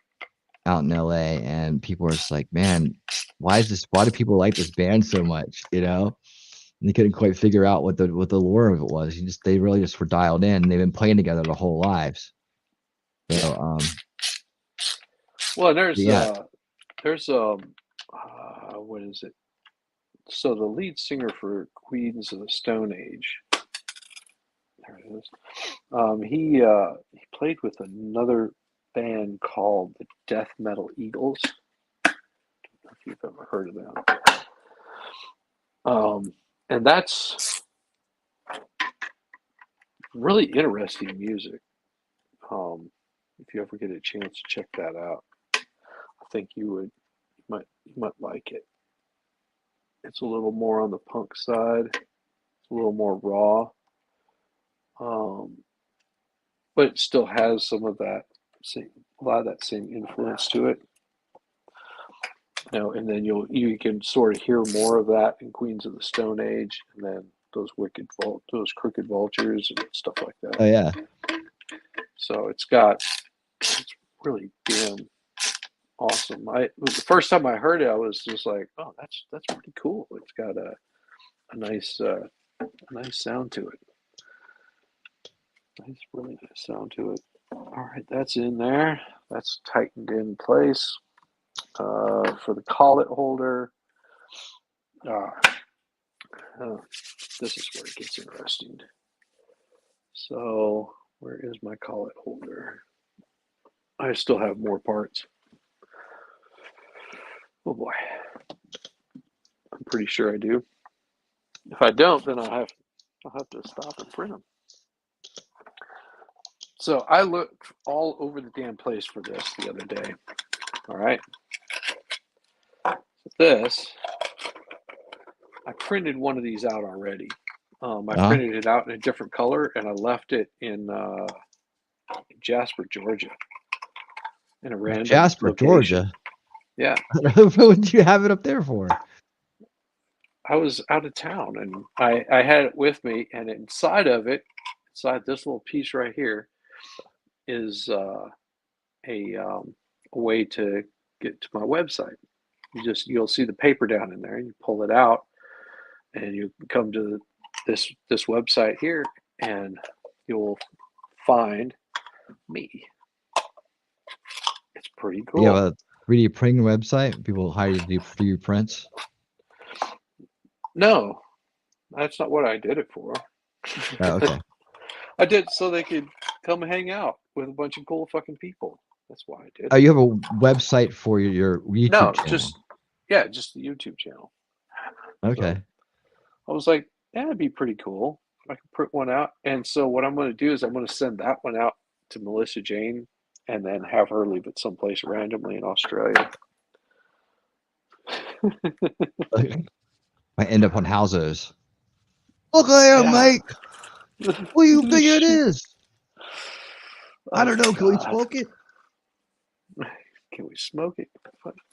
out in LA, and people were just like, man, why do people like this band so much? And they couldn't quite figure out what the lore of it was. They really just were dialed in, and they've been playing together their whole lives. So Well, yeah. there's what is it? So the lead singer for Queens of the Stone Age, there it is. He played with another band called the Death Metal Eagles. I don't know if you've ever heard of them. And that's really interesting music. If you ever get a chance to check that out, I think you might like it. It's a little more on the punk side. It's a little more raw, but it still has some of that a lot of that same influence to it. And then you can sort of hear more of that in Queens of the Stone Age, and then those crooked vultures and stuff like that. Oh yeah. So it's really damn awesome. The first time I heard it, I was just like, oh, that's pretty cool. It's got a nice sound to it. Really nice sound to it. All right, that's in there. That's tightened in place. For the collet holder, this is where it gets interesting. So where is my collet holder? I still have more parts. Oh boy. I'm pretty sure I do. If I don't, then I'll have to stop and print them. So I looked all over the damn place for this the other day. All right. This, I printed one of these out already. I printed it out in a different color, and I left it in Jasper, Georgia, in a random Jasper, location. Georgia. Yeah. What would you have it up there for? I was out of town, and I had it with me, and inside this little piece right here, is a way to get to my website. You'll see the paper down in there, and you pull it out, and you come to this website here, and you'll find me. It's pretty cool. You have a 3D printing website? People hire you to do 3D prints? No, that's not what I did it for. Oh, okay. I did so they could come hang out with a bunch of cool fucking people. That's why I did. Oh, you have a website for your YouTube channel? Just the YouTube channel. Okay. So I was like, that'd be pretty cool if I could print one out. And so what I'm going to do is I'm going to send that one out to Melissa Jane, and then have her leave it someplace randomly in Australia. I end up on houses. Look there, mate. What do you think it is? I don't know. Can we smoke it? Can we smoke it?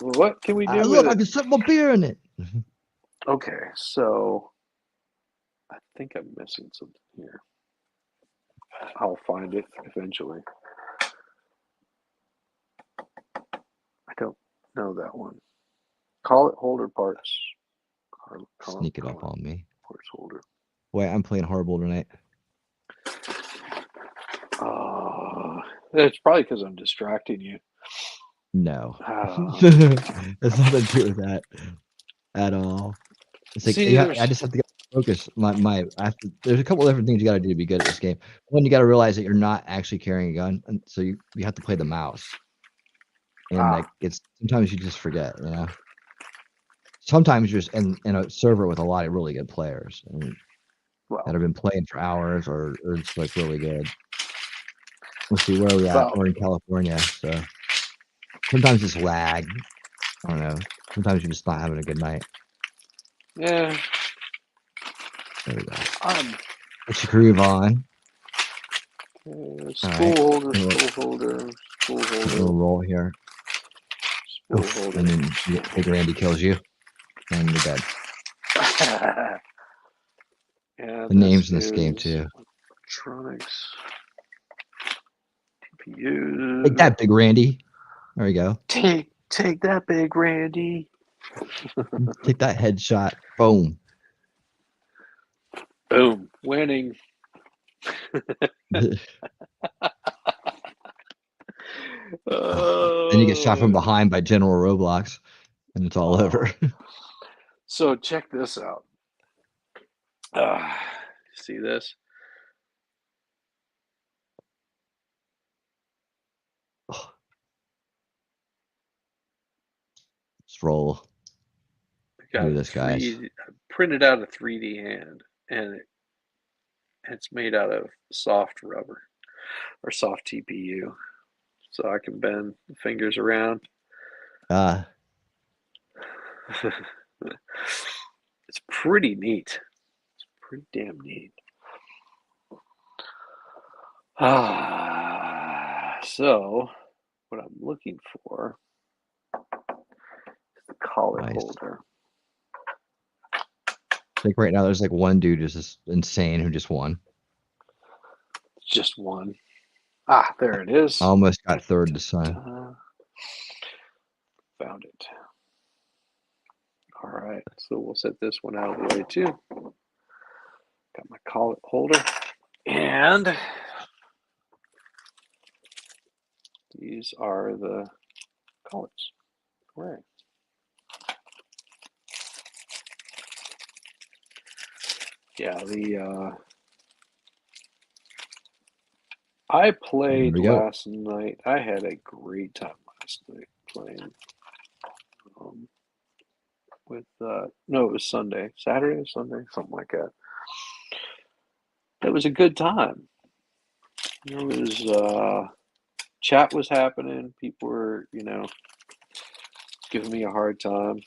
What can we do Look, with I it? can set my beer in it. Okay, so I think I'm missing something here. I'll find it eventually. I don't know that one. Call it holder parts. Sneak it up on me. Parts holder. Boy, I'm playing horrible tonight. It's probably because I'm distracting you. No. There's nothing to do with that at all. It's like I just have to focus. There's a couple different things you got to do to be good at this game. One, you got to realize that you're not actually carrying a gun, and so you have to play the mouse. And like sometimes you just forget, you know. Sometimes you're just in a server with a lot of really good players that have been playing for hours or it's like really good. Let's see, where are we at? We're in California, so sometimes it's lag. I don't know. Sometimes you're just not having a good night. Yeah. There we go. Put your groove on. Spool holder. We'll roll here. Oof, and then Big Randy kills you, and you're dead. The names in this game too. Electronics. TPU. Take that, Big Randy. There we go. Take that, Big Randy. Take that headshot. Boom. Boom. Winning. Then you get shot from behind by General Roblox, and it's all over. So check this out. See this? Let's roll. Do this, guys. I printed out a 3D hand, and it's made out of soft rubber or soft TPU, so I can bend the fingers around. It's pretty neat. It's pretty damn neat. So what I'm looking for is the collar Nice. holder. Like right now, there's like one dude who's just insane who just won. Just one. Ah, there it is. I almost got third this time. Found it. All right, so we'll set this one out of the way too. Got my collar holder, and these are the collars. Right. Yeah, I played we go. last night. I had a great time last night playing. With no, it was Sunday, Saturday, Sunday, something like that. It was a good time. It was chat was happening. People were, giving me a hard time,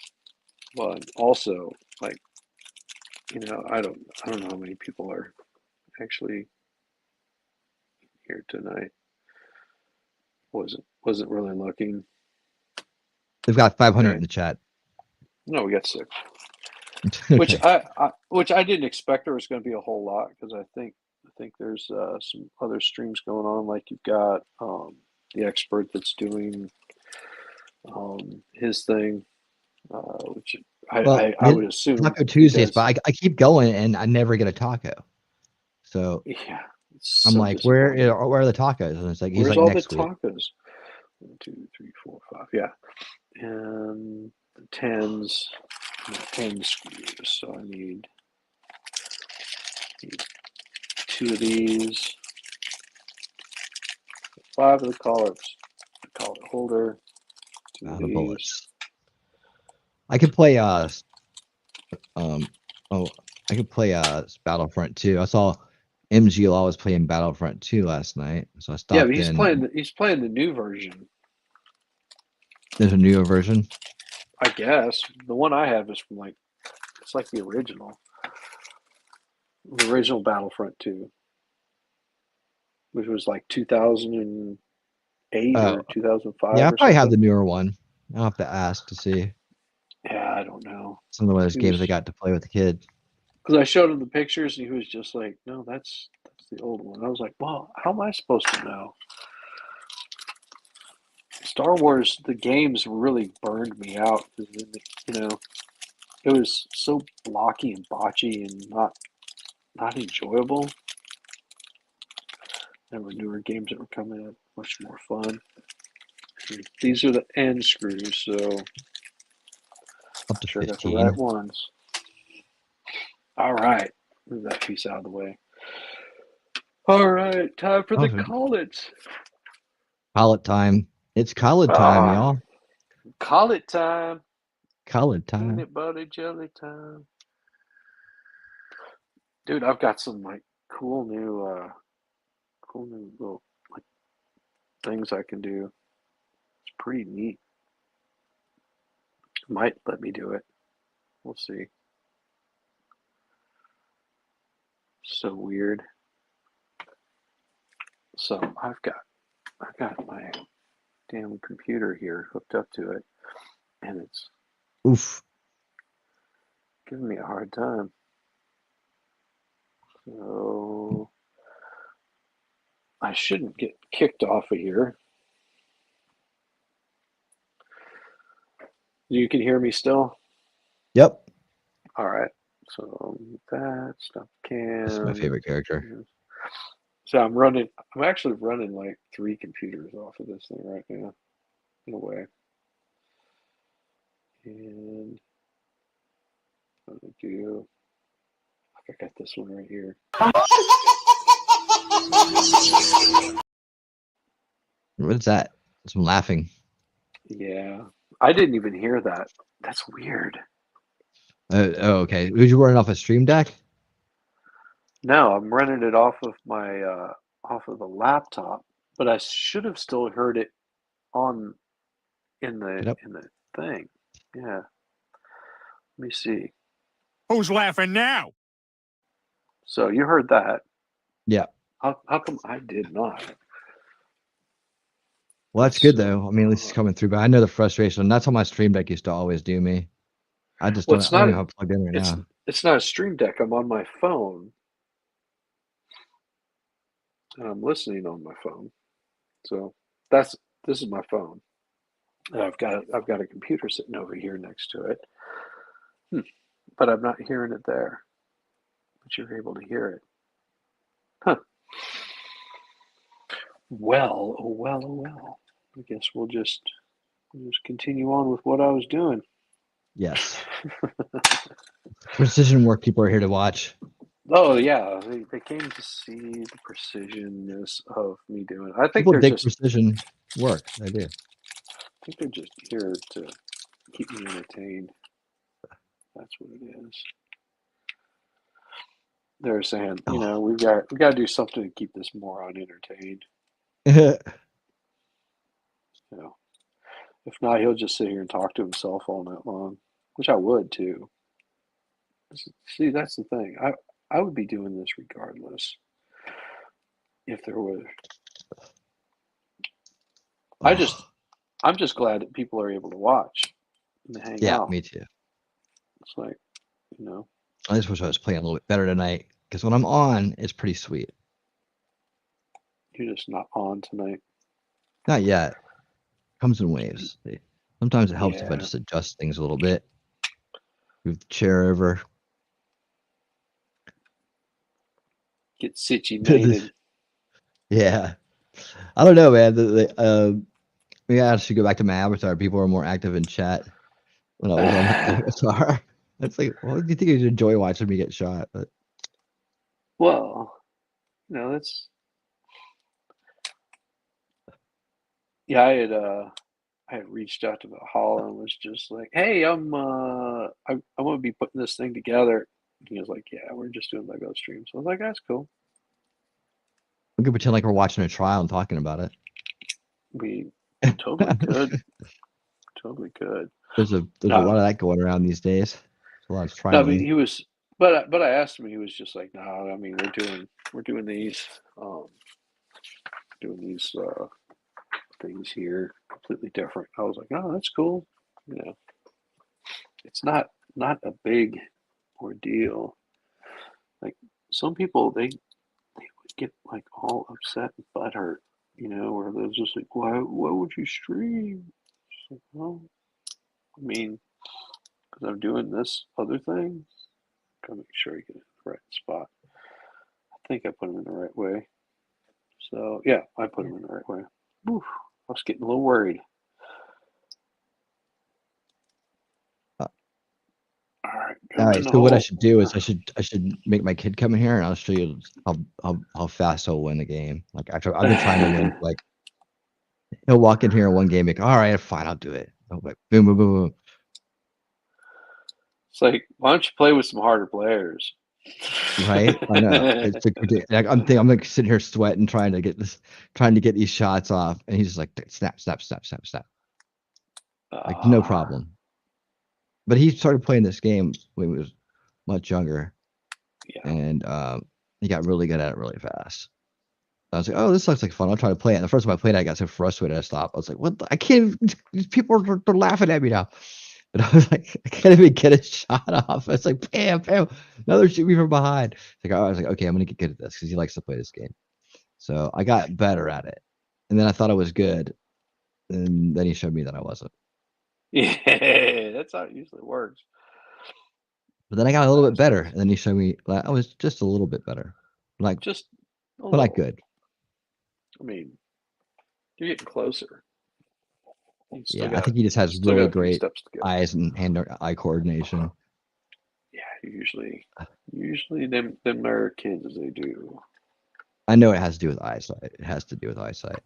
but also like, I don't know how many people are actually here tonight. Wasn't really looking. They've got 500 Okay. in the chat. No, we got 6. Okay. Which I didn't expect there was going to be a whole lot, because I think there's some other streams going on. Like you've got the expert that's doing his thing, which I would assume Taco he Tuesdays, does. but I keep going and I never get a taco. So Yeah, I'm so like, where disappointing. are the tacos? And it's like, he's Where's like, all the next week. tacos? 1, 2, 3, 4, 5. Yeah, and the 10s, and the 10 screws. So I need 2 of these, 5 of the collars, the collar holder, 2 of The these. bullets. I could play I could play Battlefront 2. I saw MG Law was playing Battlefront 2 last night, so I stopped Yeah, but he's in. playing the new version. There's a newer version. I guess the one I have is from it's like the original Battlefront 2, which was like 2008 or 2005. Yeah, I or probably have something. the newer one. I'll have to ask to see. Yeah, I don't know. Some of those games I got to play with the kid. Because I showed him the pictures, and he was just like, "No, that's the old one." I was like, "Well, how am I supposed to know?" Star Wars, the games really burned me out. It was so blocky and botchy and not enjoyable. There were newer games that were coming out, much more fun. And these are the end screws, so Up to sure I got the 15. right ones. All right, move that piece out of the way. All right, time for the college. Collet time. It's collet time, y'all. Collet time. Collet time. Peanut butter jelly time. Dude, I've got some cool new little things I can do. It's pretty neat. Might let me do it. We'll see. So weird. So I've got my damn computer here hooked up to it, and it's giving me a hard time. So I shouldn't get kicked off of here. You can hear me still? Yep. All right. So that stuff can. That's my favorite character. So I'm actually running like 3 computers off of this thing right now, in a way. And I'm gonna do. I got this one right here. What is that? Some laughing. Yeah, I didn't even hear that. That's weird. Okay. Was you running off a Stream Deck? No, I'm running it off of my off of the laptop, but I should have still heard it on in the thing. Yeah. Let me see. Who's laughing now? So you heard that? Yeah. How come I did not? Well, that's good though. I mean, at least it's coming through. But I know the frustration. That's how my stream deck used to always do me. I just Well, don't. it's I don't not. even have it plugged in right now. It's not a stream deck. I'm on my phone, and I'm listening on my phone. So this is my phone. And I've got a computer sitting over here next to it. But I'm not hearing it there. But you're able to hear it. Huh. Well, oh well, oh well. I guess we'll just continue on with what I was doing. Yes. Precision work people are here to watch. Oh yeah, they came to see the precisionness of me doing. I think People they're dig just precision work. They do. I think they're just here to keep me entertained. That's what it is. They're saying, you know, we got to do something to keep this moron entertained. You know, if not, he'll just sit here and talk to himself all night long, which I would too. See, that's the thing. I would be doing this regardless. If there were, I'm just glad that people are able to watch and hang Yeah, out. me too. It's like, you know, I just wish I was playing a little bit better tonight because when I'm on, it's pretty sweet. you're just not on tonight. Not yet. Comes in waves. Sometimes it helps if I Yeah. just adjust things a little bit. Move the chair over. Get situated. Yeah. I don't know, man. Maybe I should go back to my avatar. People are more active in chat when I was on my avatar. It's like, well, do you think you'd enjoy watching me get shot? But Well, you know, that's yeah. I had reached out to Valhalla and was just like, "Hey, I'm going to be putting this thing together." And he was like, "Yeah, we're just doing Lego streams." So I was like, "That's cool." we could pretend like we're watching a trial and talking about it. We totally could. Totally could. There's a lot of that going around these days. There's a lot of No, but trialing. he was, but I asked him. He was just like, "No, I mean, we're doing these, doing these things here, completely different." I was like, "Oh, that's cool." You know, it's not a big ordeal. Like some people, they would get like all upset and butthurt, you know, where they're just like, "Why would you stream?" It's like, well, I mean, because I'm doing this other thing. Gotta make sure you get in the right spot. I think I put them in the right way. So yeah, I put them in the right way. Oof, I was getting a little worried. All right. So what I should do is I should make my kid come in here and I'll show you how fast he'll win the game. Like actually, I've been trying to win. Like he'll walk in here in one game, like, all right, fine, I'll do it. I'm like, boom, boom, boom, boom. It's like, why don't you play with some harder players? Right? I know. It's like, I'm like sitting here sweating, trying to get these shots off, and he's just like snap, snap, snap, snap, snap. Like no problem. But he started playing this game when he was much younger. Yeah. And he got really good at it really fast. I was like, oh, this looks like fun. I'll try to play it. And the first time I played it, I got so frustrated I stopped. I was like, what? I can't. These people are laughing at me now. And I was like, I can't even get a shot off. It's like, bam, bam. Another shoot me from behind. Like, I was like, okay, I'm going to get good at this because he likes to play this game. So I got better at it. And then I thought I was good. And then he showed me that I wasn't. Yeah, that's how it usually works. But then I got a little bit better. And then he showed me I was just a little bit better. Like, just but not good. I mean, you're getting closer. Yeah, I think he just has really great eyes and hand-eye coordination. Yeah, usually them are kids, they do. I know it has to do with eyesight. It has to do with eyesight.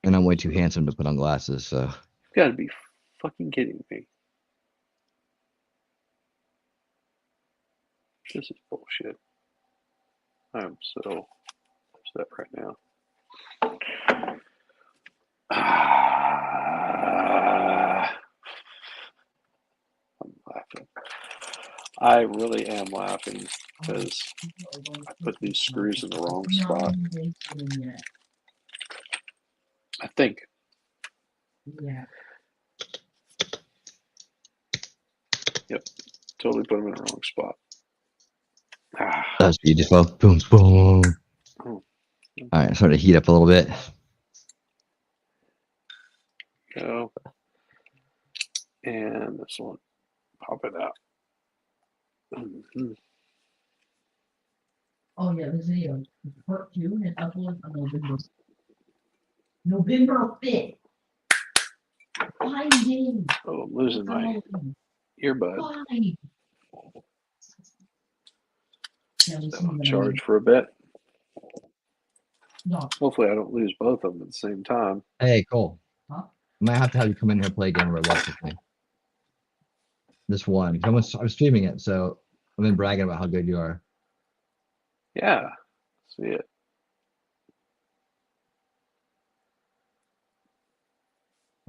And I'm way too handsome to put on glasses, so. You gotta be fucking kidding me. This is bullshit. I'm so upset right now. I'm laughing. I really am laughing because I put these screws in the wrong spot. I think. Yeah. Yep. Totally put him in the wrong spot. Ah. That's beautiful. Boom, boom. Oh. All right, starting to heat up a little bit. Go. And this one. Pop it out. Mhm. Oh yeah, the video. Part 2 and upload on November 5th. 5 days. Oh, I'm losing my earbud. 5. Yeah, we see I'll that. charge for a bit. No. Hopefully I don't lose both of them at the same time. Hey, Cole. Huh? I might have to have you come in here and play a game of Roblox with me. This one. I'm streaming it, so I've been bragging about how good you are. Yeah. See it.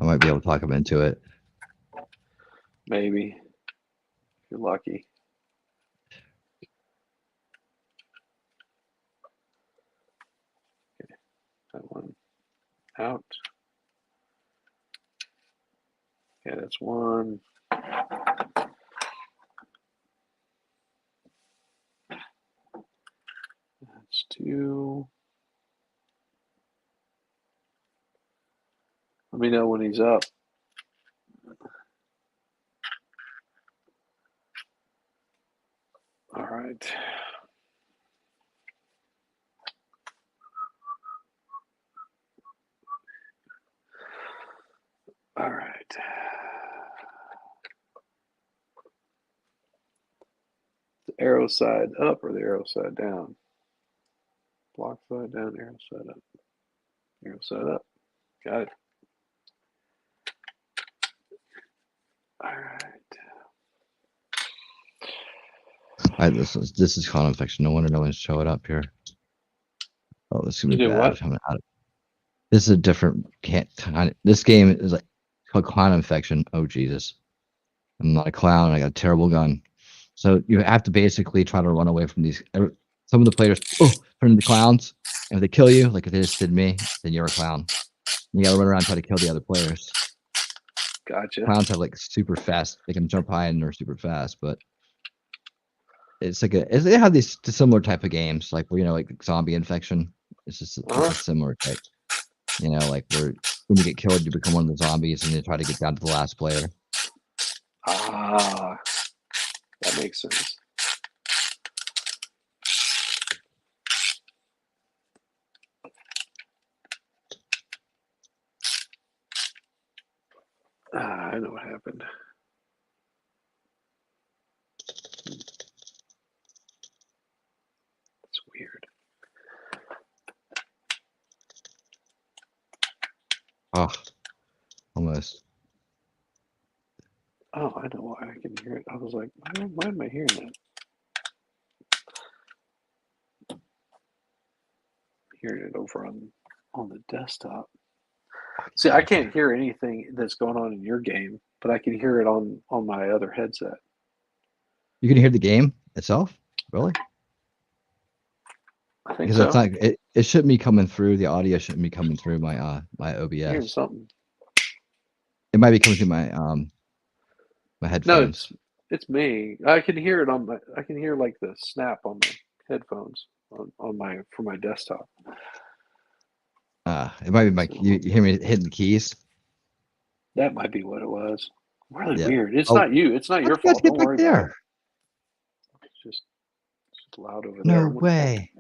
I might be able to talk him into it. Maybe. If you're lucky. Okay. That one out. Okay, that's one. That's two. Let me know when he's up. All right. All right. The arrow side up or the arrow side down? Block side down, arrow side up. Arrow side up. Got it. All right. This is con infection. No wonder no one's showing up here. Oh, this is gonna You be did bad. what? This is a different this game is like called clown infection. Oh Jesus. I'm not a clown. I got a terrible gun. So you have to basically try to run away from these. Some of the players turn into clowns, and if they kill you, like if they just did me, then you're a clown. You gotta run around and try to kill the other players. Gotcha. Clowns have like super fast. They can jump high and they're super fast, but it's like they have these similar type of games, like where like zombie infection. It's just a similar type. Like where when you get killed, you become one of the zombies, and you try to get down to the last player. Ah, that makes sense. I know what happened. It's weird. Oh, almost. Oh, I know why I can hear it. I was like, why am I hearing that? Hearing it over on the desktop. See, I can't hear anything that's going on in your game, but I can hear it on my other headset. You can hear the game itself, really? I think Because so. it's not. It shouldn't be coming through. The audio shouldn't be coming through my my Hearing OBS. something. It might be coming through my my No, headphones. it's me. I can hear it I can hear like the snap on my headphones on my for my desktop. It might be my. You hear me hitting the keys? That might be what it was. Really Yeah. weird. It's Oh, not you. It's not how'd your you guys fault. get Don't back worry about it. there? It's just loud over No there. What the heck? way.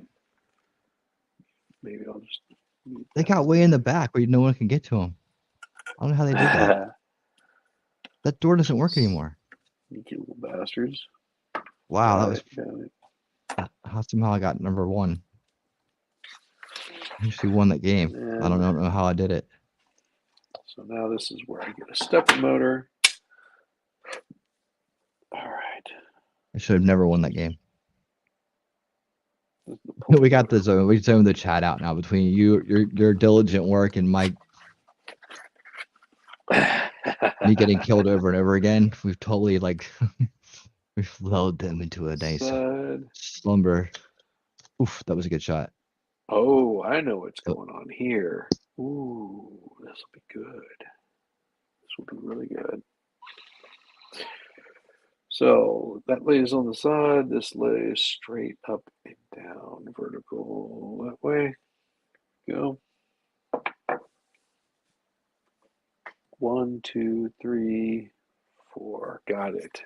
Maybe I'll just mute They that. got way in the back where no one can get to them. I don't know how they did that. That door doesn't work anymore. Sneaky little bastards. Wow, that was Got it. how somehow I got number one. I actually won that game. I don't know how I did it. So now this is where I get a stepper motor. All right. I should have never won that game. We got the zone. We zoned the chat out now between your diligent work and me getting killed over and over again. We've totally we've lulled them into a nice slumber. Oof, that was a good shot. Oh, I know what's So- going on here. Ooh, this will be good. This will be really good. So that lays on the side. This lays straight up and down, vertical that way. Go. 1, 2, 3, 4. Got it.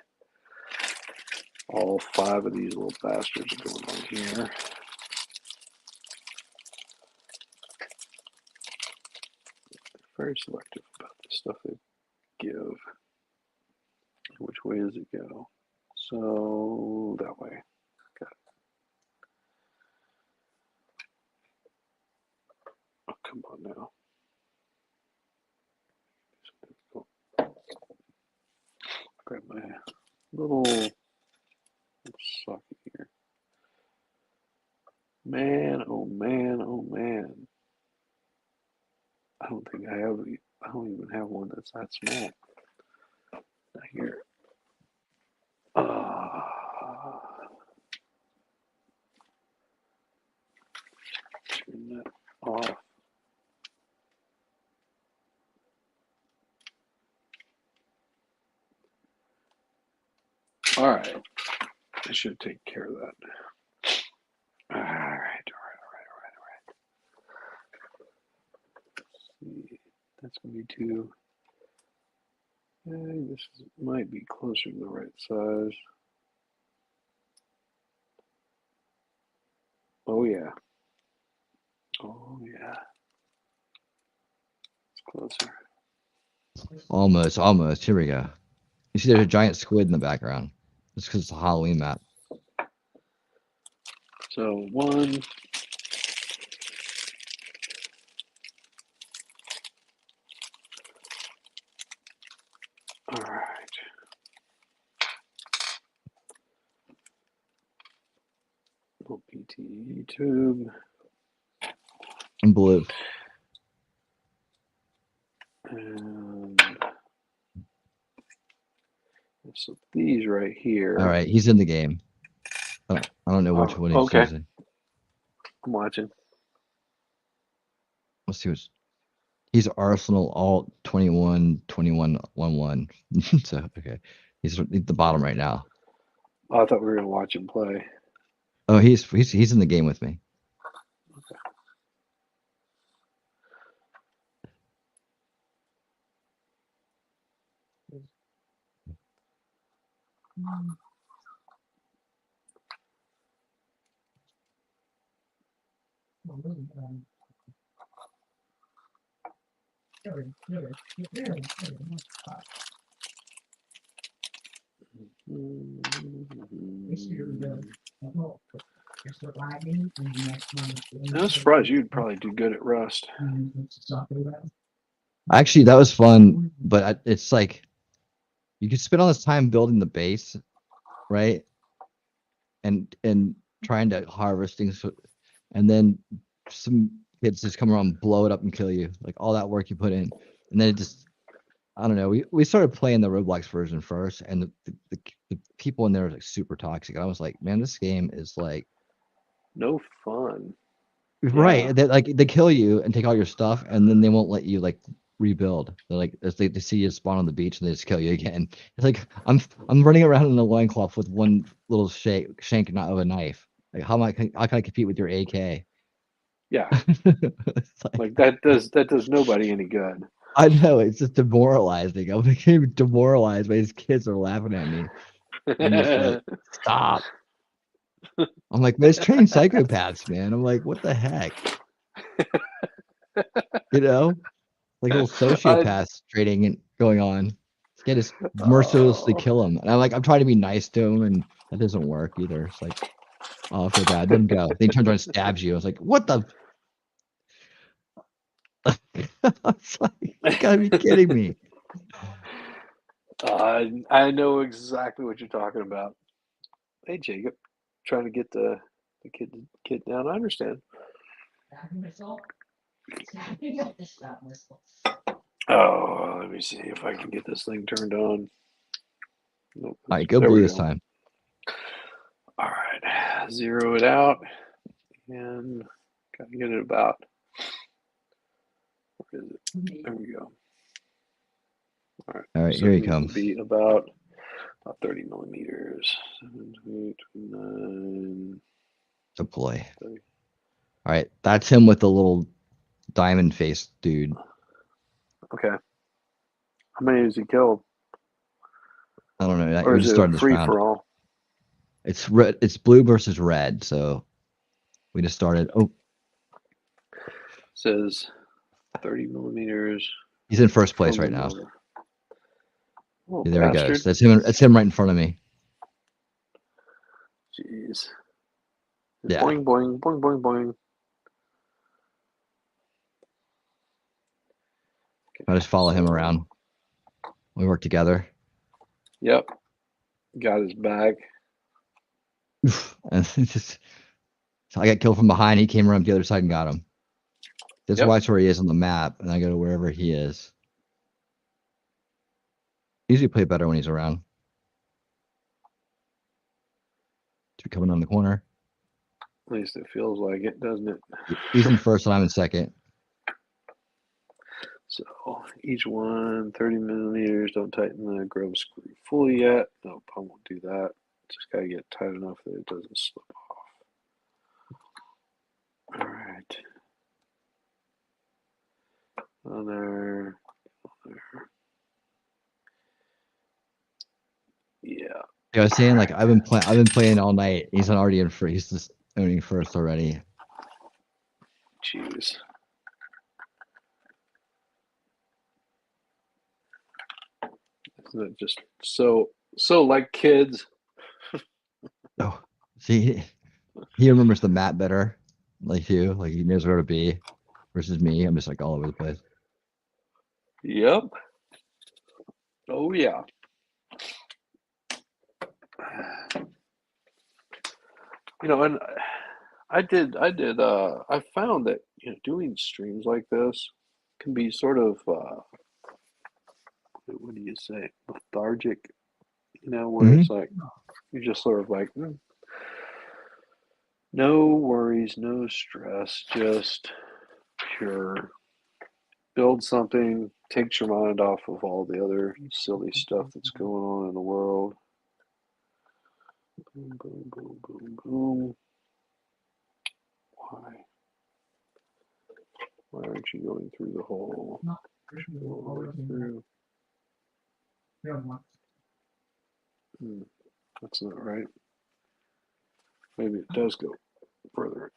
All 5 of these little bastards are going on here. Very selective about the stuff they give. Which way does it go? So that way. Got it. Oh, come on now. Grab my little socket here. Man, oh man, oh man. I don't think I don't even have one that's that small. Not here. Turn that off. All right. I should take care of that. All right. Let's see. That's going to be 2. Might be closer to the right size. Oh, yeah. Oh, yeah. It's closer. Almost. Here we go. You see, there's a giant squid in the background. It's because it's a Halloween map. So 1. All right. Little PT tube. In blue. And so these right here. All right, he's in the game. I don't know which Oh, one he's okay. using. I'm watching. Let's see what's. He's Arsenal alt 21-21-11. So okay, he's at the bottom right now. Oh, I thought we were gonna watch him play. Oh, he's in the game with me. I was surprised you'd probably do good at Rust. Actually, that was fun, but it's like you could spend all this time building the base, right? And trying to harvest things, and then some kids just come around, and blow it up, and kill you. Like all that work you put in, and then it just, I don't know. We started playing the Roblox version first, and the people in there are like super toxic. I was like, man, this game is like No fun. right. Yeah. They kill you and take all your stuff, and then they won't let you like rebuild. They're like, as they see you spawn on the beach, and they just kill you again. It's like I'm running around in a loincloth with one little shank not of a knife. Like how can I compete with your AK? Yeah. It's Like that does nobody any good. I know, it's just demoralizing. I'm getting demoralized by these kids are laughing at me. I'm just like, stop. I'm like, man, it's training psychopaths, man. I'm like, what the heck? You know? Like little sociopaths trading and going on. This guy just mercilessly Oh. kill him. And I'm trying to be nice to him, and that doesn't work either. It's like, oh, I feel bad. Let him go. Then he turns around and stabs you. I was like, what the? I was like, you gotta be kidding me. I know exactly what you're talking about. Hey, Jacob, trying to get the kid down. I understand. Oh, let me see if I can get this thing turned on. Nope, All right, go there blue we this go. time. All right, zero it out and Gotta get it about. Where is it? There we go. All right, So here it he needs to comes. be about 30 millimeters. 7, 8, 9. Deploy. 30. All right, that's him with the little diamond face dude. Okay. How many has he killed? I don't know. Or We is just it a started this free round. for all? It's red. It's blue versus red. So we just started. Oh, Says 30 millimeters. he's in first place from right now. another. Oh, Yeah, there he bastard. goes. That's him. That's him right in front of me. Jeez. Yeah. Boing, boing, boing, boing, boing. Okay, I just follow him so- around. We work together. Yep. Got his back. And it's just, so I got killed from behind. He came around the other side and got him. Just Yep. watch where he is on the map, and I go to wherever he is. Usually play better when he's around. He's coming on the corner. At least it feels like it, doesn't it? He's in first, and I'm in second. So each one 30 millimeters. Don't tighten the grub screw fully yet. Nope, I won't do that. Just gotta get tight enough that it doesn't slip off. All right. On there. Yeah. I was saying, like I've been playing all night. He's already in first. He's just owning first already. Jeez. Isn't it just so like kids? Oh, see, he remembers the map better, like you. Like he knows where to be. Versus me, I'm just like all over the place. Yep. Oh yeah. You know, and I found that, you know, doing streams like this can be sort of what do you say, lethargic, you know, where it's like you're just sort of like no worries, no stress, just pure build something, takes your mind off of all the other silly stuff that's going on in the world. Boom, boom, boom, boom, boom. Why aren't you going through the hole? Go all the way through. That's not right. Maybe it does go further.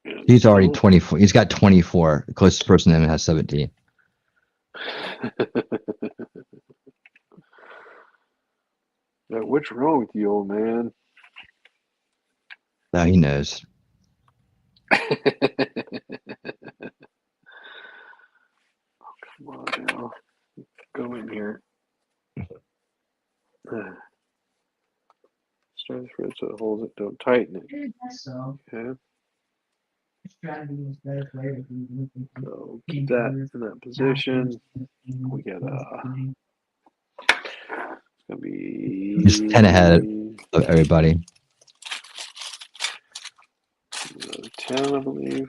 in. He's already Nope. 24. He's got 24. The closest person to him has 17. Yeah, what's wrong with you, old man? Now he knows. Come on now. Go in here. Start the thread so it holds it. Don't tighten it. So, Okay. strategy is better player. So keep that in that position. We got it's gonna be Just 10 ahead of everybody. 10, I believe.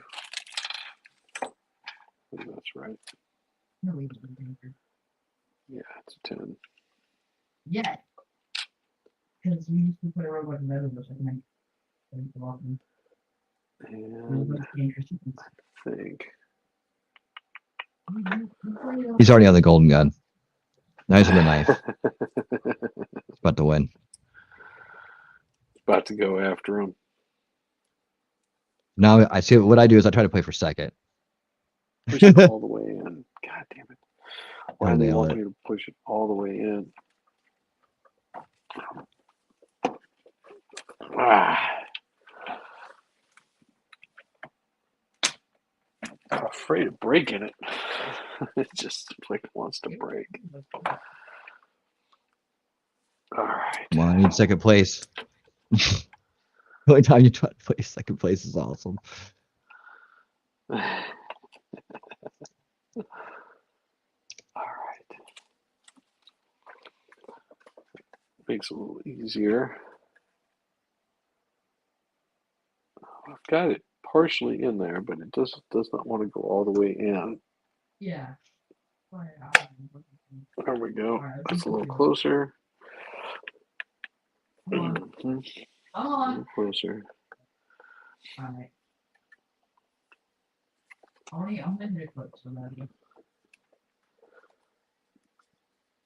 I think that's right. Yeah, it's a 10. Yeah. Because we used to put a robot in the other segment. And I think He's already on the golden gun. Nice with the knife. He's about to win. about to go after him. Now I see what I do is I try to play for second. Push it all the way in. God damn it. Why Gotta do they nail want it. me to push it all the way in? Ah. I'm afraid of breaking it. It just like wants to break. All right. Come on, I need second place. The only time you try to play second place is awesome. All right. Makes it a little easier. I've got it partially in there, but it does not want to go all the way in. Yeah. There we go. Alright, That's a little let's closer. Come on. Mhm. Come A on. little closer. Alright. I'm in there close.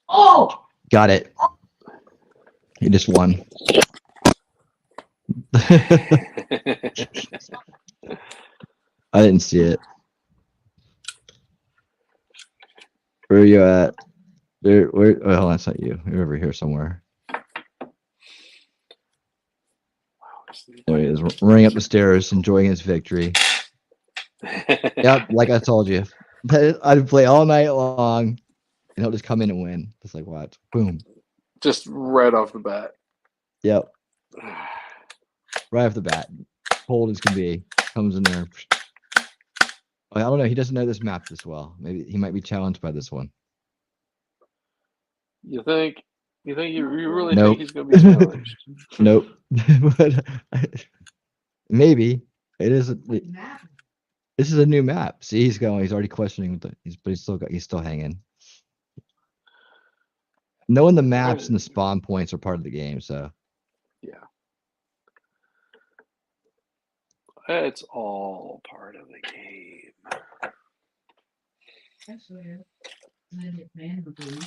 Oh! Got it. He just won. I didn't see it. Where are you at? Where? Oh, hold on, that's not you. You're over here somewhere. There he is, running up the stairs, enjoying his victory. Yep, like I told you, I'd play all night long, and he'll just come in and win. Just like watch, boom. Just right off the bat. Yep, right off the bat, cold as can be, comes in there. I don't know. He doesn't know this map this well. Maybe he might be challenged by this one. You think? You think you really Nope. think he's going to be challenged? Nope. But maybe it is. This is a new map. See, he's going. He's already questioning. But he's still hanging. Knowing the maps and the spawn points are part of the game, so Yeah. It's all part of the game. And then it man would be. There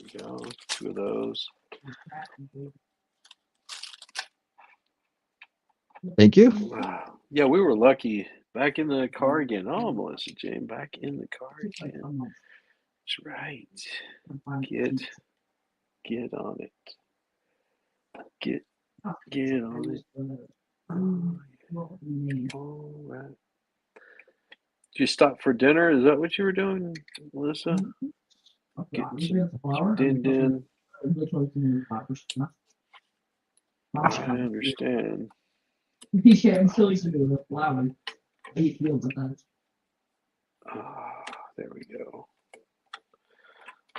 we go. 2 of those. thank you. Wow. Yeah, we were lucky. Back in the car again. Oh, Melissa Jane, back in the car again. That's right. Get on it. Get on it. All right. Did you stop for dinner? Is that what you were doing, Melissa? Getting some din. I understand. Yeah, until he's doing the flower. He feels it. There we go.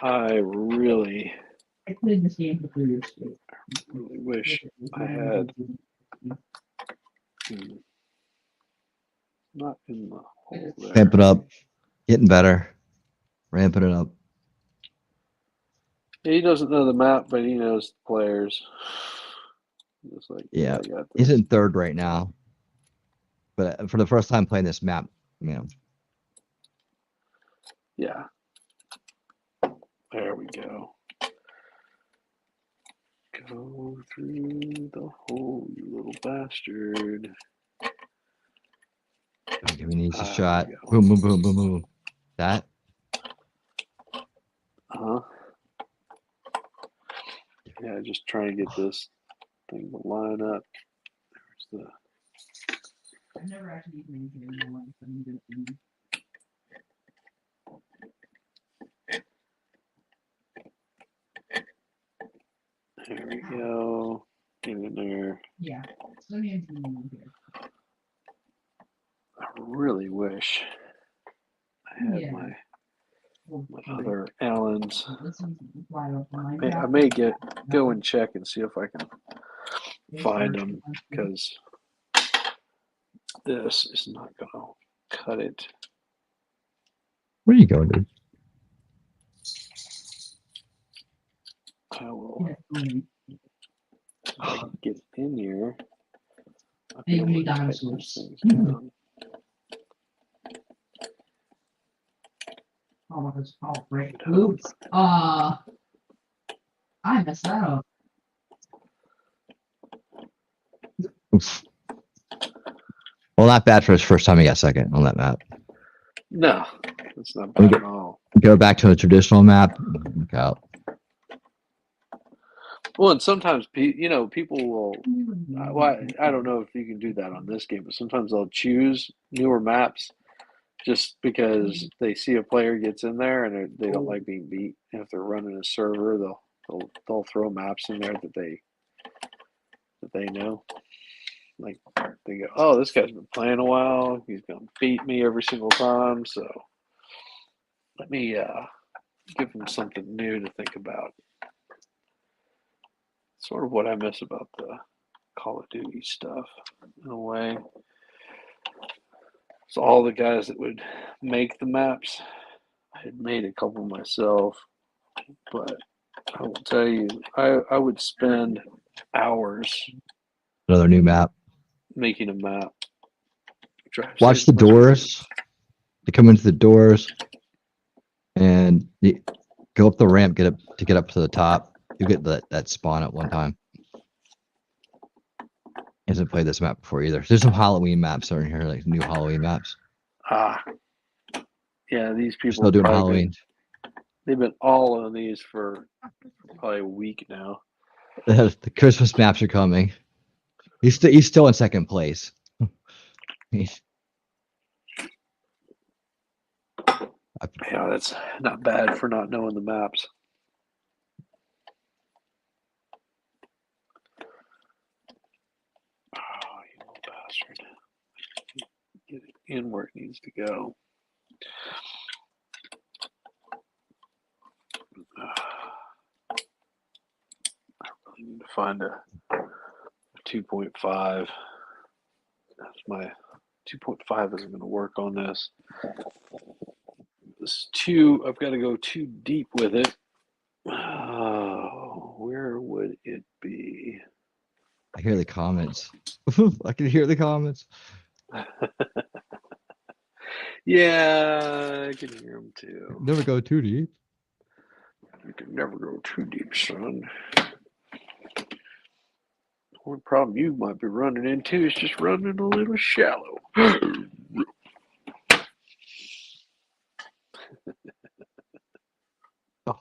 I really I played this game for 3 years straight. really wish I had not in the hole there. Ramp it up. Getting better. Ramping it up. He doesn't know the map, but he knows the players. Just like, Yeah. I got He's this. in third right now. But for the first time playing this map, Yeah. There we go. Go through the hole, you little bastard. Give me an easy There shot. we go. Boom, boom, boom, boom, boom. That. Yeah, just trying to get this thing to line up. There's I've never actually even enjoyed my life. I'm gonna There we go. Get in there. Yeah. So let me into here. I really wish I had Yeah. my other Allens. I I may go and check and see if I can find them, because this is not gonna cut it. Where are you going, dude? I will. If I can get in here, I'll be Hey, able we to tighten dinosaurs. these things down. Oh, it's all great. Oops. I messed that up. Oof. Well, not bad for his first time he got second on that map. No, it's not bad at all. Go back to a traditional map. Look out. Well, and sometimes people will. Well, I don't know if you can do that on this game, but sometimes they'll choose newer maps just because they see a player gets in there and they don't like being beat. And if they're running a server, they'll throw maps in there that they know. Like they go, oh, this guy's been playing a while. He's gonna beat me every single time. So let me give him something new to think about. Sort of what I miss about Call of Duty stuff in a way. So all the guys that would make the maps, I had made a couple myself, but I will tell you, I would spend hours Another new map. making a map. Watch the doors. They come into the doors, and you go up the ramp. Get up to the top. You get that spawn at one time. Hasn't played this map before either. There's some Halloween maps that are in here, like new Halloween maps. Yeah, these people Still doing probably Halloween. they've been all on these for probably a week now. The Christmas maps are coming. He's still in second place. Yeah, that's not bad for not knowing the maps. Oh, you little bastard. Get it in where it needs to go. I really need to find a 2.5. That's my 2.5 isn't going to work on this. This 2, I've got to go too deep with it. Oh, where would it be? I hear the comments. I can hear the comments. Yeah, I can hear them too. Never go too deep. You can never go too deep, son. The only problem you might be running into is just running a little shallow. Oh.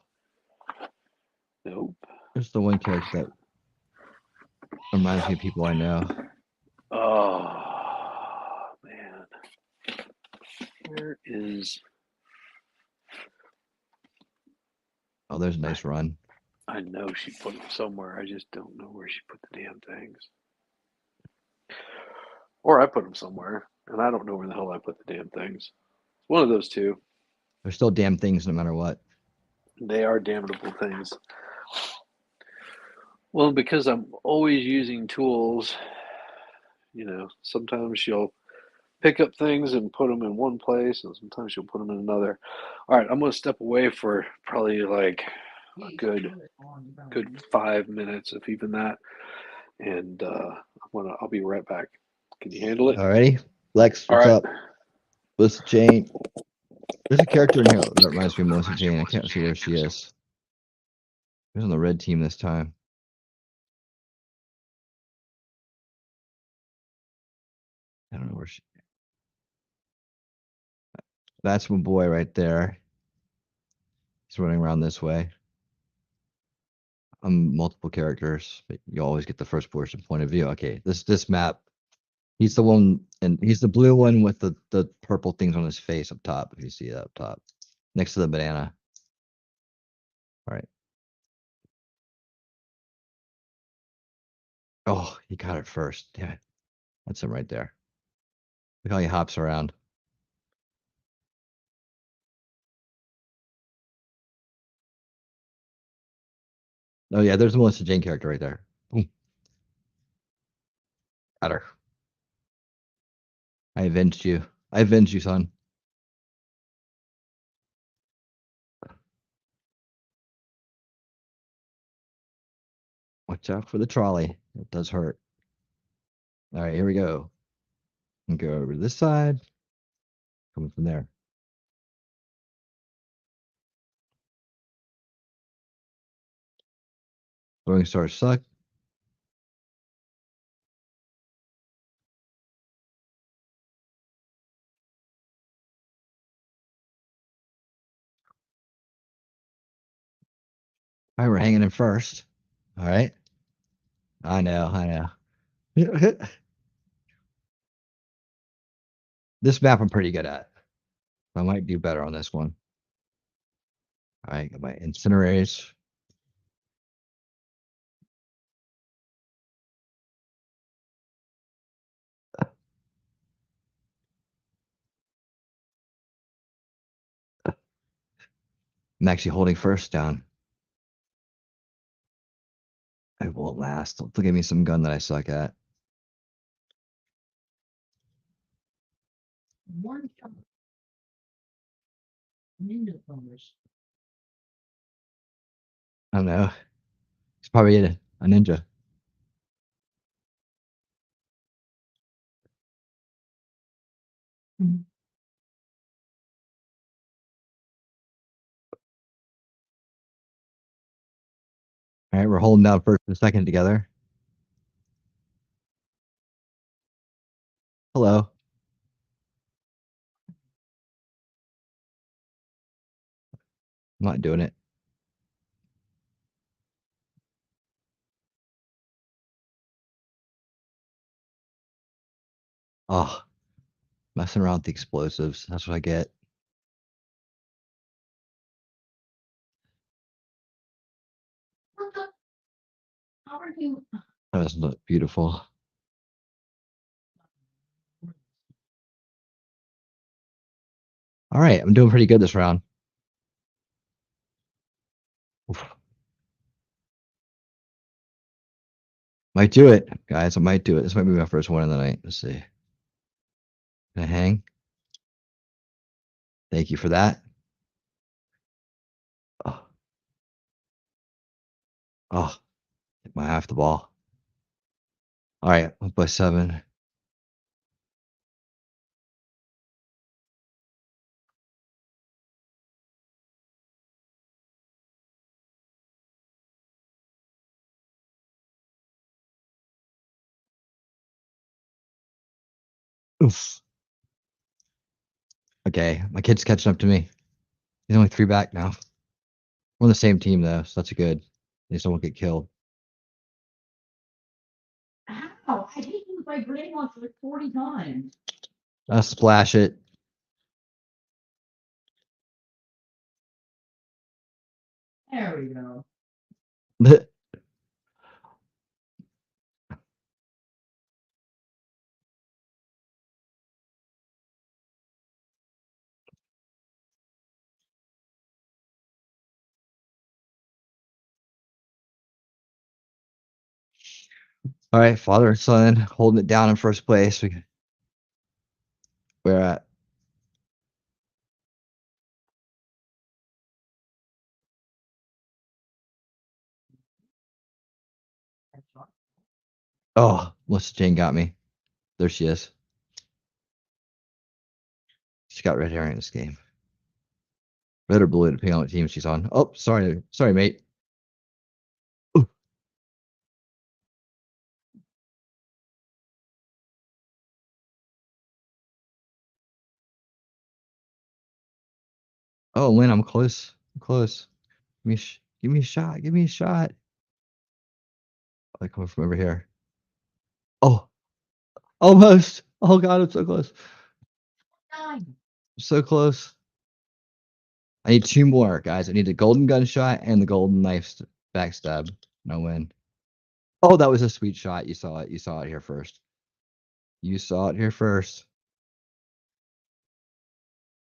Nope. There's the one character that reminds me of people I know. Oh, man. Where is... Oh, there's a nice run. I know she put them somewhere. I just don't know where she put the damn things. Or I put them somewhere, and I don't know where the hell I put the damn things. It's one of those two. There's still damn things no matter what. They are damnable things. Well, because I'm always using tools, you know, sometimes you'll pick up things and put them in one place, and sometimes you'll put them in another. All right, I'm going to step away for probably like a good 5 minutes, if even that. And I'll be right back. Can you handle it? Alrighty. Lex, All what's right. up? Melissa Jane. There's a character in here that reminds me of Melissa Jane. I can't see where she is. She's on the red team this time. I don't know where she. That's my boy right there. He's running around this way. I'm multiple characters, but you always get the first person point of view. Okay, this map. He's the one, and he's the blue one with the purple things on his face up top. If you see it up top, next to the banana. All right. Oh, he got it first. Damn it. That's him right there. Look how he hops around. Oh yeah, there's the Melissa Jane character right there. Boom. Got her. I avenged you. I avenged you, son. Watch out for the trolley. It does hurt. All right, here we go. And go over to this side. Coming from there. Throwing stars suck. All right, we're hanging in first. All right. I know. This map I'm pretty good at. I might do better on this one. All right, got my incinerators. I'm actually holding first down. I won't last. Don't give me some gun that I suck at. One shot. Ninja thumbers. I don't know. He's probably a ninja. Mhm. All right, we're holding down first and second together. Hello. I'm not doing it. Oh, messing around with the explosives. That's what I get. What the? How are you? That doesn't look beautiful. All right, I'm doing pretty good this round. Oof. Might do it, guys. I might do it. This might be my first one of the night. Let's see. Can I hang? Thank you for that. Oh, oh, hit my half the ball. All right, up by 7. Oof. Okay, my kid's catching up to me. He's only 3 back now. We're on the same team though, so that's good. At least I won't get killed. Ow! I hit you with my grenade launcher like 40 times. I'll splash it. There we go. All right, father and son holding it down in first place. We're at. Oh, Melissa Jane got me. There she is. She's got red hair in this game. Red or blue, depending on what team she's on. Oh, sorry, mate. Ooh. Oh, Lynn, I'm close. I'm close. Give me a shot. Give me a shot. I come from over here. Oh, almost. Oh God, I'm so close. Nine. So close. I need 2 more, guys. I need the golden gunshot and the golden knife backstab. No win. Oh, that was a sweet shot. You saw it. You saw it here first. You saw it here first.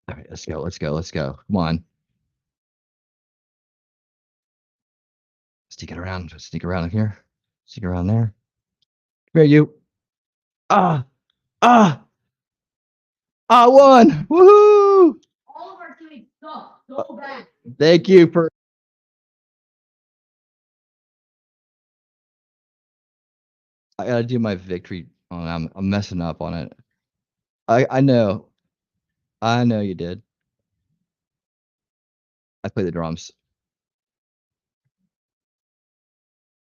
All right, let's go. Let's go. Let's go. Come on. Sneak it around. Sneak around here. Sneak around there. Come here, you. Ah! Ah! I won! Woohoo! All of our teammates suck. Go back. Thank you for. I gotta do my victory. Oh, I'm messing up on it. I know. I know you did. I play the drums.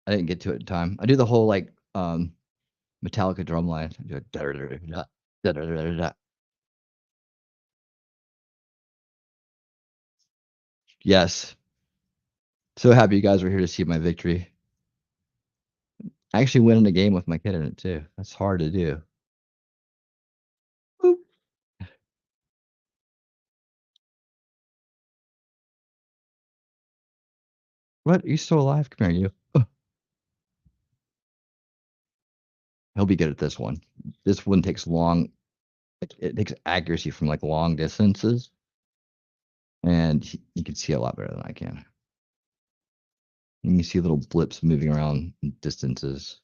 I didn't get to it in time. I do the whole like Metallica drum line. I do it da-da-da-da-da, da-da-da-da-da. Yes. So happy you guys were here to see my victory. I actually win in a game with my kid in it too. That's hard to do. Boop. What? Are you still alive? Come here, you. Oh. He'll be good at this one. This one takes long. It takes accuracy from like long distances, and he can see a lot better than I can. And you see little blips moving around in distances.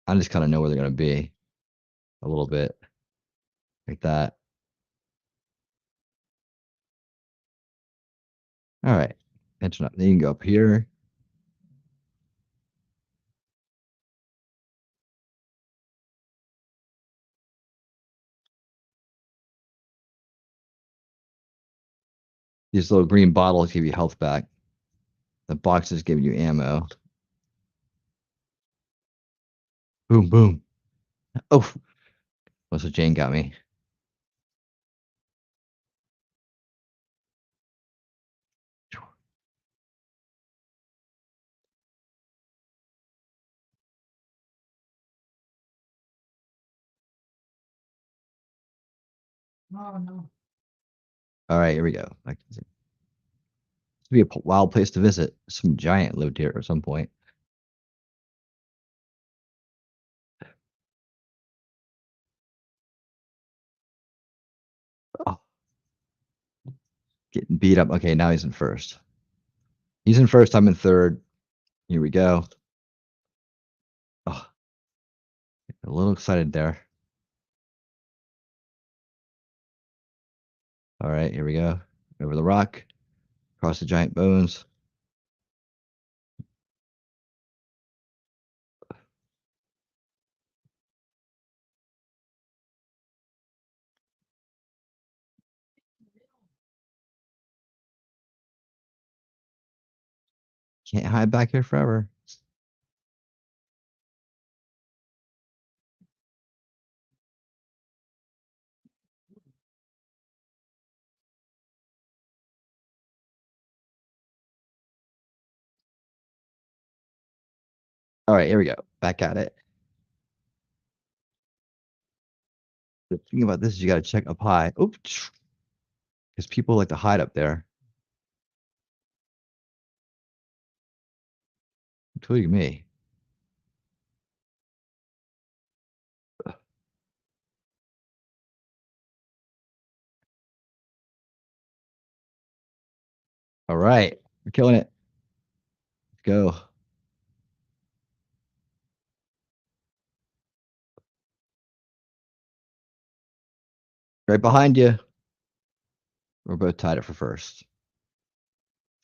I just kind of know where they're going to be a little bit like that. All right. Attention up. Then you can go up here. These little green bottles give you health back. The boxes give you ammo. Boom, boom. Oh, what's what Jane got me? Oh no. All right, here we go. It's be a wild place to visit. Some giant lived here at some point. Oh, getting beat up. Okay, now he's in first. He's in first. I'm in third. Here we go. Oh, a little excited there. All right, here we go. Over the rock, across the giant bones. Can't hide back here forever. All right, here we go. Back at it. The thing about this is you got to check up high. Oops. Because people like to hide up there. Including me. All right. We're killing it. Let's go. Right behind you. We're both tied up for first.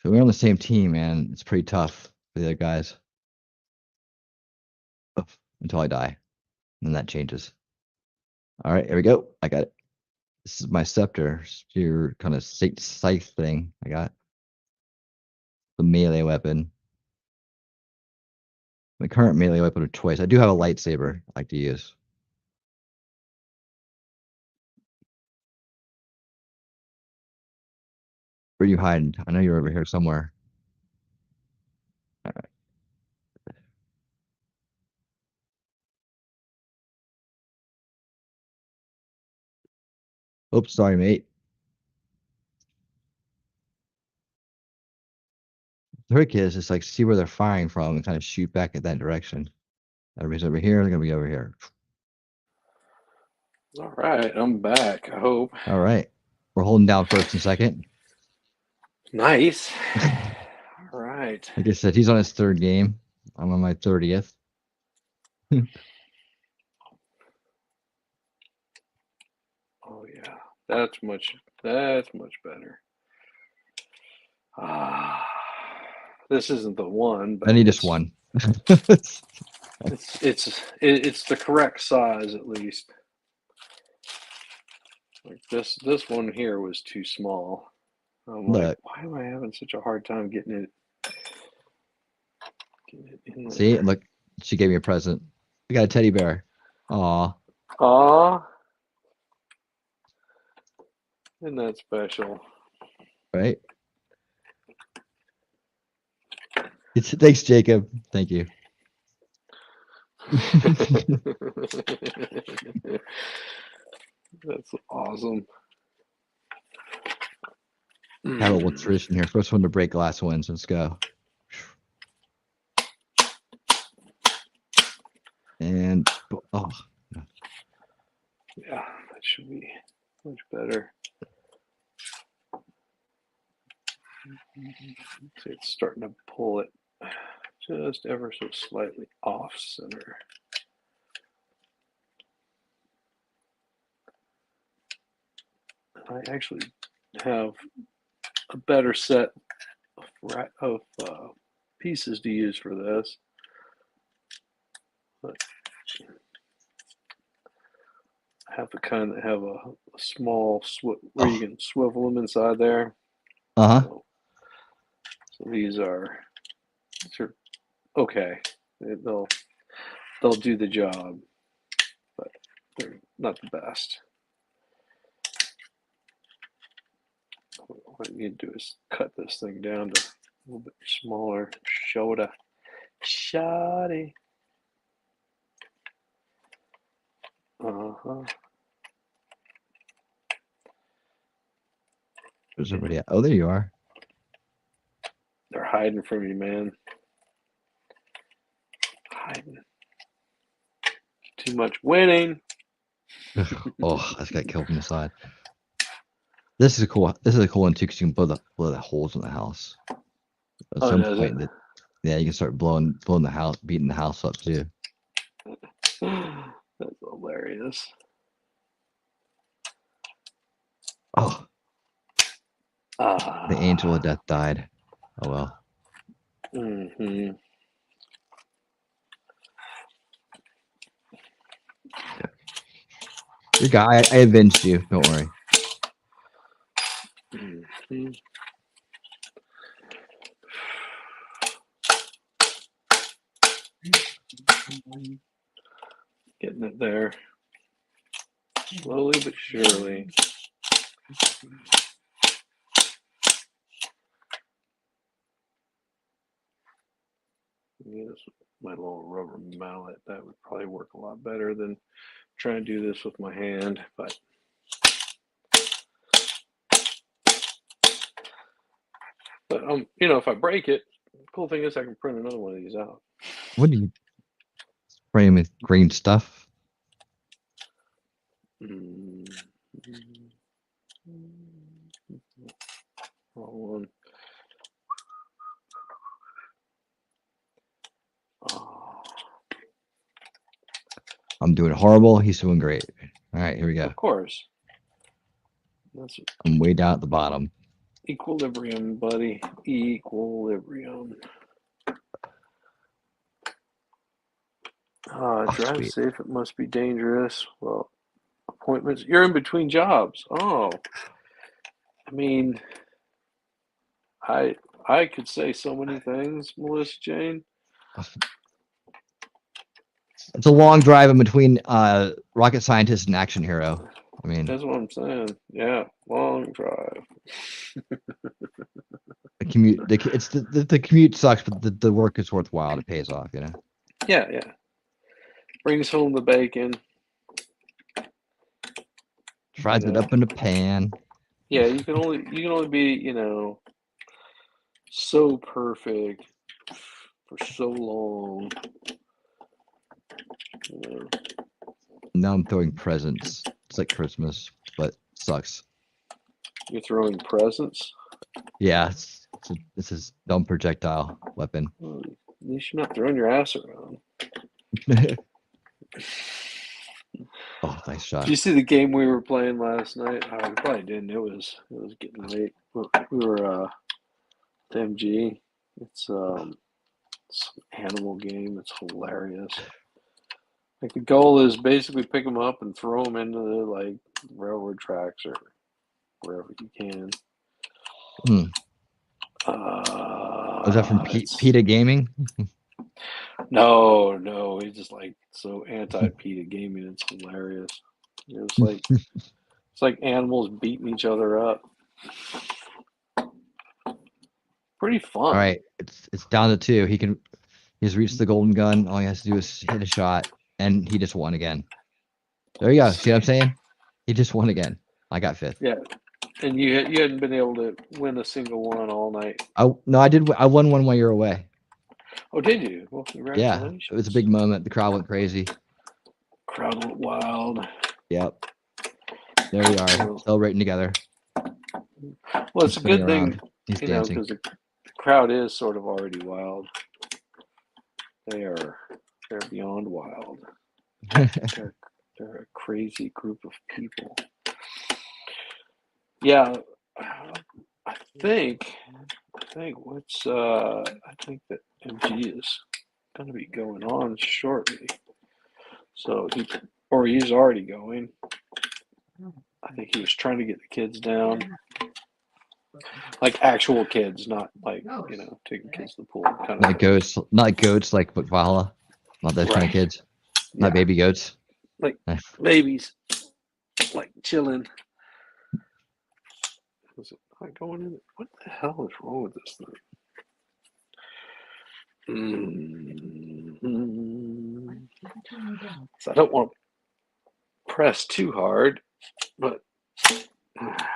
So we're on the same team, man. It's pretty tough for the other guys. Oh, until I die. And then that changes. All right, here we go. I got it. This is my scepter. Your kind of scythe thing. I got the melee weapon. My current melee weapon of choice. I do have a lightsaber I like to use. Where are you hiding? I know you're over here somewhere. All right. Oops, sorry, mate. The trick is just like see where they're firing from and kind of shoot back at that direction. Everybody's over here. They're gonna be over here. All right, I'm back. I hope. All right. We're holding down first and second. Nice. All right. Like I said, he's on his third game. I'm on my 30th. Oh yeah, that's much better. Ah, this isn't the one, but And he just won. it's the correct size at least. Like this one here was too small. I'm like, Look, why am I having such a hard time getting it in there? see, look, she gave me a present. We got a teddy bear. Aw, Aw, isn't that special? right? Thanks, Jacob. Thank you. That's awesome. Have a little tradition here. First one to break glass wins. Let's go. And oh, Yeah, that should be much better. See, it's starting to pull it just ever so slightly off center. I actually have a better set of pieces to use for this. But I have the kind that have a small where you can swivel them inside there. So these are okay. They'll do the job, but they're not the best. What I need to do is cut this thing down to a little bit smaller. Shoddy. Where's everybody at? Oh, there you are. They're hiding from you, man. Hiding. Too much winning. Oh, I just got killed from the side. This is a cool one too, because you can blow the holes in the house. At some point, yeah, you can start blowing the house, beating the house up too. That's hilarious. Oh, the angel of death died. Oh well. Mm-hmm. Your guy, I avenged you. Don't worry. Mm-hmm. Getting it there. Slowly but surely. Use my little rubber mallet. That would probably work a lot better than trying to do this with my hand, but you know, if I break it, the cool thing is I can print another one of these out. What do you spray him with green stuff? Wrong one. I'm doing horrible. He's doing great. All right, here we go. Of course. I'm way down at the bottom. Equilibrium, buddy. Equilibrium. Drive sweet. safe. It must be dangerous. Well, appointments. You're in between jobs. Oh, I mean, I could say so many things, Melissa Jane. It's a long drive in between rocket scientist and action hero. I mean, That's what I'm saying. Yeah, long drive. the commute. The commute sucks, but the work is worthwhile. It pays off, you know. Yeah, yeah. Brings home the bacon. Fries it up in the pan. Yeah, you can only be, you know, so perfect for so long. You know. Now I'm throwing presents. It's like Christmas, but sucks. You're throwing presents? Yeah, this is dumb projectile weapon. Well, at least you're not throwing your ass around. Oh, nice shot. Did you see the game we were playing last night? Oh, you probably didn't. It was getting late. We were at MG. It's an animal game. It's hilarious. Like the goal is basically pick them up and throw them into the like railroad tracks or wherever you can. Was that from PETA Gaming? No, he's just like so anti-PETA gaming. It's hilarious. It's like animals beating each other up. Pretty fun. All right, it's down to 2. He's reached the golden gun. All he has to do is hit a shot, and he just won again. There you go. See what I'm saying? He just won again. I got 5th. Yeah, and you hadn't been able to win a single one all night. No, I did. I won one while you were away. Oh, did you? Well, congratulations. Yeah, it was a big moment. The crowd went crazy. Crowd went wild. Yep. There we are, celebrating together. Well, it's a good thing. He's You know, dancing. because the crowd is sort of already wild. They're beyond wild. They're a crazy group of people. Yeah, I think that MG is going to be going on shortly. So he's already going. I think he was trying to get the kids down, like actual kids, not like taking kids to the pool. Kind of Not goats, not goats like Valhalla, not those kind of Right. kids, not Yeah. baby goats. Like babies, like chilling. Was it not going in? What the hell is wrong with this thing? So I don't want to press too hard, but I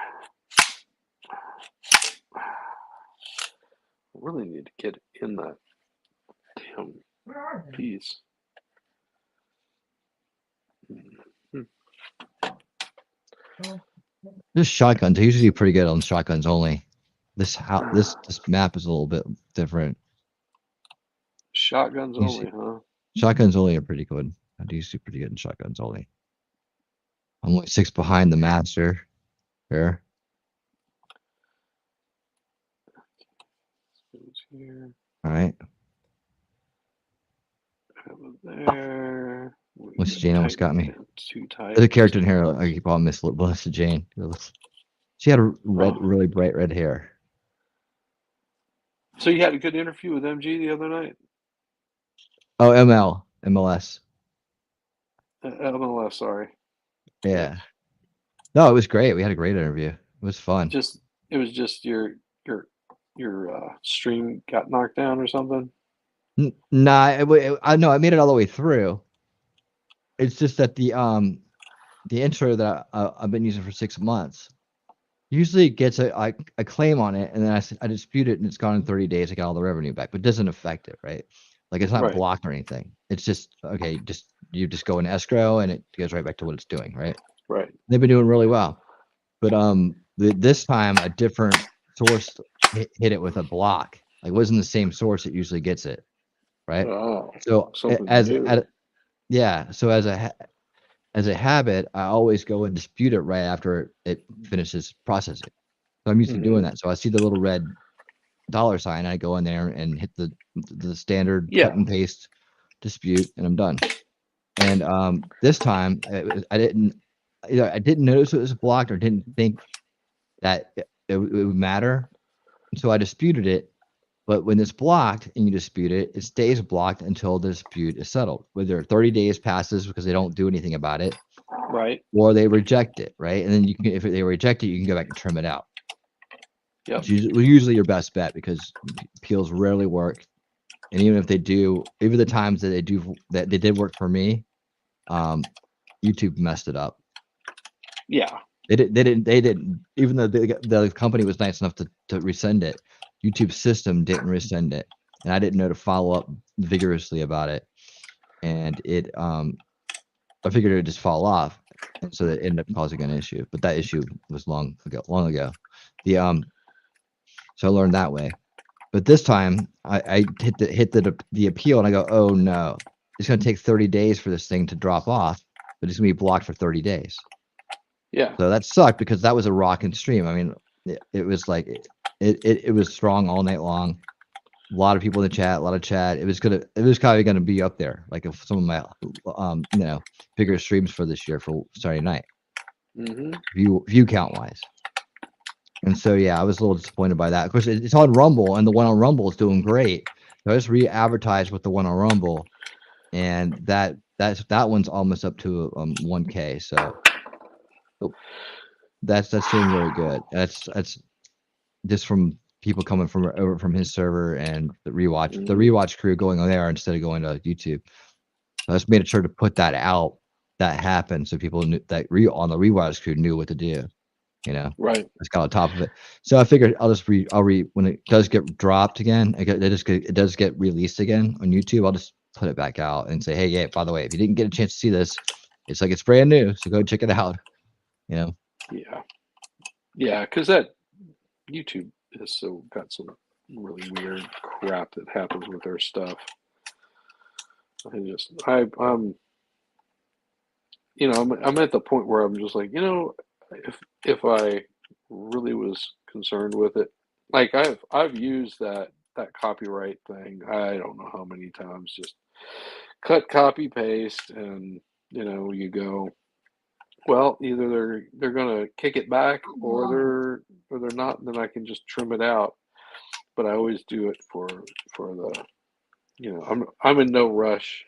really need to get in that damn piece. Just shotguns. I usually do pretty good on shotguns only. This map is a little bit different. Shotguns only, huh? Shotguns only are pretty good. I do usually pretty good in shotguns only. I'm only 6 behind the master. There. Here. All right. There. What's Jane almost got me? Too tight. There's a character in here I keep on Blessed Jane. She had a really bright red hair. So you had a good interview with MG the other night? Oh, MLS. MLS, sorry. Yeah. No, it was great. We had a great interview. It was fun. It was just your stream got knocked down or something. Nah, I know I made it all the way through. It's just that the intro that I've been using for 6 months usually gets a claim on it, and then I dispute it, and it's gone in 30 days. I got all the revenue back, but it doesn't affect it, right? Like it's not Right. blocked or anything. It's just okay. You just go in escrow, and it goes right back to what it's doing, right? Right. They've been doing really well, but this time a different source hit it with a block. Like it wasn't the same source it usually gets it, right? Oh, So something new. So as a habit, I always go and dispute it right after it finishes processing. So I'm used to doing that. So I see the little red $sign, I go in there and hit the standard cut and paste dispute, and I'm done. And this time I didn't notice it was blocked or didn't think that it would matter, so I disputed it. But when it's blocked and you dispute it, it stays blocked until the dispute is settled. Whether 30 days passes because they don't do anything about it, right, or they reject it, right? And then you can, if they reject it, you can go back and trim it out. Yep. It's usually your best bet because appeals rarely work. And even if they do, even the times that they did work for me, YouTube messed it up. Yeah. They didn't. Even though the company was nice enough to resend it, YouTube's system didn't resend it, and I didn't know to follow up vigorously about it. And I figured it would just fall off, and so that ended up causing an issue. But that issue was long ago. So I learned that way. But this time, I hit the appeal, and I go, oh no, it's going to take 30 days for this thing to drop off, but it's going to be blocked for 30 days. Yeah. So that sucked because that was a rocking stream. I mean, it was like it was strong all night long. A lot of people in the chat, a lot of chat. It was probably gonna be up there, like if some of my bigger streams for this year for Saturday night, view count wise. And so yeah, I was a little disappointed by that. Of course, it's on Rumble, and the one on Rumble is doing great. So I just re-advertised with the one on Rumble, and that one's almost up to 1K. So. That's doing really good. That's just from people coming from over from his server and the rewatch crew going on there instead of going to YouTube. So I just made sure to put that out. That happened, so people knew that on the rewatch crew knew what to do. Right. Just got on top of it. So I figured I'll when it does get dropped again, it does get released again on YouTube. I'll just put it back out and say, hey, yeah, by the way, if you didn't get a chance to see this, it's like it's brand new, so go check it out. Yeah. Yeah, because that YouTube is so got some really weird crap that happens with her stuff. I'm I'm at the point where I'm just like, if I really was concerned with it, like I've used that copyright thing. I don't know how many times, just cut, copy, paste, and you go, well, either they're gonna kick it back or they're not, and then I can just trim it out. But I always do it for the I'm in no rush.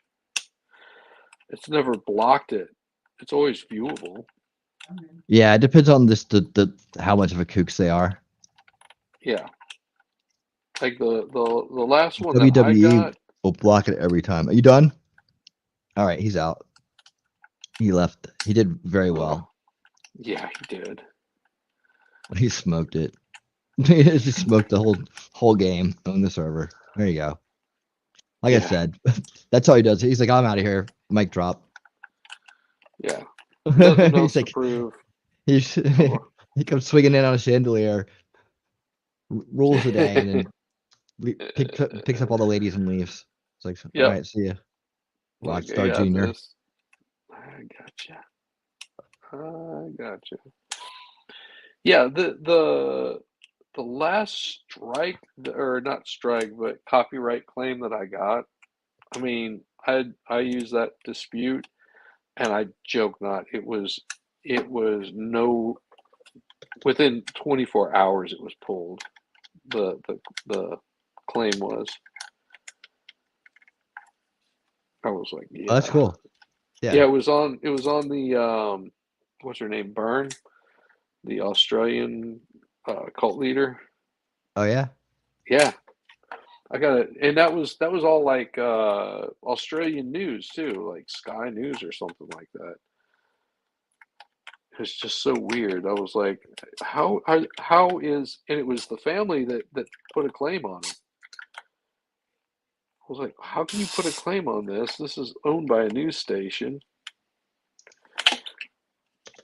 It's never blocked it. It's always viewable. Yeah, it depends on the how much of a kooks they are. Yeah. Like the last one that I WWE got. will block it every time. Are you done? All right, he's out. He left. He did very well. Yeah, he did. He smoked it. He just smoked the whole game on the server. There you go. Like I said, that's all he does. He's like, I'm out of here. Mic drop. Yeah. Nothing else He's to like, prove. he comes swinging in on a chandelier, rolls the day, and then picks up all the ladies and leaves. It's like, all right, see ya. Rockstar Junior. I gotcha. Yeah, the last strike, or not strike, but copyright claim that I got. I mean, I used that dispute, and I joke not. It was within 24 hours it was pulled. The claim was. I was like, yeah. Oh, that's cool. Yeah. Yeah, it was on the what's her name? Byrne, the Australian cult leader. Oh yeah. Yeah. I got it. And that was all like Australian news too, like Sky News or something like that. It's just so weird. I was like, how is, and it was the family that put a claim on it. I was like, how can you put a claim on this? This is owned by a news station.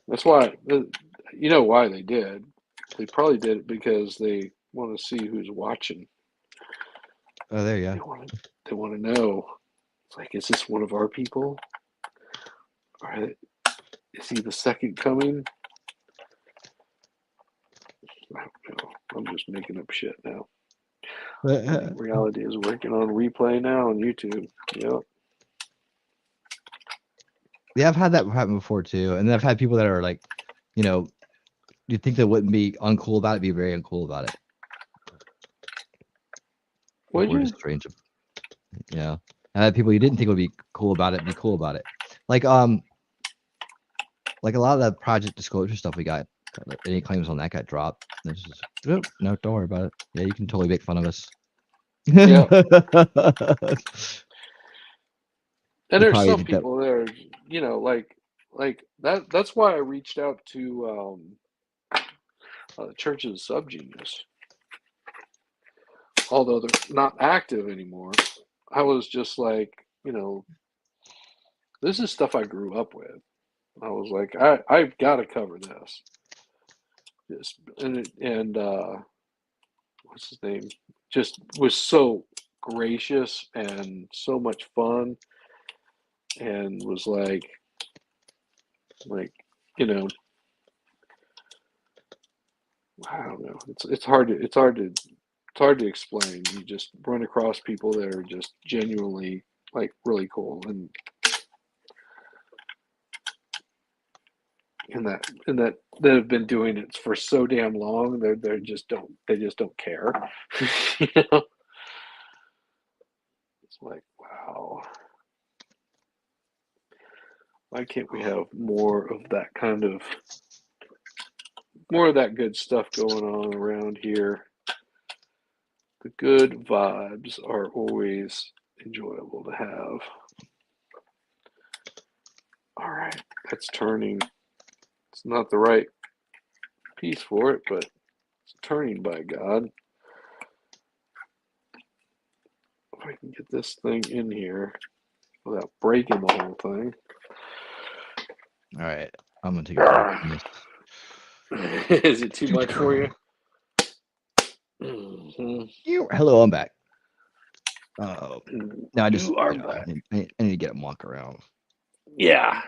That's why, you know why they did. They probably did it because they want to see who's watching. Oh, there you go. They want to know. It's like, is this one of our people? Or is he the second coming? I don't know. I'm just making up shit now. Reality is working on replay now on YouTube. Yep. Yeah, I've had that happen before too, and I've had people that are like, you think they wouldn't be uncool about it, be very uncool about it. Would you? Just strange. I had people you didn't think would be cool about it, be cool about it. Like a lot of the project disclosure stuff we got, any claims on that got dropped. It's just, no, don't worry about it. Yeah, you can totally make fun of us. Yeah. And there's some people there, like that. That's why I reached out to the Church of the Subgenius. Although they're not active anymore, I was just like, this is stuff I grew up with. I was like, I've got to cover this. And what's his name? Just was so gracious and so much fun, and was like, I don't know. It's hard to explain. You just run across people that are just genuinely like really cool, and that have been doing it for so damn long. They just don't care. It's like, wow. Why can't we have more of that good stuff going on around here? The good vibes are always enjoyable to have. All right, that's turning. It's not the right piece for it, but it's turning, by God. If I can get this thing in here without breaking the whole thing. All right, I'm gonna take a break from this. Is it too much for you? Hello, I'm back. No, I just You are you know, back. I need to get him walk around. Yeah.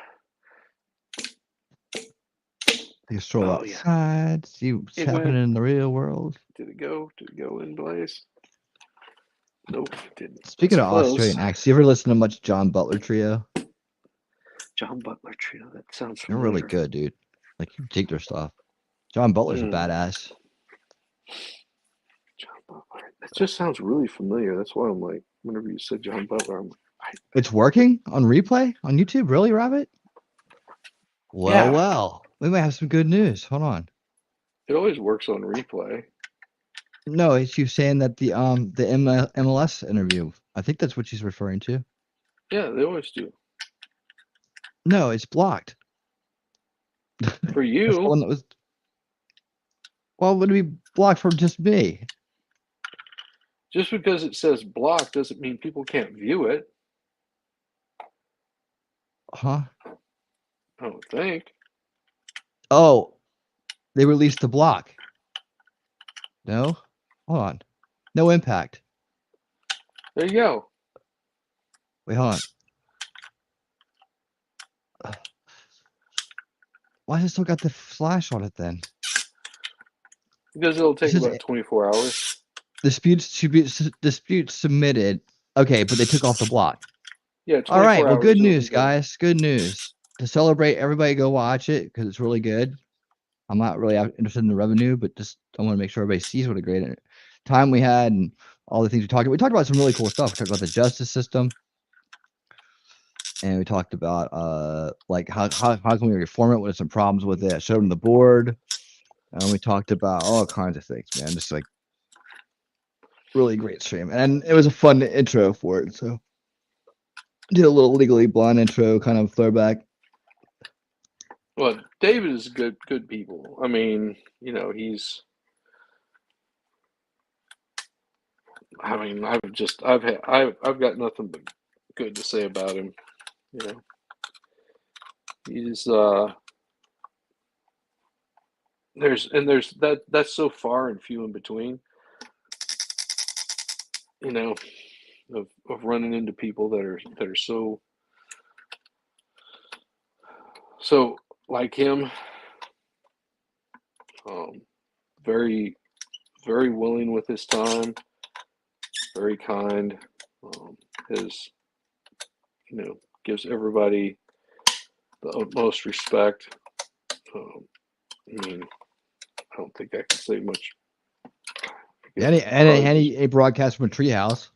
Take a stroll Oh, yeah. outside, see what's It happening went. in the real world. Did it go? Did it go in place? Nope, it didn't. Speaking It's of close. Australian acts, you ever listen to much John Butler Trio? John Butler Trio. That sounds They're familiar. really good, dude. Like, you take their stuff. John Butler's a badass. John Butler. That just sounds really familiar. That's why I'm like, whenever you said John Butler, I'm like, It's working on replay on YouTube? Really, Rabbit? Well, Yeah. well. We might have some good news. Hold on. It always works on replay. No, it's you saying that the MLS interview. I think that's what she's referring to. Yeah, they always do. No, it's blocked. For That's the you, one that was. Well, would it be blocked from just me? just because it says block doesn't mean people can't view it. Huh? I don't think. Oh, they released the block. No? Hold on. No impact. There you go. Wait, hold on. Why has it still got the flash on it then? Because it'll take This is about 24 hours. disputes submitted. Okay, but they took off the block. Yeah, 24 All right. Well, hours. good it'll be news, done. guys. Good news. To celebrate, everybody go watch it because it's really good. I'm not really interested in the revenue, but just I want to make sure everybody sees what a great time we had and all the things we talked about. We talked about some really cool stuff. We talked about the justice system, and we talked about like how can we reform it? What are some problems with it? I showed them the board, and we talked about all kinds of things, man. Just like really great stream, and it was a fun intro for it. So did a little Legally Blonde intro, kind of throwback. Well, David is good people. I mean, you know, he's. I mean, I've got nothing but good to say about him. You know, he's there's that's so far and few in between. You know, of running into people that are so like him. Very very willing with his time. Very kind. His gives everybody the utmost respect. I mean, I don't think I can say much. Any broadcast from a treehouse.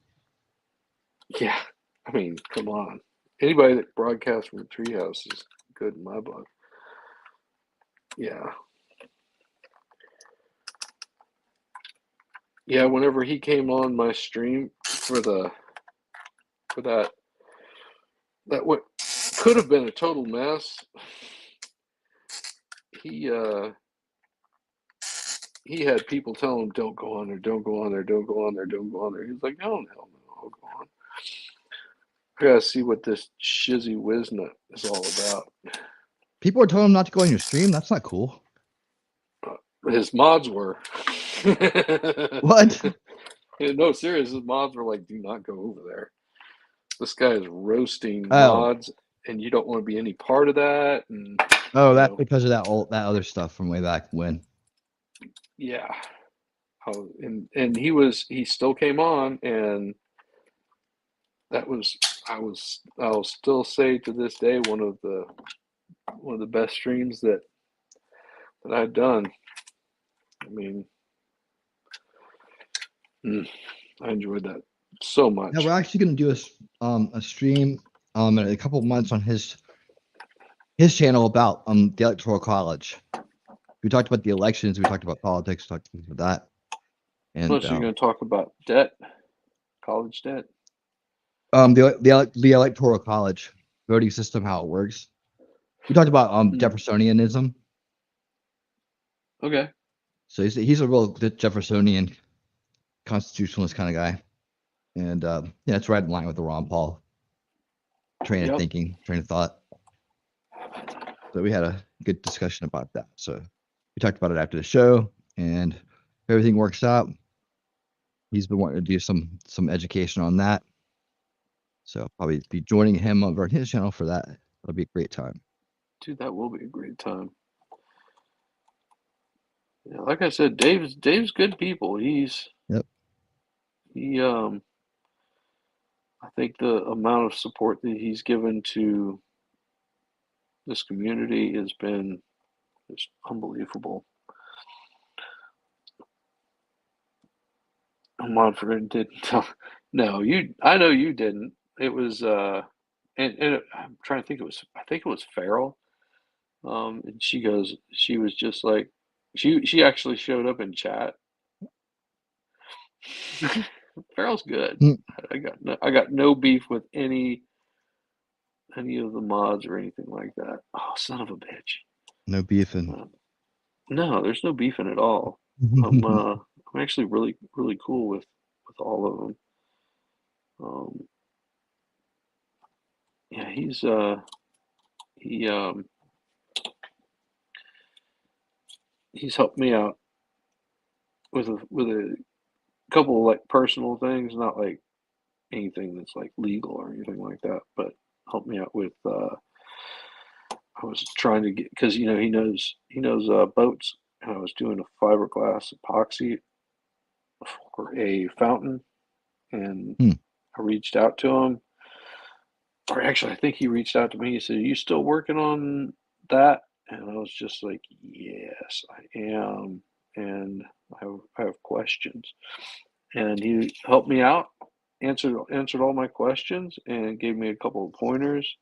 Yeah, I mean, come on. Anybody that broadcasts from a treehouse is good in my book. Yeah. Yeah, whenever he came on my stream for that what could have been a total mess, he had people telling him, "Don't go on there, don't go on there, don't go on there, don't go on there." He's like, "Oh hell no, I'll go on. I gotta see what this shizzy whiznut is all about." People are telling him not to go on your stream. That's not cool. His mods were. What? No, serious. His mods were like, "Do not go over there. This guy is roasting Oh. mods, and you don't want to be any part of that." And that's because of that other stuff from way back when. yeah. And he still came on, and that was I'll still say to this day one of the best streams that I've done. I mean, I enjoyed that so much. Yeah, we're actually going to do a stream in a couple of months on his channel about the Electoral College. We talked about the elections. We talked about politics. We talked about that. And Plus, you're going to talk about debt, college debt. The Electoral College voting system, how it works. We talked about Jeffersonianism. Okay. So he's a real Jeffersonian constitutionalist kind of guy, and yeah, it's right in line with the Ron Paul train of thinking, train of thought. So we had a good discussion about that. So we talked about it after the show, and if everything works out, He's been wanting to do some education on that. So I'll probably be joining him over on his channel for that. It'll be a great time. Dude, that will be a great time. Yeah, like I said, Dave's good people. Yep. I think the amount of support that he's given to this community has been just unbelievable. Montford didn't tell. No, I know you didn't. It was and I'm trying to think. I think it was Farrell. And she was just like, she actually showed up in chat. Farrell's good. Mm. I got no beef with any of the mods or anything like that. Oh, son of a bitch. No beefing. No, there's no beefing at all. I'm actually really really cool with all of them. Yeah, he's helped me out with a couple of like personal things, not like anything that's like legal or anything like that, but helped me out with I was trying to get, because he knows boats, and I was doing a fiberglass epoxy for a fountain, and I reached out to him, or actually I think he reached out to me. He said, "Are you still working on that?" And I was just like, "Yes, I am, and I have questions." And he helped me out, answered all my questions, and gave me a couple of pointers.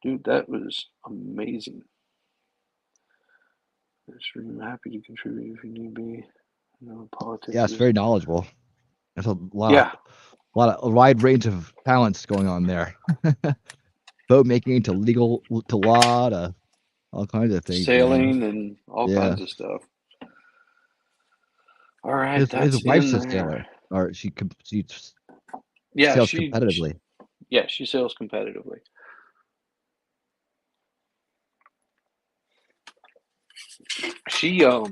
Dude, that was amazing. I'm happy to contribute if you need be. Politics. Yeah, it's very knowledgeable. There's a Yeah. a wide range of talents going on there. Boat making to legal to law to all kinds of things, man. Sailing and all kinds of stuff. All right, His wife's a sailor, or she yeah, sails competitively. She sails competitively. She I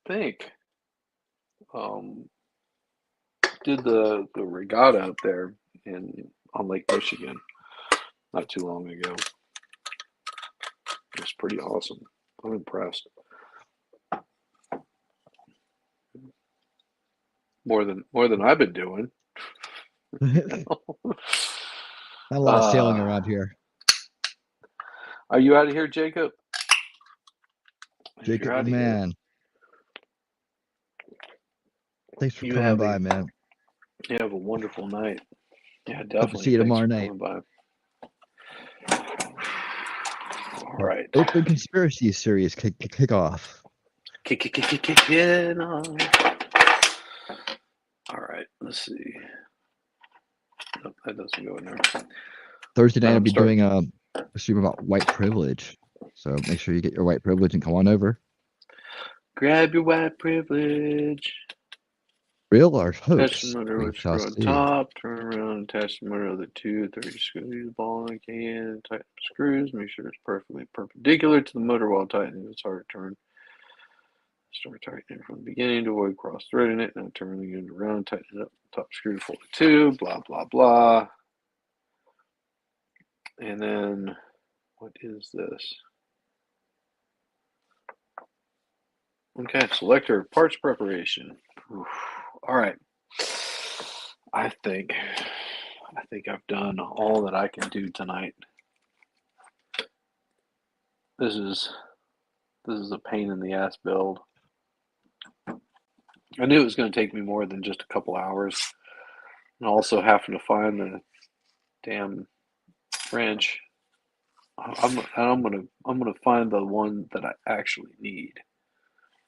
think did the regatta up there on Lake Michigan not too long ago. It was pretty awesome. I'm impressed. More than I've been doing. Not a lot of sailing around here. Are you out of here, Jacob? Jacob, the man. Thanks for coming by, man. You have a wonderful night. Yeah, definitely. Hope to see you tomorrow night. All right. Open Conspiracy Series kick off. Kick it off. All right. Let's see. Nope, that doesn't go in there. Thursday night I'll be doing a stream about white privilege. So make sure you get your white privilege and come on over. Grab your white privilege. Real or hoax? Attach the motor with screw on top. Turn around. Attach the motor of the two. 30 screws. The ball in the can. Tighten the screws. Make sure it's perfectly perpendicular to the motor while tightening. It's hard to turn. Start tightening from the beginning to avoid cross threading it. Now turn the unit around. Tighten it up. Top screw to fold it two. Blah blah blah. And then what is this? Okay, selector parts preparation. Oof. All right. I think I've done all that I can do tonight. This is a pain in the ass build. I knew it was going to take me more than just a couple hours, and also having to find the damn wrench. I'm gonna find the one that I actually need.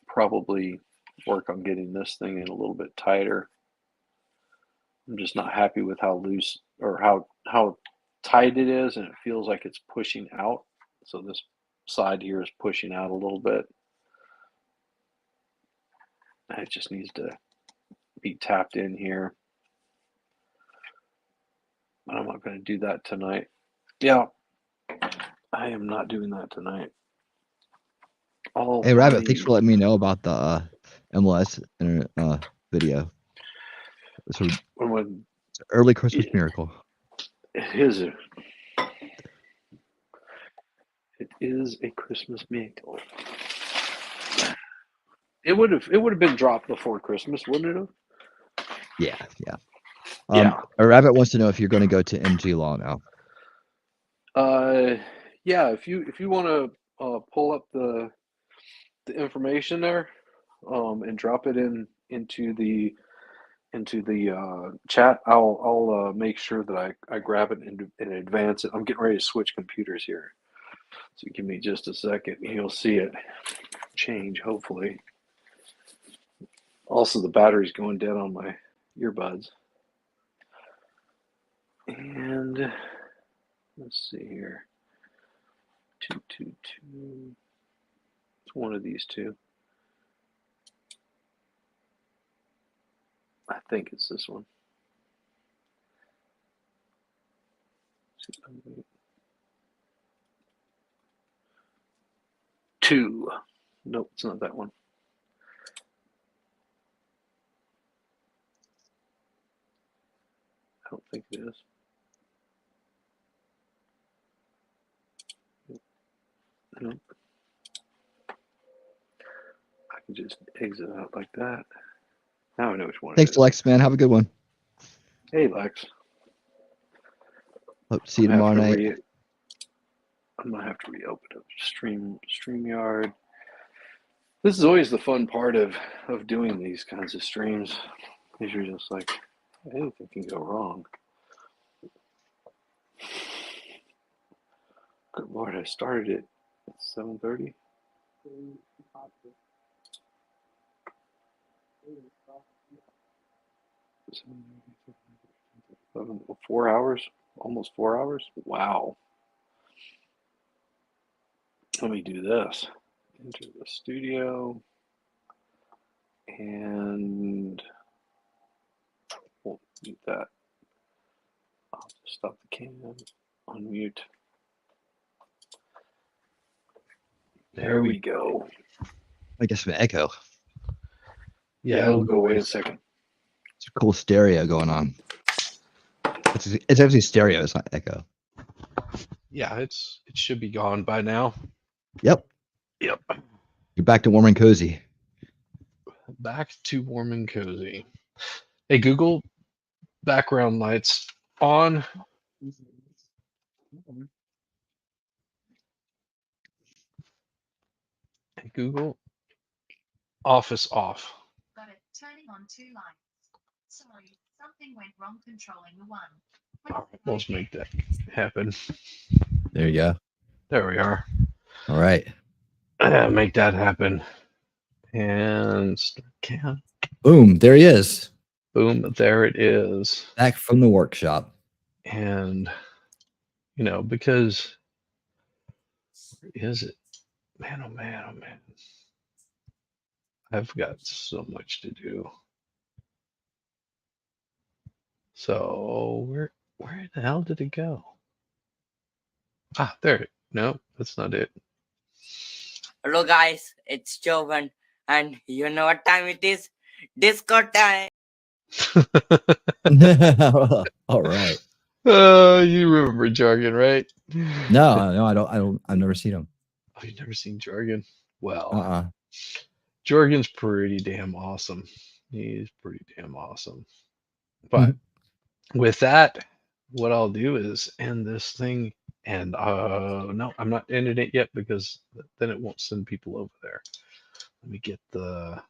Probably work on getting this thing in a little bit tighter. I'm just not happy with how loose or how tight it is, and it feels like it's pushing out. So this side here is pushing out a little bit. It just needs to be tapped in here. But I'm not going to do that tonight. Yeah, I am not doing that tonight. all Hey, Rabbit, thanks the for letting me know about the MLS video. So when early Christmas it, miracle. it is a Christmas miracle. It would have been dropped before Christmas, wouldn't it have? Yeah, yeah. Yeah. A Rabbit wants to know if you're going to go to MG Law now. Yeah. If you want to pull up the information there, and drop it into the chat, I'll make sure that I grab it in advance. I'm getting ready to switch computers here, so give me just a second. You'll see it change, hopefully. Also, the battery's going dead on my earbuds. And let's see here. 222. It's one of these two. I think it's this one. Two. Nope, it's not that one. I don't think it is. Nope. I can just exit out like that. Now I know which one Thanks, it is. Lex, man. Have a good one. Hey, Lex. Hope to see you tomorrow night. I'm gonna have to reopen up StreamYard. This is always the fun part of doing these kinds of streams. Is you're just like, anything can go wrong. Good Lord, I started it at 7:30. 4 hours, almost 4 hours. Wow. Let me do this. Enter the studio, and we'll mute that. I'll just stop the cam, unmute. There we go. I guess an echo. Yeah, it'll go away in a second. It's a cool stereo going on. It's actually stereo. It's not echo. Yeah, it should be gone by now. Yep. Yep. You're back to warm and cozy. Back to warm and cozy. Hey, Google, background lights on. Hey, Google, office off. Got it. Turning on 2 lights. Sorry, something went wrong controlling the one. All right, let's make that happen. There you go. There we are. All right. Make that happen. And can. Boom. There he is. Boom. There it is. Back from the workshop. And, because where is it? Man, oh man, oh man. I've got so much to do. So where the hell did it go? Ah, there. No, that's not it. Hello guys, it's Jovan, and you know what time it is? Disco time. All right. You remember Jargon, right? No, I don't. I've never seen him. Oh, you've never seen Jargon? Well, Uh-uh. Jargon's pretty damn awesome. He's pretty damn awesome. But with that, what I'll do is end this thing. And no, I'm not ending it yet because then it won't send people over there. Let me get the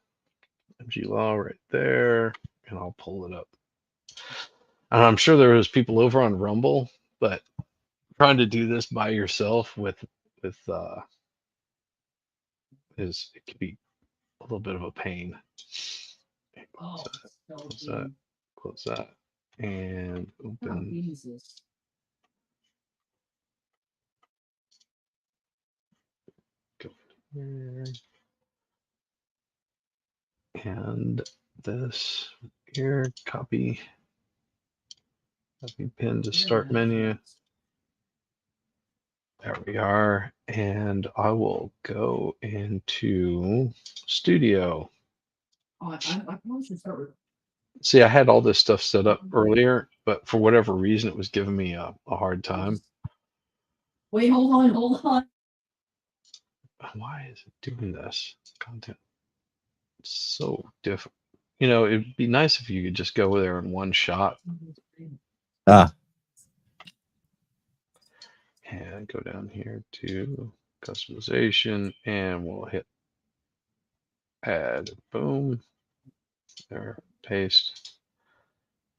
MG Law right there, and I'll pull it up. And I'm sure there was people over on Rumble, but trying to do this by yourself with it can be a little bit of a pain. Close that, and open. Go here. And this here, copy pin to start menu. There we are. And I will go into Studio. Oh, I probably should start with. See, I had all this stuff set up earlier, but for whatever reason, it was giving me a hard time. Wait, hold on. Why is it doing this? Content. It's so different. You know, it'd be nice if you could just go there in one shot. And go down here to customization, and we'll hit add. Boom. There, paste.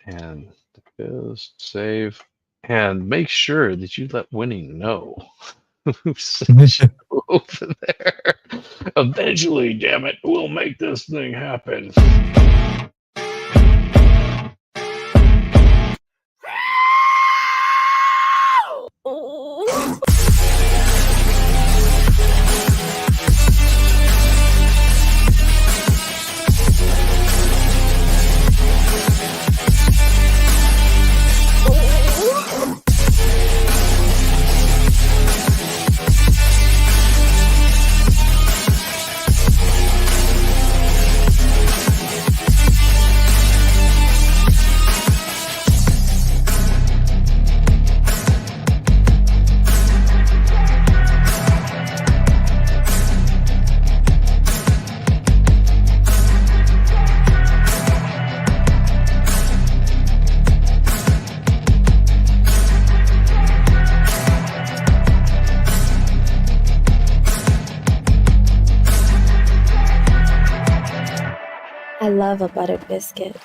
And is save. And make sure that you let Winning know who's over there. Eventually, damn it, we'll make this thing happen. I love a buttered biscuit.